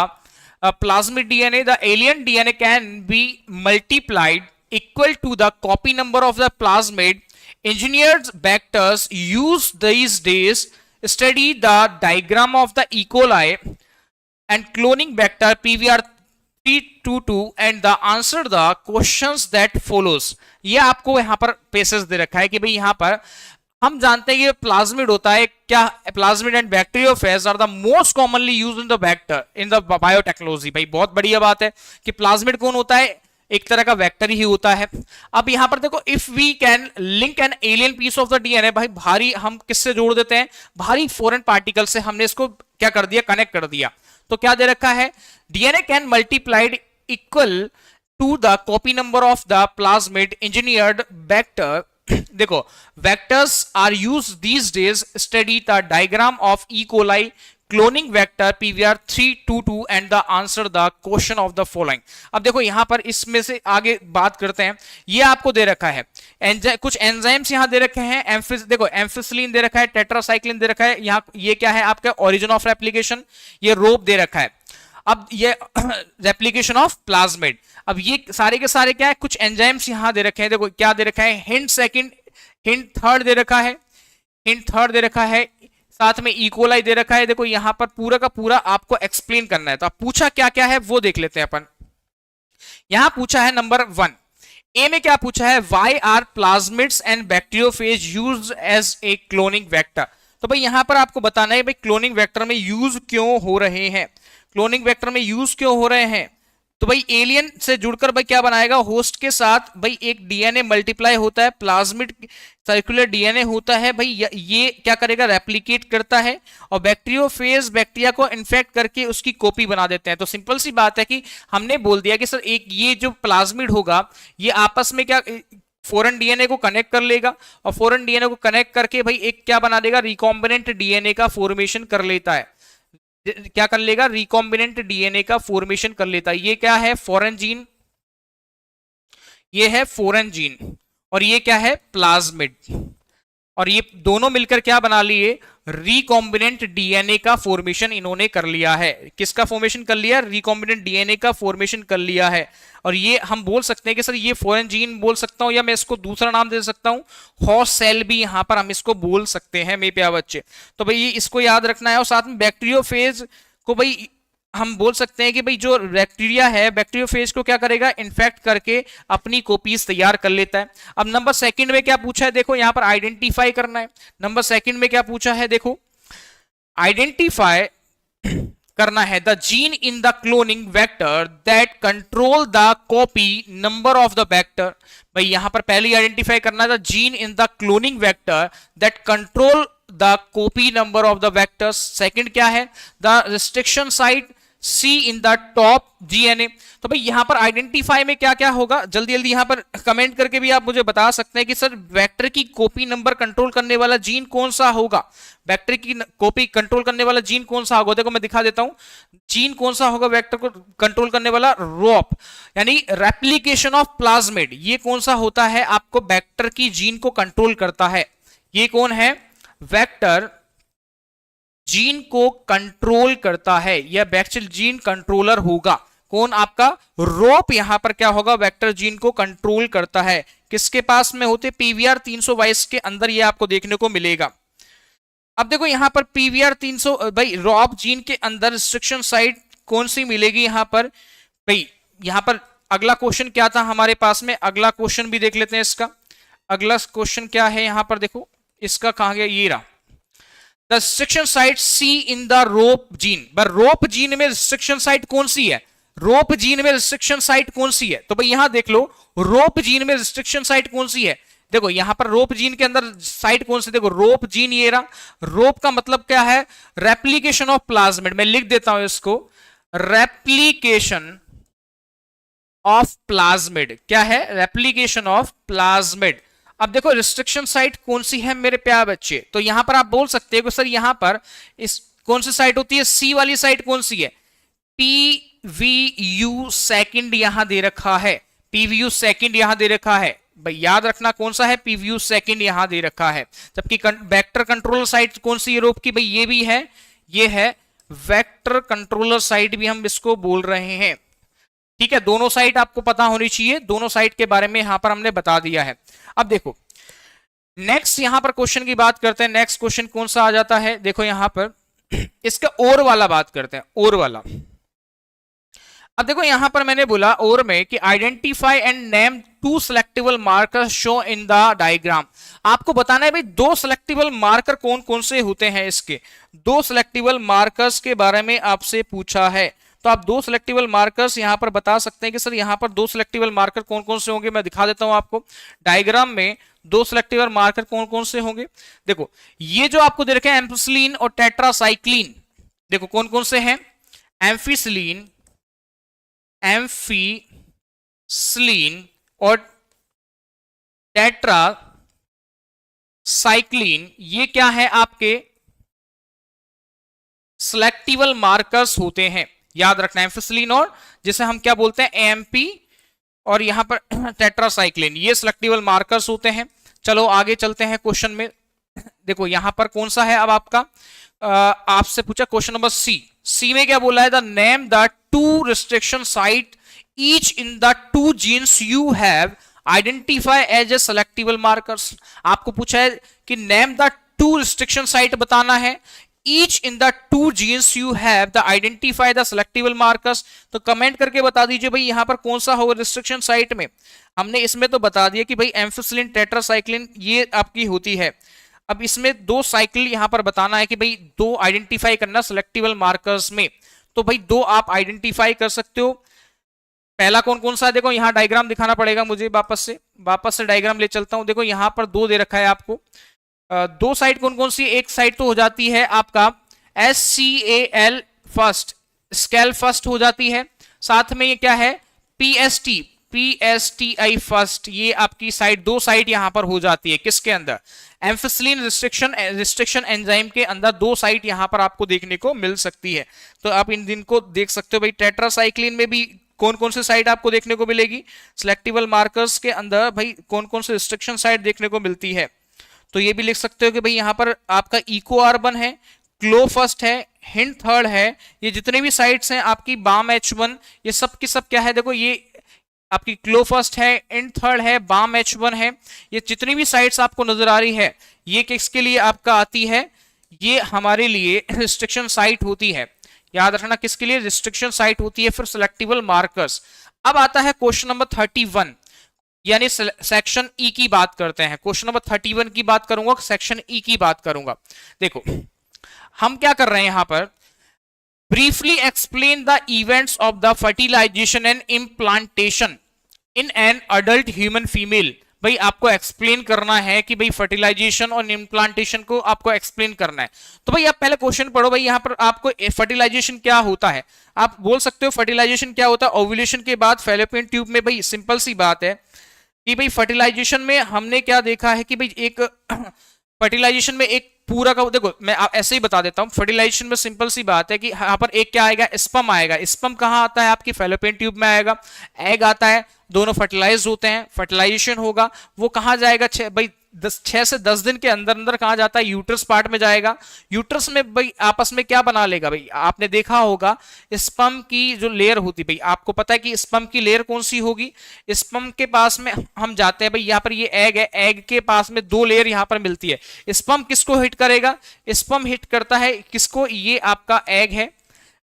plasmid DNA, the alien DNA can be multiplied equal to the copy number of the plasmid. Engineered vectors use these days study the diagram of the E. coli and cloning vector PVR322 and the answer the questions that follows। ये आपको यहाँ पर pieces दे रखा है कि भाई यहाँ पर हम जानते हैं कि प्लाज्मिड होता है क्या, plasmid and bacteriophage are the most commonly used in the vector in the biotechnology. भाई बहुत बढ़िया बात है कि प्लाज्मिड कौन होता है, एक तरह का वेक्टर ही होता है। अब यहां पर देखो, if we can link an alien piece of the DNA, भाई भारी हम किससे जोड़ देते हैं, भारी फॉरेन पार्टिकल से हमने इसको क्या कर दिया, कनेक्ट कर दिया। तो क्या दे रखा है, DNA can multiplied equal to the copy number of the plasmid engineered vector. देखो, vectors are use these days study the diagram of E coli cloning vector PVR322 and the answer the question of the following. अब देखो यहां पर इसमें से आगे बात करते हैं। ये आपको दे रखा है कुछ एंजाइम्स यहां दे रखे हैं। देखो एम्फिसिलिन दे रखा है, टेट्रासाइक्लिन दे रखा है। यहां ये क्या है आपका ओरिजिन ऑफ रेप्लिकेशन, ये रोप दे रखा है। अब ये रेप्लिकेशन ऑफ प्लाज्मिड। अब ये सारे के सारे क्या है, कुछ एंजाइम्स यहां दे रखे हैं। देखो क्या दे रखा है, हिंट सेकंड, हिंट थर्ड दे रखा है, हिंट थर्ड दे रखा है, साथ में इकोलाई दे रखा है। देखो यहां पर पूरा का पूरा आपको एक्सप्लेन करना है। तो आप पूछा क्या क्या है वो देख लेते हैं अपन। यहां पूछा है नंबर 1 ए में क्या पूछा है, why are plasmids and bacteriophage used as a cloning vector. तो भाई यहां पर आपको बताना है भाई क्लोनिंग वेक्टर में यूज क्यों हो रहे हैं, क्लोनिंग वेक्टर में यूज क्यों हो रहे हैं। तो भाई एलियन से जुड़कर भाई क्या बनाएगा, होस्ट के साथ भाई एक डीएनए मल्टीप्लाई होता है, प्लाज्मिड सर्कुलर डीएनए होता है। भाई ये क्या करेगा, रेप्लिकेट करता है और बैक्टीरियोफेज बैक्टीरिया को इन्फेक्ट करके उसकी कॉपी बना देते हैं। तो सिंपल सी बात है कि हमने बोल दिया कि सर एक ये जो प्लाज्मिड होगा ये आपस में क्या फॉरेन डीएनए को कनेक्ट कर लेगा और फॉरेन डीएनए को कनेक्ट करके भाई एक क्या बना देगा, रिकॉम्बिनेंट डीएनए का फॉर्मेशन कर लेता है। क्या कर लेगा, रिकॉम्बिनेंट डीएनए का फॉर्मेशन कर लेता है। ये क्या है, फॉरेन जीन, ये है फॉरेन जीन और ये क्या है, प्लाज्मिड। और ये दोनों मिलकर क्या बना लिए, रिकॉम्बिनेंट डीएनए का फॉर्मेशन इन्होंने कर लिया है। किसका फॉर्मेशन कर लिया, रिकॉम्बिनेंट डीएनए का फॉर्मेशन कर लिया है। और ये हम बोल सकते हैं कि सर ये फॉरेन जीन बोल सकता हूं या मैं इसको दूसरा नाम दे सकता हूं, हॉस्ट सेल भी यहां पर हम इसको बोल सकते हैं मेरे प्यारे बच्चे। तो भाई इसको याद रखना है। और साथ में बैक्टीरियोफेज को भाई हम बोल सकते हैं कि भाई जो बैक्टीरिया है बैक्टीरियोफेज को क्या करेगा, इन्फेक्ट करके अपनी कॉपीज तैयार कर लेता है। अब नंबर सेकंड में क्या पूछा है, देखो यहां पर आइडेंटिफाई करना है। नंबर सेकंड में क्या पूछा है, देखो आइडेंटिफाई करना है the gene in the cloning vector that control the copy number of the vector. भाई यहां पर पहले आइडेंटिफाई करना है the gene in the cloning vector that control the copy number of the vectors. Second क्या है, the restriction site C in the top DNA. तो भाई यहां पर आइडेंटिफाई में क्या क्या होगा, जल्दी जल्दी यहां पर कमेंट करके भी आप मुझे बता सकते हैं कि सर वेक्टर की कॉपी नंबर कंट्रोल करने वाला जीन कौन सा होगा, वेक्टर की कॉपी कंट्रोल करने वाला जीन कौन सा होगा। देखो मैं दिखा देता हूं, जीन कौन सा होगा वेक्टर को कंट्रोल करने वाला, रोप यानी रेप्लिकेशन ऑफ प्लाज्मिड। ये कौन सा होता है, आपको वेक्टर की जीन को कंट्रोल करता है। ये कौन है, वेक्टर जीन को कंट्रोल करता है, यह वेक्टर जीन कंट्रोलर होगा। कौन, आपका रोप यहां पर क्या होगा, वेक्टर जीन को कंट्रोल करता है। किसके पास में होते, पीवीआर 322 के अंदर ये आपको देखने को मिलेगा। अब देखो यहां पर पीवीआर 300 भाई रोप जीन के अंदर रिस्ट्रिक्शन साइट कौन सी मिलेगी यहां पर। भाई यहां पर अगला क्वेश्चन क्या था हमारे पास में, अगला क्वेश्चन भी देख लेते हैं इसका। अगला क्वेश्चन क्या है यहां पर, देखो इसका कहां गया, ये रहा the restriction site C in the rop gene. पर रोप जीन में रिस्ट्रिक्शन साइट कौन सी है, रोप जीन में रिस्ट्रिक्शन साइट कौन सी है। तो भाई यहां देख लो रोप जीन में रिस्ट्रिक्शन साइट कौन सी है। देखो यहां पर रोप जीन के अंदर साइट कौन सी, देखो रोप जीन ये रहा। रोप का मतलब क्या है, रेप्लिकेशन ऑफ प्लाज्मिड। मैं लिख देता हूं इसको, रेप्लिकेशन ऑफ प्लाज्मिड। क्या है? Replication of plasmid. अब देखो रिस्ट्रिक्शन साइट कौन सी है मेरे प्यारे बच्चे, तो यहां पर आप बोल सकते हो कि सर यहां पर इस कौन सी साइट होती है, सी वाली साइट कौन सी है, पीवीयू सेकंड यहां दे रखा है, पीवीयू सेकंड यहां दे रखा है भाई, याद रखना कौन सा है, पीवीयू सेकंड यहां दे रखा है। जबकि वेक्टर कंट्रोलर साइट कौन सी यूरोप की भाई, ये भी है, ये है वेक्टर कंट्रोलर साइट भी हम इसको बोल रहे हैं। ठीक है, दोनों साइट आपको पता होनी चाहिए, दोनों साइट के बारे में यहां पर हमने बता दिया है। अब देखो नेक्स्ट यहां पर क्वेश्चन की बात करते हैं। नेक्स्ट क्वेश्चन कौन सा आ जाता है, देखो यहां पर इसका और वाला बात करते हैं, और वाला। अब देखो यहां पर मैंने बोला और में कि identify and name two selectable markers show in the diagram. आपको बताना है भाई दो सेलेक्टेबल मार्कर कौन कौन से होते हैं, इसके दो सेलेक्टेबल मार्कर्स के बारे में आपसे पूछा है। तो आप दो सेलेक्टेबल मार्कर्स यहां पर बता सकते हैं कि सर यहां पर दो सेलेक्टेबल मार्कर कौन कौन से होंगे। मैं दिखा देता हूं आपको डायग्राम में दो सेलेक्टेबल मार्कर कौन कौन से होंगे। देखो ये जो आपको दे रखे हैं एम्फिसिलीन और टेट्रासाइक्लिन, देखो कौन कौन से हैं, एम्फिसिलीन, एम्फिसिलीन और टेट्रासाइक्लिन, ये क्या है आपके सेलेक्टेबल मार्कर्स होते हैं। याद रखना एम्फिसिलीन और जिसे हम क्या बोलते हैं एएमपी और यहां पर टेट्रासाइक्लिन, ये सेलेक्टेबल मार्कर्स होते हैं। चलो आगे चलते हैं क्वेश्चन में। देखो यहां पर कौन सा है, अब आपका आपसे पूछा क्वेश्चन नंबर सी। सी में क्या बोला है, the name the two restriction site each in the two genes you have identify as a selectable markers. आपको पूछा है कि name the two restriction site बताना है, each in the two genes you have the identify the selectable markers. तो comment करके बता दीजिए भाई यहां पर कौन सा होगा रिस्ट्रिक्शन साइट में। हमने इसमें तो बता दिया कि भाई एम्फिसिलिन टेट्रासाइक्लिन ये आपकी होती है। अब इसमें दो साइकिल यहां पर बताना है कि भाई दो आइडेंटिफाई करना सेलेक्टेबल मार्कर्स में, तो भाई दो आप आइडेंटिफाई कर सकते हो। पहला कौन कौन सा है, देखो यहां डायग्राम दिखाना पड़ेगा मुझे, वापस से डायग्राम ले चलता हूं। देखो यहां पर दो दे रखा है आपको, दो साइड कौन कौन सी, एक साइड तो हो जाती है आपका SCAL फर्स्ट, स्केल फर्स्ट हो जाती है। साथ में ये क्या है PSTI फर्स्ट, ये आपकी साइड, दो साइड यहां पर हो जाती है किसके अंदर, एम्फिसिलिन रिस्ट्रिक्शन एंजाइम के अंदर दो साइट यहां पर आपको देखने को मिल सकती है। तो आप इन दिन को देख सकते हो भाई टेट्रासाइक्लिन में भी कौन कौन से साइट आपको देखने को मिलेगी, सिलेक्टेबल मार्कर्स के अंदर भाई कौन कौन से रिस्ट्रिक्शन साइट देखने को मिलती है। तो ये भी लिख सकते हो कि भाई यहां पर आपका इको R1 है, क्लो फर्स्ट है, हिंट थर्ड है, ये जितने भी साइट्स हैं आपकी बाम H1, ये सब की सब क्या है, देखो ये आपकी क्लो फर्स्ट है, इंट थर्ड है, बाम H1 है, ये जितनी भी साइट्स आपको नजर आ रही है ये किसके लिए आपका आती है, ये हमारे लिए रिस्ट्रिक्शन साइट होती है। याद रखना किसके लिए, रिस्ट्रिक्शन साइट होती है फिर सेलेक्टेबल मार्कर्स। अब आता है क्वेश्चन नंबर 31, यानी सेक्शन ई की बात करते हैं। क्वेश्चन नंबर 31 की बात करूंगा, सेक्शन ई की बात करूंगा। देखो हम क्या कर रहे हैं यहां पर, briefly explain the events of the fertilisation and implantation in an adult human female. भाई आपको एक्सप्लेन करना है कि भाई फर्टिलाइजेशन और इम्प्लांटेशन को आपको एक्सप्लेन करना है। तो भाई आप पहले क्वेश्चन पढ़ो, भाई यहां पर आपको फर्टिलाइजेशन क्या होता है। आप बोल सकते हो फर्टिलाइजेशन क्या होता है, ओव्यूलेशन के बाद फैलोपियन ट्यूब में, भाई सिंपल सी बात है कि भाई फर्टिलाइजेशन में हमने क्या देखा है कि भाई एक फर्टिलाइजेशन में एक पूरा का, देखो मैं ऐसे ही बता देता हूं, फर्टिलाइजेशन में सिंपल सी बात है कि यहां पर एक क्या आएगा, स्पर्म आएगा। स्पर्म कहां आता है, आपकी फैलोपियन ट्यूब में आएगा। एग आता है, दोनों फर्टिलाइज होते हैं, फर्टिलाइजेशन होगा, वो कहां जाएगा, भाई 6 से 10 दिन के अंदर अंदर कहां जाता है, यूट्रस पार्ट में जाएगा। यूट्रस में भाई आपस में क्या बना लेगा, भाई आपने देखा होगा स्पर्म की जो लेयर होती, भाई आपको पता है कि स्पर्म की लेयर कौन सी होगी, स्पर्म के पास में हम जाते हैं, भाई यहाँ पर ये एग है, एग के पास में दो लेयर यहाँ पर मिलती है। स्पर्म किसको हिट करेगा, स्पर्म हिट करता है किसको, ये आपका एग है,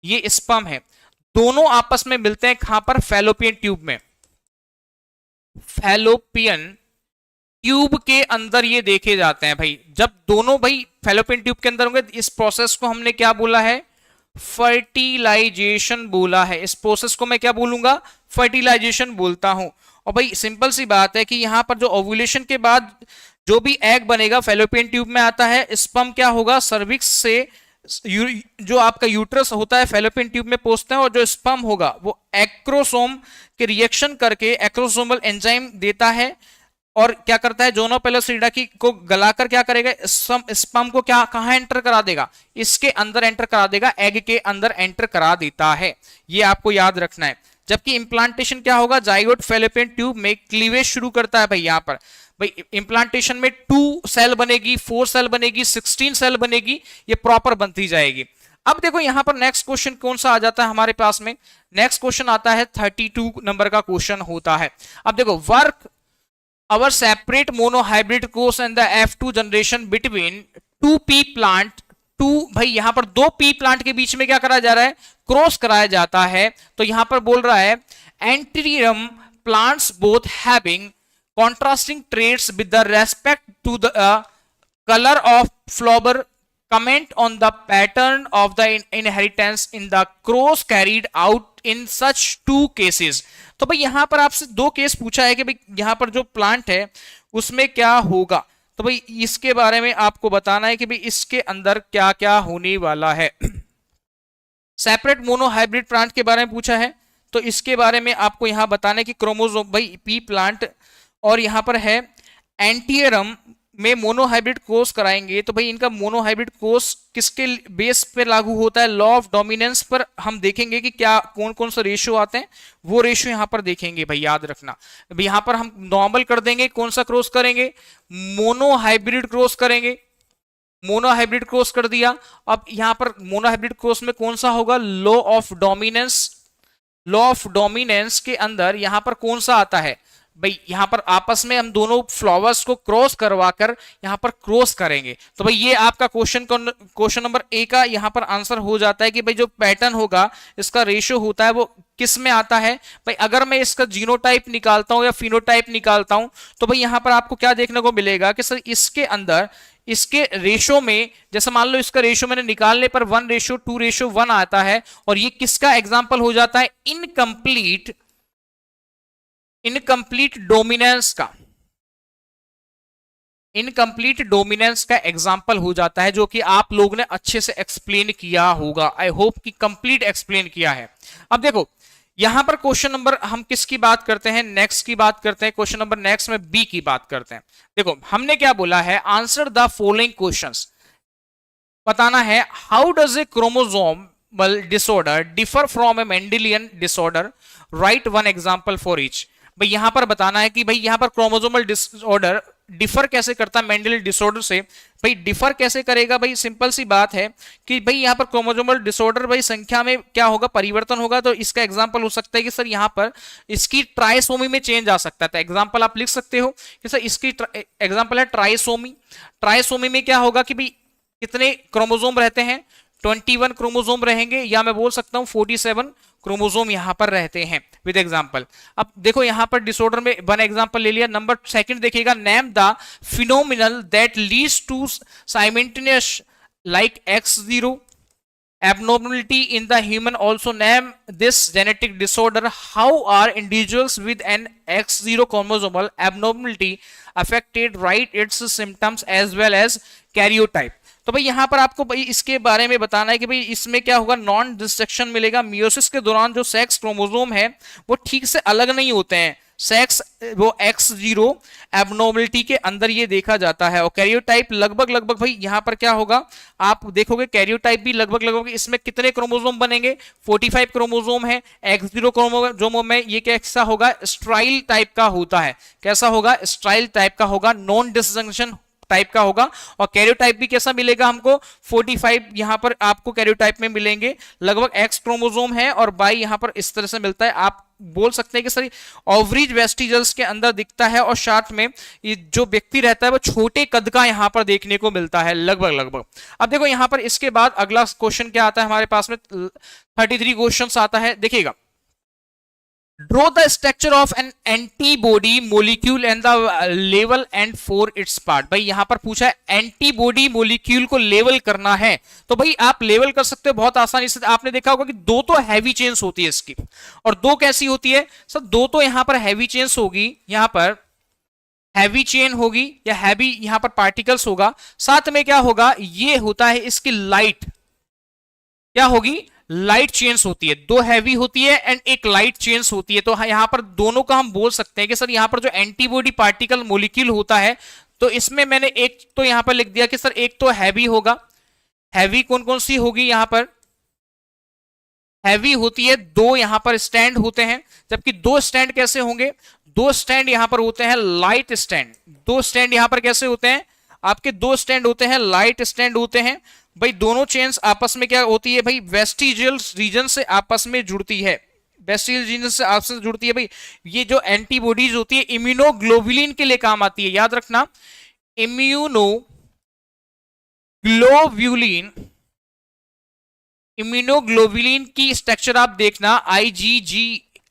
ये स्पर्म है, दोनों आपस में मिलते हैं कहां पर, फैलोपियन ट्यूब में। फैलोपियन ट्यूब के अंदर ये देखे जाते हैं। भाई जब दोनों भाई फैलोपियन ट्यूब के अंदर होंगे, इस प्रोसेस को हमने क्या बोला है, फर्टिलाइजेशन बोला है। इस प्रोसेस को मैं क्या बोलूंगा, फर्टिलाइजेशन बोलता हूं। और भाई सिंपल सी बात है कि यहां पर जो ओव्यूलेशन के बाद जो भी एग बनेगा फैलोपियन ट्यूब में आता है, स्पर्म क्या होगा, सर्विक्स से जो आपका यूट्रस होता है फैलोपियन ट्यूब में पहुंचते हैं, और जो स्पर्म होगा वो एक्रोसोम के रिएक्शन करके एक्रोसोमल एंजाइम देता है और क्या करता है, जोनोपेलोसिडा की को गलाकर क्या करेगा, स्पर्म को क्या कहां एंटर करा देगा, इसके अंदर एंटर करा देगा, एग के अंदर एंटर करा देता है। ये आपको याद रखना है। जबकि इंप्लांटेशन क्या होगा, जाइगोट फेलोपियन ट्यूब में क्लीवेज शुरू करता है भाई। यहां पर भाई इंप्लांटेशन में 2 सेल बनेगी, 4 सेल बनेगी, 16 सेल बनेगी, ये प्रॉपर बनती जाएगी। अब देखो यहां पर नेक्स्ट क्वेश्चन कौन सा आ जाता है हमारे पास में, नेक्स्ट क्वेश्चन आता है 32 नंबर का क्वेश्चन होता है। अब देखो, work our separate monohybrid course and the F2 generation between 2 pea plant, 2 भाई यहां पर 2 pea plant के बीच में क्या कराया जा रहा है, क्रॉस कराया जाता है। तो यहां पर बोल रहा है एंटीरियम plants both having contrasting traits with the respect to the color of flower, comment on the pattern of the inheritance in the cross carried out in such 2 cases। तो भाई यहां पर आपसे 2 केस पूछा है कि भाई यहां पर जो प्लांट है उसमें क्या होगा। तो भाई इसके बारे में आपको बताना है कि भाई इसके अंदर क्या क्या होने वाला है। सेपरेट मोनोहाइब्रिड प्लांट के बारे में पूछा है, तो इसके बारे में आपको यहां बताना है कि क्रोमोसोम भाई पी प्लांट, और यहां पर है एंटीयरम में मोनोहाइब्रिड कोर्स कराएंगे। तो भाई इनका मोनोहाइब्रिड कोर्स किसके बेस पर लागू होता है, लॉ ऑफ डोमिनेंस पर। हम देखेंगे कि क्या कौन कौन सा रेशियो आते हैं, वो रेशियो यहां पर देखेंगे भाई, याद रखना। भाई यहां पर हम नॉर्मल कर देंगे, कौन सा क्रॉस करेंगे, मोनोहाइब्रिड क्रॉस करेंगे, मोनोहाइब्रिड क्रॉस कर दिया। अब यहां पर मोनोहाइब्रिड क्रॉस में कौन सा होगा, law of dominance. Law of dominance के अंदर यहां पर कौन सा आता है भाई, यहां पर आपस में हम दोनों फ्लावर्स को क्रॉस करवाकर यहां पर क्रॉस करेंगे। तो भाई ये आपका क्वेश्चन नंबर ए का यहां पर आंसर हो जाता है कि भाई जो पैटर्न होगा, इसका रेशियो होता है, वो किस में आता है भाई। अगर मैं इसका जीनोटाइप निकालता हूं या फिनोटाइप निकालता हूं, तो भाई यहां पर आपको क्या देखने को मिलेगा कि सर इसके अंदर इसके रेशो में, जैसे मान लो इसका रेशो मैंने निकालने पर 1:2:1 आता है, और ये किसका एग्जाम्पल हो जाता है, इनकम्प्लीट डोमिनेंस का, इनकम्प्लीट डोमिनेंस का एग्जाम्पल हो जाता है, जो कि आप लोग ने अच्छे से एक्सप्लेन किया होगा। आई होप कि कंप्लीट एक्सप्लेन किया है। अब देखो यहां पर क्वेश्चन नंबर हम किसकी बात करते हैं, नेक्स्ट की बात करते हैं। क्वेश्चन नंबर नेक्स्ट में बी की बात करते हैं। देखो हमने क्या बोला है, आंसर द फॉलोइंग क्वेश्चंस। बताना है how does a chromosomal disorder differ from A Mendelian disorder, right one example for each. भाई यहां पर बताना है कि भाई यहां पर क्रोमोसोमल डिसऑर्डर डिफर कैसे करता है मेंडेलियन डिसऑर्डर से। भाई डिफर कैसे करेगा, भाई सिंपल सी बात है कि भाई यहां पर क्रोमोसोमल डिसऑर्डर भाई संख्या में क्या होगा, परिवर्तन होगा। तो इसका एग्जांपल हो सकता है कि सर यहां पर इसकी ट्राइसोमी में चेंज आ सकता है। तो एग्जांपल आप लिख सकते हो कि सर इसकी एग्जांपल है ट्राइसोमी। ट्राइसोमी में क्या होगा कि भाई कितने क्रोमोसोम रहते हैं, 21 क्रोमोसोम रहेंगे, या मैं बोल सकता हूं 47 क्रोमोसोम यहां पर रहते हैं विद एग्जांपल। अब देखो यहां पर डिसऑर्डर में वन एग्जांपल ले लिया। नंबर सेकंड देखिएगा, name the phenomenal that leads to simultaneous like X0 abnormality in the human, also name this genetic disorder. How are individuals with an X0 chromosomal abnormality affected, write its symptoms as well as karyotype। तो भाई यहां पर आपको भाई इसके बारे में बताना है कि भाई इसमें क्या होगा, नॉन डिस्ट्रक्शन मिलेगा। मियोसिस के दौरान जो सेक्स क्रोमोसोम है वो ठीक से अलग नहीं होते हैं, सेक्स वो X0 एबनॉर्मलिटी के अंदर ये देखा जाता है। और कैरियोटाइप लगभग भाई यहां पर क्या होगा, आप देखोगे कैरियोटाइप भी लगभग इसमें कितने क्रोमोसोम बनेंगे, 45 क्रोमोसोम है। X0 क्रोमोसोम में ये कैसा होगा, स्ट्राइल टाइप का होता है। कैसा होगा, स्ट्राइल टाइप का होगा, नॉन डिसजंक्शन टाइप का होगा। और कैरियोटाइप भी कैसा मिलेगा हमको, 45 यहां पर आपको कैरियोटाइप में मिलेंगे। लगभग X क्रोमोसोम है और Y यहां पर इस तरह से मिलता है। आप बोल सकते हैं कि सर ओवरीज वेस्टिजल्स के अंदर दिखता है, और शार्ट में ये जो व्यक्ति रहता है वो छोटे कद का यहां पर देखने को मिलता है लगभग। अब देखो यहां पर इसके बाद अगला क्वेश्चन क्या आता है हमारे पास में, 33 क्वेश्चन आता है। देखिएगा, draw the structure of an antibody molecule and the level and for its part। भाई यहां पर पूछा है एंटीबॉडी मॉलिक्यूल को लेवल करना है, तो भाई आप लेवल कर सकते हो बहुत आसानी से। आपने देखा होगा कि 2 तो हैवी चेन्स होती है इसकी, और 2 कैसी होती है सर, 2 तो यहां पर हैवी चेन्स होगी, यहां पर हैवी चेन होगी या हैवी यहां पर पार्टिकल्स होगा। साथ में क्या होगा, ये होता है इसकी लाइट, क्या होगी, लाइट चेन्स होती है, दो हैवी होती है एंड एक लाइट चेन्स होती है। तो यहां पर दोनों का हम बोल सकते हैं कि सर यहां पर जो एंटीबॉडी पार्टिकल मोलिक्यूल होता है, तो इसमें मैंने एक तो यहां पर लिख दिया कि सर एक तो हैवी होगा। हैवी कौन कौन सी होगी? यहां पर हैवी होती है, दो यहां पर स्टैंड होते हैं, जबकि दो स्टैंड कैसे होंगे? दो स्टैंड यहां पर होते हैं लाइट स्टैंड। दो स्टैंड यहां पर कैसे होते हैं? आपके दो स्टैंड होते हैं लाइट स्टैंड होते हैं। भाई दोनों चेन्स आपस में क्या होती है? भाई वेस्टिजियल रीजन से आपस में जुड़ती है, वेस्टिजियल रीजन से आपस में जुड़ती है। भाई ये जो एंटीबॉडीज होती है इम्यूनोग्लोबुलिन के लिए काम आती है, याद रखना। इम्यूनोग्लोबुलिन, इम्यूनोग्लोबुलिन की स्ट्रक्चर आप देखना,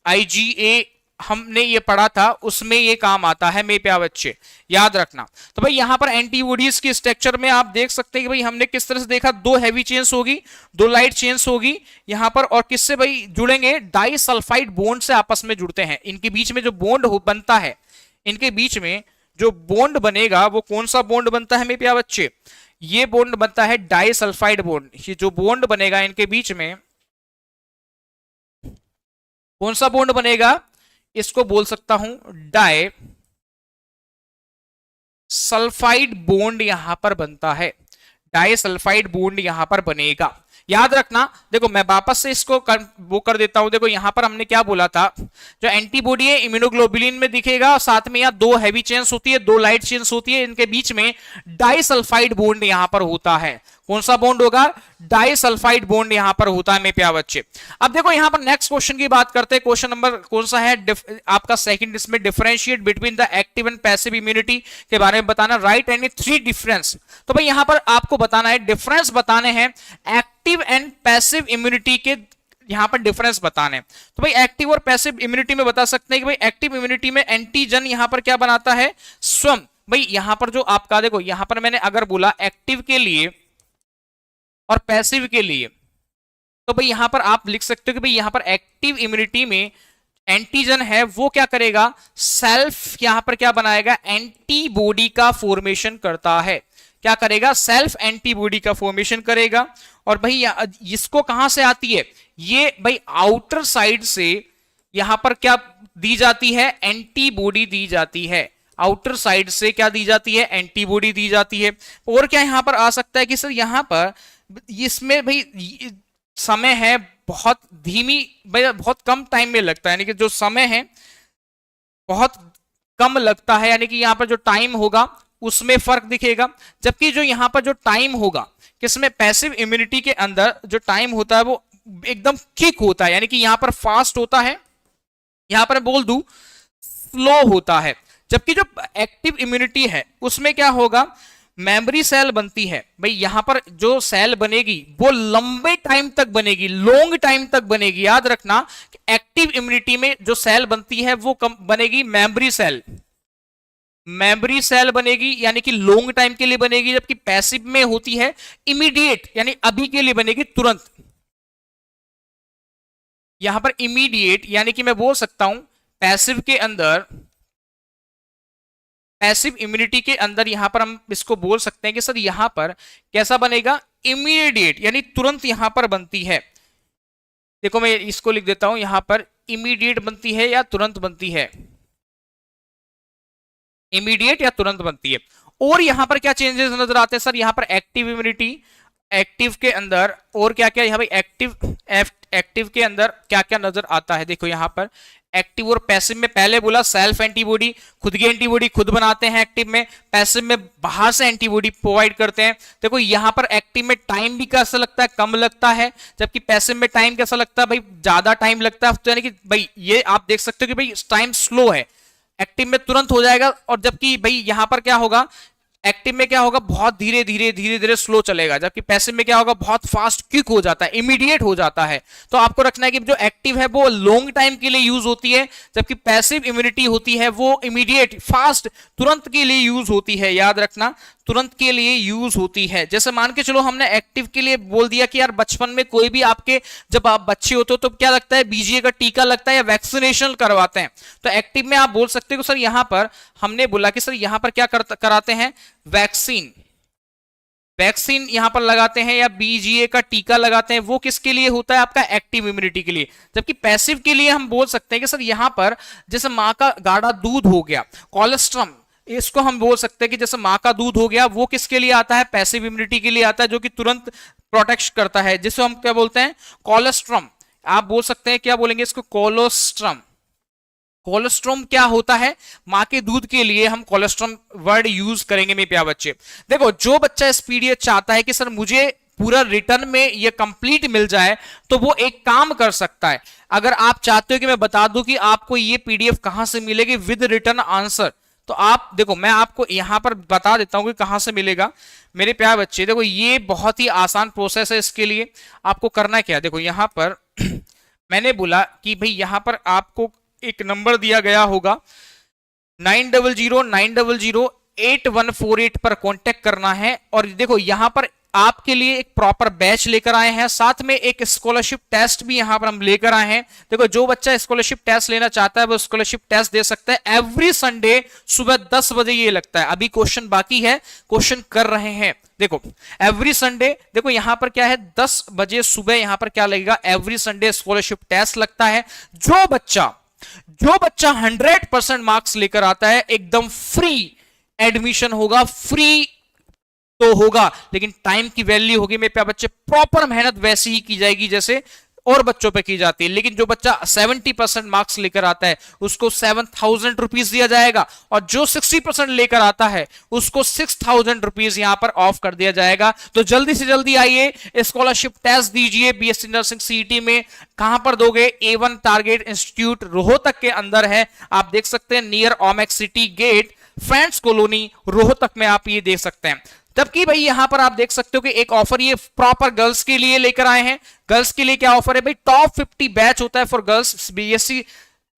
आईजीए हमने ये पढ़ा था, उसमें ये काम आता है मेरे प्यारे बच्चे, याद रखना। तो भाई यहां पर एंटीबॉडीज की स्ट्रक्चर में आप देख सकते हैं कि भाई हमने किस तरह से देखा, दो हैवी चेन्स होगी, दो लाइट चेन्स होगी यहां पर, और किससे भाई जुड़ेंगे? डाई सल्फाइड बॉन्ड से आपस में जुड़ते हैं। इनके बीच में जो बॉन्ड बनता है, इनके बीच में जो बॉन्ड बनेगा वो कौन सा बॉन्ड बनता है मेरे प्यारे बच्चे? ये बॉन्ड बनता है डाई सल्फाइड बॉन्ड। ये जो बॉन्ड बनेगा इनके बीच में, कौन सा बॉन्ड बनेगा? इसको बोल सकता हूं डाई सल्फाइड बॉन्ड यहां पर बनता है, डाई सल्फाइड बॉन्ड यहां पर बनेगा, याद रखना। देखो मैं वापस से इसको वो कर देता हूं। देखो यहां पर हमने क्या बोला था, जो एंटीबॉडी है इम्यूनोग्लोबुलिन में दिखेगा, साथ में यहां दो हैवी चेन्स होती है, दो लाइट चेन्स होती है, इनके बीच में डाई सल्फाइड बॉन्ड यहां पर होता है। कौन सा बॉन्ड होगा? डाई सल्फाइड बॉन्ड यहां पर होता है मेरे प्यारे बच्चे। अब देखो यहां पर नेक्स्ट क्वेश्चन की बात करते हैं। क्वेश्चन नंबर कौन सा है? आपका सेकंड, इसमें differentiate between the active and passive immunity के बारे में बताना, राइट एनी थ्री डिफरेंस। तो भाई यहां पर आपको बताना है, डिफरेंस बताने हैं एक्टिव एंड पैसिव इम्यूनिटी के, यहां पर डिफरेंस बताने। तो भाई एक्टिव और पैसिव इम्यूनिटी में बता सकते हैं कि भाई एक्टिव इम्यूनिटी में एंटीजन यहां पर क्या बनाता है? स्वयं। भाई यहां पर जो आपका देखो, यहां पर मैंने अगर बोला एक्टिव के लिए और पैसिव के लिए, तो भाई यहां पर आप लिख सकते हो कि भाई यहां पर एक्टिव इम्यूनिटी में एंटीजन है वो क्या करेगा? सेल्फ यहां पर क्या बनाएगा? एंटीबॉडी का फॉर्मेशन करता है। क्या करेगा? सेल्फ एंटीबॉडी का फॉर्मेशन करेगा। और भाई इसको कहां से आती है? ये भाई आउटर साइड से यहां पर क्या दी जाती है? एंटीबॉडी दी जाती है। आउटर साइड से क्या दी जाती है? एंटीबॉडी दी जाती है। और क्या यहां पर आ सकता है कि सर यहां पर इसमें भाई समय है बहुत धीमी, भाई बहुत कम टाइम में लगता है, यानी कि जो समय है बहुत कम लगता है, यानी कि यहां पर जो टाइम होगा उसमें फर्क दिखेगा। जबकि जो यहां पर जो टाइम होगा किसमें? पैसिव इम्यूनिटी के अंदर जो टाइम होता है वो एकदम क्विक होता है, यानी कि यहां पर फास्ट होता है, यहां पर बोल दूं स्लो होता है। जबकि जो एक्टिव इम्यूनिटी है उसमें क्या होगा? मेमोरी सेल बनती है। भाई यहां पर जो सेल बनेगी वो लंबे टाइम तक बनेगी, लॉन्ग टाइम तक बनेगी। याद रखना एक्टिव इम्यूनिटी में जो सेल बनती है वो बनेगी मेमोरी सेल, मेमोरी सेल बनेगी, यानी कि लॉन्ग टाइम के लिए बनेगी। जबकि पैसिव में होती है इमीडिएट, यानी अभी के लिए बनेगी, तुरंत। यहां पर इमीडिएट, यानी कि मैं बोल सकता हूं पैसिव के अंदर, पैसिव इम्यूनिटी के अंदर यहां पर हम इसको बोल सकते हैं कि सर यहां पर कैसा बनेगा? इमीडिएट, यानी तुरंत यहां पर बनती है। देखो मैं इसको लिख देता हूं, यहां पर इमीडिएट बनती है या तुरंत बनती है? इमीडिएट या तुरंत बनती है। और यहां पर क्या चेंजेस नजर आते हैं सर? यहां पर एक्टिव इम्यूनिटी, एक्टिव के अंदर और क्या क्या, यहां पर एक्टिव के अंदर क्या क्या नजर आता है? देखो यहां पर एक्टिव और पैसिव में पहले बोला सेल्फ एंटीबॉडी, खुद की एंटीबॉडी खुद बनाते हैं एक्टिव में, पैसिव में बाहर से एंटीबॉडी प्रोवाइड करते हैं। देखो यहां पर एक्टिव में टाइम भी कैसा लगता है? कम लगता है, जबकि पैसिव में टाइम कैसा लगता है? भाई ज्यादा टाइम लगता है। तो यानी कि भाई ये आप देख सकते हो कि भाई टाइम स्लो है, एक्टिव में तुरंत हो जाएगा, और जबकि भाई यहां पर क्या होगा? एक्टिव में क्या होगा? बहुत धीरे धीरे धीरे धीरे स्लो चलेगा, जबकि पैसिव में क्या होगा? बहुत फास्ट क्विक हो जाता है, इमीडिएट हो जाता है। तो आपको रखना है कि जो एक्टिव है वो लॉन्ग टाइम के लिए यूज होती है, जबकि पैसिव इम्यूनिटी होती है वो इमीडिएट, फास्ट, तुरंत के लिए यूज होती है। याद रखना तुरंत के लिए यूज होती है। जैसे मान के चलो हमने एक्टिव के लिए बोल दिया कि यार बचपन में कोई भी आपके, जब आप बच्चे होते हो तो क्या लगता है? बीजीए का टीका लगता है या वैक्सीनेशन करवाते हैं। तो एक्टिव में आप बोल सकते हो सर यहां पर हमने बोला कि सर यहां पर क्या कराते हैं? वैक्सीन, वैक्सीन यहां पर लगाते हैं या बीजीए का टीका लगाते हैं, वो किसके लिए होता है? आपका एक्टिव इम्यूनिटी के लिए। जबकि पैसिव के लिए हम बोल सकते हैं कि सर यहां पर जैसे मां का गाढ़ा दूध हो गया, कोलेस्ट्रम, इसको हम बोल सकते हैं कि जैसे मां का दूध हो गया, वो किसके लिए आता है? पैसिव इम्यूनिटी के लिए आता है, जो कि तुरंत प्रोटेक्ट करता है, जिसको हम क्या बोलते हैं? कोलेस्ट्रम। आप बोल सकते हैं, क्या बोलेंगे इसको? कोलोस्ट्रम। कोलेस्ट्रॉम क्या होता है? मां के दूध के लिए हम कोलेस्ट्रॉम वर्ड यूज करेंगे मेरे प्यारे बच्चे। देखो, जो बच्चा इस पीडीएफ चाहता है कि सर मुझे पूरा रिटर्न में ये कंप्लीट मिल जाए, तो वो एक काम कर सकता है। अगर आप चाहते हो कि मैं बता दूं कि आपको ये पीडीएफ कहां से मिलेगी विद रिटर्न आंसर, तो आप देखो, मैं आपको यहां पर बता देता हूं कि कहां से मिलेगा मेरे प्यारे बच्चे। देखो, ये बहुत ही आसान प्रोसेस है। इसके लिए आपको करना क्या है? देखो यहां पर मैंने बोला कि भाई यहां पर आपको एक नंबर दिया गया होगा 9009008148 पर कांटेक्ट करना है। और देखो यहां पर आपके लिए एक प्रॉपर बैच लेकर आए हैं, साथ में एक स्कॉलरशिप टेस्ट भी यहां पर हम लेकर आए हैं। देखो, जो बच्चा स्कॉलरशिप टेस्ट लेना चाहता है वो स्कॉलरशिप टेस्ट दे सकता है। एवरी संडे सुबह 10 बजे ये लगता है। अभी क्वेश्चन बाकी है, क्वेश्चन कर रहे हैं। देखो एवरी संडे, देखो यहां पर क्या है, 10 बजे सुबह यहां पर क्या लगेगा? एवरी संडे स्कॉलरशिप टेस्ट लगता है। जो बच्चा 100% मार्क्स लेकर आता है, एकदम फ्री एडमिशन होगा, फ्री तो होगा, लेकिन टाइम की वैल्यू होगी मेरे प्यारे बच्चे। प्रॉपर मेहनत वैसी ही की जाएगी जैसे और बच्चों पे की जाती है। लेकिन जो बच्चा 70% मार्क्स लेकर आता है उसको 7,000 रुपीज दिया जाएगा, और जो 60% लेकर आता है उसको 6,000 रुपीज यहां पर ऑफ कर दिया जाएगा। तो जल्दी से जल्दी आइए, स्कॉलरशिप टेस्ट दीजिए बीएससी नर्सिंग सीईटी में। कहां पर दोगे? A1 टारगेट इंस्टीट्यूट रोहतक के अंदर है, आप देख सकते हैं, near Omaxe city gate, friends colony, Rohtak में आप ये देख सकते हैं। जबकि भाई यहां पर आप देख सकते हो कि एक ऑफर ये प्रॉपर गर्ल्स के लिए लेकर आए हैं। गर्ल्स के लिए क्या ऑफर है भाई? टॉप 50 बैच होता है for girls BSc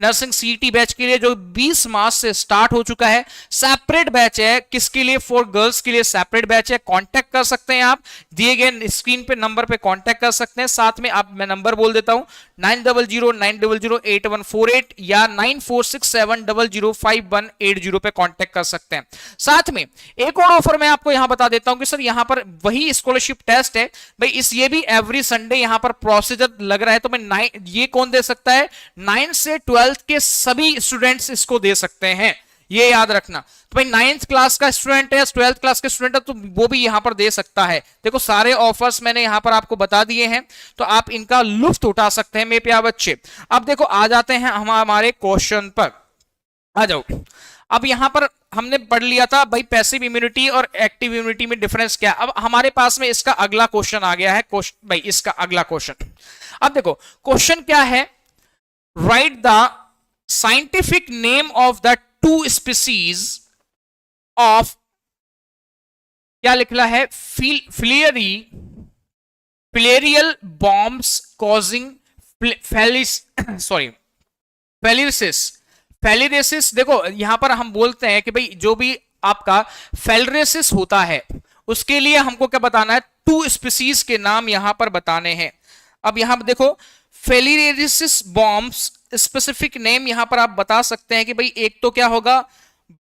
nursing CET batch के लिए, जो 20 मार्च से स्टार्ट हो चुका है। सेपरेट बैच है, किसके लिए? फॉर गर्ल्स के लिए सेपरेट बैच है। कांटेक्ट कर सकते हैं आप, दिए गए स्क्रीन पे नंबर पे कांटेक्ट कर सकते हैं। साथ में आप, मैं नंबर बोल देता हूं, 9009008148 या 9467005180 पे कांटेक्ट कर सकते हैं। साथ में एक और ऑफर मैं आपको यहां बता देता हूं कि सर यहां पर वही स्कॉलरशिप टेस्ट है भाई, ये भी एवरी संडे यहां पर प्रोसीजर लग रहा है। तो मैं ये कौन दे सकता है? 9 से 12 के सभी स्टूडेंट्स इसको दे सकते हैं, ये याद रखना। तो भाई 9th क्लास का स्टूडेंट है, 12th क्लास का स्टूडेंट है, तो वो भी यहां पर दे सकता है। देखो सारे ऑफर्स मैंने यहां पर आपको बता दिए हैं, तो आप इनका लुत्फ उठा सकते हैं मेरे प्यारे बच्चे। अब देखो आ जाते हैं हम हमारे क्वेश्चन पर, आ जाओ। अब यहां पर हमने पढ़ लिया था भाई पैसिव इम्यूनिटी और एक्टिव इम्यूनिटी में डिफरेंस क्या। अब हमारे पास में इसका अगला क्वेश्चन आ गया है। भाई इसका अगला क्वेश्चन, अब देखो क्वेश्चन क्या है? Write the scientific name of the 2 species of, क्या लिखला है? Filarial worms causing filariasis. देखो यहां पर हम बोलते हैं कि भाई जो भी आपका फेलरेसिस होता है उसके लिए हमको क्या बताना है? 2 स्पीसीज के नाम यहां पर बताने हैं। अब यहां पर देखो फेलिरेसिस बॉम्ब्स स्पेसिफिक नेम यहां पर आप बता सकते हैं कि भाई एक तो क्या होगा?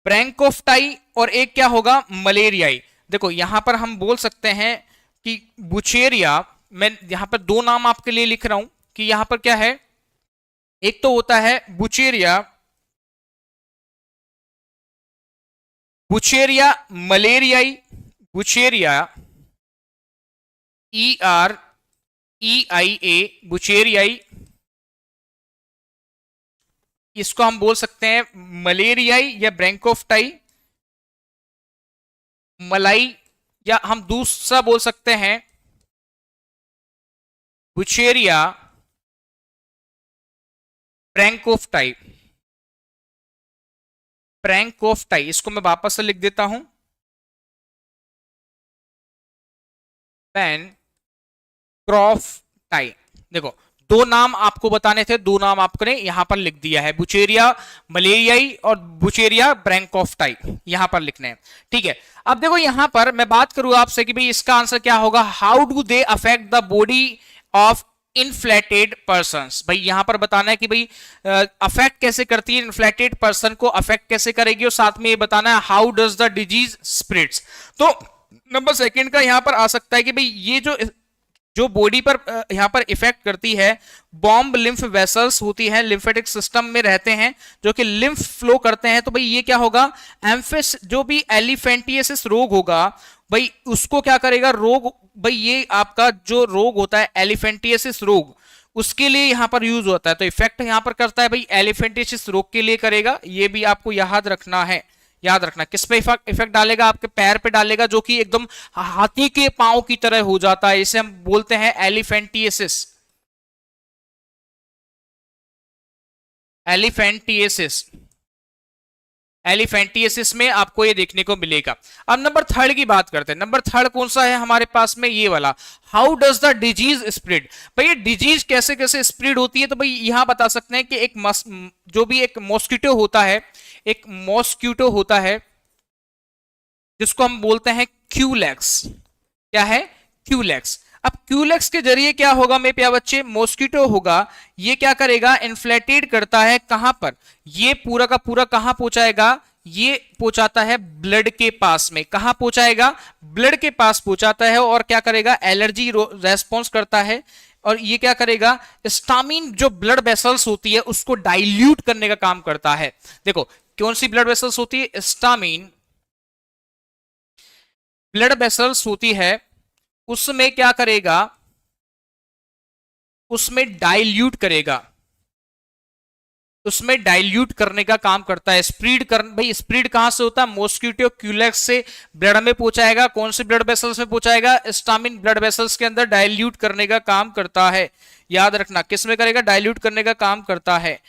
ब्रैंकोफ्टाई, और एक क्या होगा? मलेरियाई। देखो यहां पर हम बोल सकते हैं कि बुचेरिया, मैं यहां पर 2 नाम आपके लिए लिख रहा हूं कि यहां पर क्या है, एक तो होता है बुचेरिया मलेरियाई, बुचेरिया EREIA बुचेरियाई, इसको हम बोल सकते हैं मलेरियाई या ब्रैंकोफ्टाई मलाई, या हम दूसरा बोल सकते हैं बुचेरिया ब्रैंकोफ्टाई। इसको मैं वापस से लिख देता हूं, ब्रैंकोफ्टाई। देखो 2 नाम आपको बताने थे, 2 नाम आपने यहां पर लिख दिया है, बुचेरिया मलेरियाई और बुचेरिया ब्रैंकोफ्टाई यहां पर लिखने हैं। ठीक है, अब देखो यहां पर मैं बात करूं आपसे कि भाई इसका आंसर क्या होगा? How do they affect the body of inflated persons. भाई यहां पर बताना है कि भाई अफेक्ट कैसे करती है, इन्फ्लेटेड पर्सन को अफेक्ट कैसे करेगी, और साथ में ये बताना है how does the disease spreads. तो नंबर सेकंड का यहां पर आ सकता है कि भाई ये जो जो बॉडी पर यहां पर इफेक्ट करती है, बॉम्ब लिम्फ वेसल्स होती है, लिम्फेटिक सिस्टम में रहते हैं जो कि लिम्फ फ्लो करते हैं। तो भाई ये क्या होगा, एम्फिस जो भी एलिफेंटियसिस रोग होगा भाई उसको क्या करेगा रोग, भाई ये आपका जो रोग होता है एलिफेंटियसिस रोग उसके लिए यहां पर यूज होता है। तो इफेक्ट यहां पर करता है भाई एलिफेंटियसिस रोग के लिए करेगा, ये भी आपको याद रखना है। याद रखना किस पे इफेक्ट डालेगा, आपके पैर पे डालेगा जो कि एकदम हाथी के पांव की तरह हो जाता है, इसे हम बोलते हैं एलिफेंटियसिस। एलिफेंटियसिस एलिफेंटियसिस में आपको ये देखने को मिलेगा। अब नंबर थर्ड की बात करते हैं। नंबर थर्ड कौन सा है हमारे पास में, ये वाला, how does the disease spread. भाई ये डिजीज कैसे कैसे स्प्रेड होती है, तो भाई यहां बता सकते हैं कि एक जो भी एक मॉस्किटो होता है, एक मॉस्किटो होता है जिसको हम बोलते हैं क्यूलेक्स। क्या है, क्यूलेक्स। अब क्यूलेक्स के जरिए क्या होगा मेरे प्यारे बच्चे, मॉस्किटो होगा, ये क्या करेगा, इन्फ्लेटेड करता है कहां पर, ये पूरा का पूरा कहां पहुंचाएगा, ये पहुंचाता है ब्लड के पास में। कहां पहुंचाएगा, ब्लड के पास पहुंचाता है और क्या करेगा, एलर्जी रेस्पॉन्स करता है। और ये क्या करेगा, स्टामिन जो ब्लड वेसल्स होती है उसको डाइल्यूट करने का काम करता है। देखो कौन सी ब्लड वेसल्स होती है, स्टामिन ब्लड वेसल्स होती है, उसमें क्या करेगा, उसमें डाइल्यूट करेगा, उसमें डाइल्यूट करने का काम करता है। स्प्रीड कर, भाई स्प्रीड कहां से होता है, मॉस्किटो क्यूलेक्स से ब्लड में पहुंचाएगा। कौन से ब्लड वेसल्स में पहुंचाएगा, स्टामिन ब्लड वेसल्स के अंदर डाइल्यूट करने का काम करता है। याद रखना किस में करेगा, डाइल्यूट करने का काम करता है।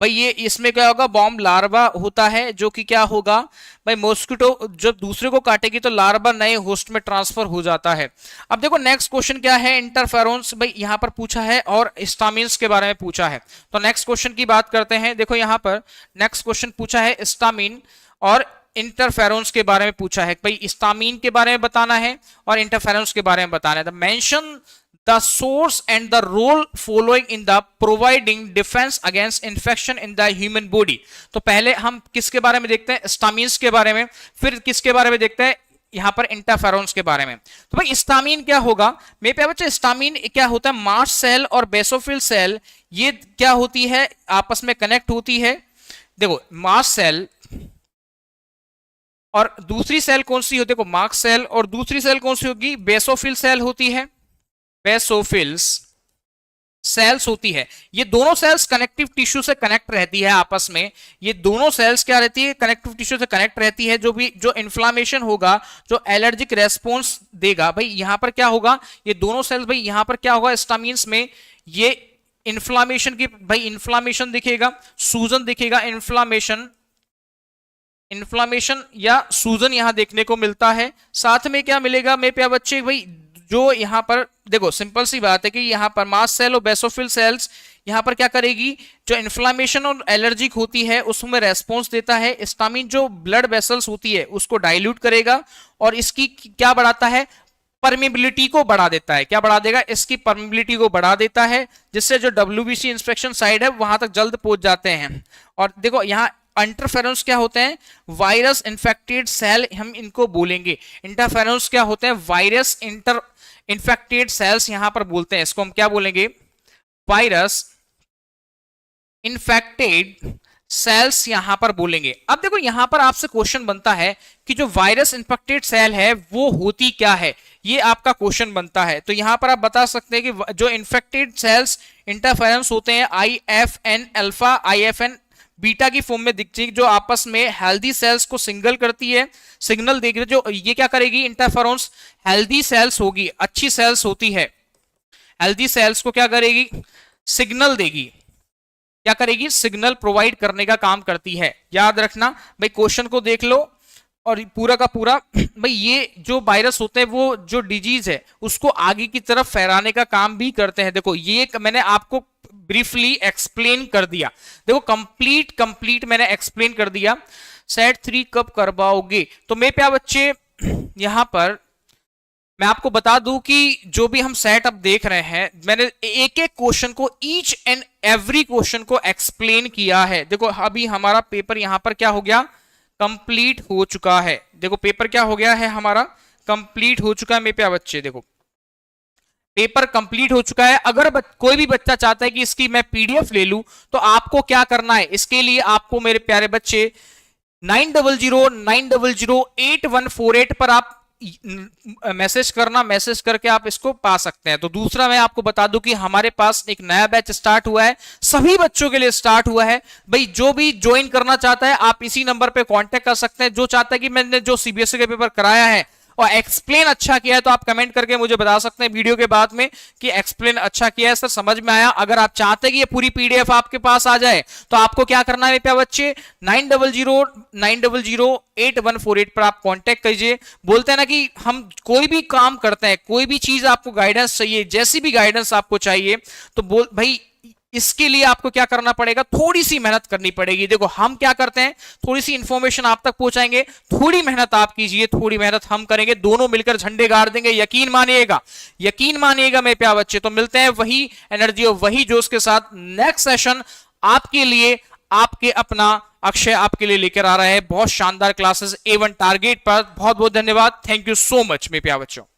भाई ये इसमें क्या होगा, बॉम्ब लार्वा होता है जो कि क्या होगा भाई, मॉस्किटो जब दूसरे को काटेगी तो लार्वा नए होस्ट में ट्रांसफर हो जाता है। अब देखो नेक्स्ट क्वेश्चन क्या है, इंटरफेरोन्स भाई यहां पर पूछा है और स्टामिन्स के बारे में पूछा है। तो नेक्स्ट क्वेश्चन की बात करते हैं। देखो यहां पर नेक्स्ट क्वेश्चन पूछा है स्टामिन और इंटरफेरोन्स के बारे में पूछा है। भाई स्टामिन के बारे में बताना है और इंटरफेरोन्स के बारे में बताना है। The mention the source and the role following in the providing defense against infection in the human body। तो पहले हम किसके बारे में देखते हैं, स्टामिन्स के बारे में, फिर किसके बारे में देखते हैं, यहां पर इंटरफेरोन्स के बारे में। तो भाई स्टामिन क्या होगा मेरे प्यारे बच्चे, स्टामिन क्या होता है, मास्ट सेल और बेसोफिल सेल ये क्या होती है, आपस में कनेक्ट होती है। देखो मास्ट सेल और दूसरी सेल कौन सी होती है, देखो मास्ट सेल और दूसरी सेल कौन सी होगी, बेसोफिल सेल होती है, बेसोफिल्स सेल्स होती है। ये दोनों सेल्स कनेक्टिव टिश्यू से कनेक्ट रहती है आपस में। ये दोनों सेल्स क्या रहती है, कनेक्टिव टिश्यू से कनेक्ट रहती है। जो भी जो इन्फ्लामेशन होगा, जो एलर्जिक रेस्पॉन्स देगा, भाई यहां पर क्या होगा, ये दोनों सेल्स भाई यहां पर क्या होगा, स्टामिन्स में ये इन्फ्लामेशन की, भाई इन्फ्लामेशन दिखेगा, सूजन दिखेगा, इन्फ्लामेशन या सूजन यहां देखने को मिलता है। साथ में क्या मिलेगा मेरे प्यारे बच्चे, भाई जो यहां पर देखो सिंपल सी बात है कि यहां पर मास्ट सेल और बेसोफिल सेल्स यहां पर क्या करेगी, जो इन्फ्लामेशन और एलर्जिक होती है उसमें रेस्पॉन्स देता है। स्टामिन जो ब्लड वेसल्स होती है उसको डाइल्यूट करेगा और इसकी क्या बढ़ाता है, परमिबिलिटी को बढ़ा देता है। क्या बढ़ा देगा, इसकी परमिबिलिटी को बढ़ा देता है, जिससे जो WBC इंस्पेक्शन साइड है वहां तक जल्द पहुंच जाते हैं। और देखो यहाँ इंटरफेरेंस क्या होते हैं, वायरस इन्फेक्टेड सेल हम इनको बोलेंगे। इंटरफेरेंस क्या होते हैं, वायरस इन्फेक्टेड सेल्स यहां पर बोलते हैं, इसको हम क्या बोलेंगे, वायरस इन्फेक्टेड सेल्स यहां पर बोलेंगे। अब देखो यहां पर आपसे क्वेश्चन बनता है कि जो वायरस इन्फेक्टेड सेल है वो होती क्या है, ये आपका क्वेश्चन बनता है। तो यहां पर आप बता सकते हैं कि जो इन्फेक्टेड सेल्स इंटरफेरेंस होते हैं IFN अल्फा, IFN बीटा की फॉर्म में दिखती है, जो आपस में हेल्दी सेल्स को सिंगल करती है, सिग्नल देगी। जो ये क्या करेगी, इंटरफेरेंस हेल्दी सेल्स होगी, अच्छी सेल्स होती है, हेल्दी सेल्स को क्या करेगी, सिग्नल देगी। क्या करेगी, सिग्नल प्रोवाइड करने का काम करती है। याद रखना भाई, क्वेश्चन को देख लो और पूरा का पूरा भाई ये जो वायरस होते हैं वो जो डिजीज है उसको आगे की तरफ फैलाने का काम भी करते हैं। देखो ये मैंने आपको ब्रीफली एक्सप्लेन कर दिया, देखो कंप्लीट मैंने एक्सप्लेन कर दिया। सेट 3 कब करवाओगे, तो मेरे प्यारे बच्चे यहां पर मैं आपको बता दूं कि जो भी हम सेट अब देख रहे हैं, मैंने एक एक क्वेश्चन को, ईच एंड एवरी क्वेश्चन को एक्सप्लेन किया है। देखो अभी हमारा पेपर यहां पर क्या हो गया, कंप्लीट हो चुका है। देखो पेपर क्या हो गया है हमारा, कंप्लीट हो चुका है मेरे प्यारे बच्चे। देखो पेपर कंप्लीट हो चुका है। अगर कोई भी बच्चा चाहता है कि इसकी मैं पीडीएफ ले लूं तो आपको क्या करना है, इसके लिए आपको मेरे प्यारे बच्चे 9009008148 पर आप मैसेज करना, मैसेज करके आप इसको पा सकते हैं। तो दूसरा मैं आपको बता दूं कि हमारे पास एक नया बैच स्टार्ट हुआ है, सभी बच्चों के लिए स्टार्ट हुआ है। भाई जो भी ज्वाइन करना चाहता है आप इसी नंबर पे कांटेक्ट कर सकते हैं। जो चाहता है कि मैंने जो सीबीएसई का पेपर कराया है और एक्सप्लेन अच्छा किया है तो आप कमेंट करके मुझे बता सकते हैं वीडियो के बाद में कि एक्सप्लेन अच्छा किया है सर, समझ में आया। अगर आप चाहते हैं कि ये पूरी पीडीएफ आपके पास आ जाए तो आपको क्या करना है मेरे प्यारे बच्चे, 9009008148 पर आप कांटेक्ट कीजिए। बोलते हैं ना कि हम कोई भी काम करते हैं, कोई भी चीज आपको गाइडेंस चाहिए, जैसी भी गाइडेंस आपको चाहिए तो बोल भाई इसके लिए आपको क्या करना पड़ेगा, थोड़ी सी मेहनत करनी पड़ेगी। देखो हम क्या करते हैं, थोड़ी सी इंफॉर्मेशन आप तक पहुंचाएंगे, थोड़ी मेहनत आप कीजिए, थोड़ी मेहनत हम करेंगे, दोनों मिलकर झंडे गाड़ देंगे। यकीन मानिएगा, यकीन मानिएगा मेरे प्यारे बच्चे। तो मिलते हैं वही एनर्जी और वही जोश के साथ। नेक्स्ट सेशन आपके लिए आपके अपना अक्षय आपके लिए लेकर आ रहा है बहुत शानदार क्लासेस A1 टारगेट पर। बहुत बहुत धन्यवाद, थैंक यू सो मच मेरे प्यारे बच्चों।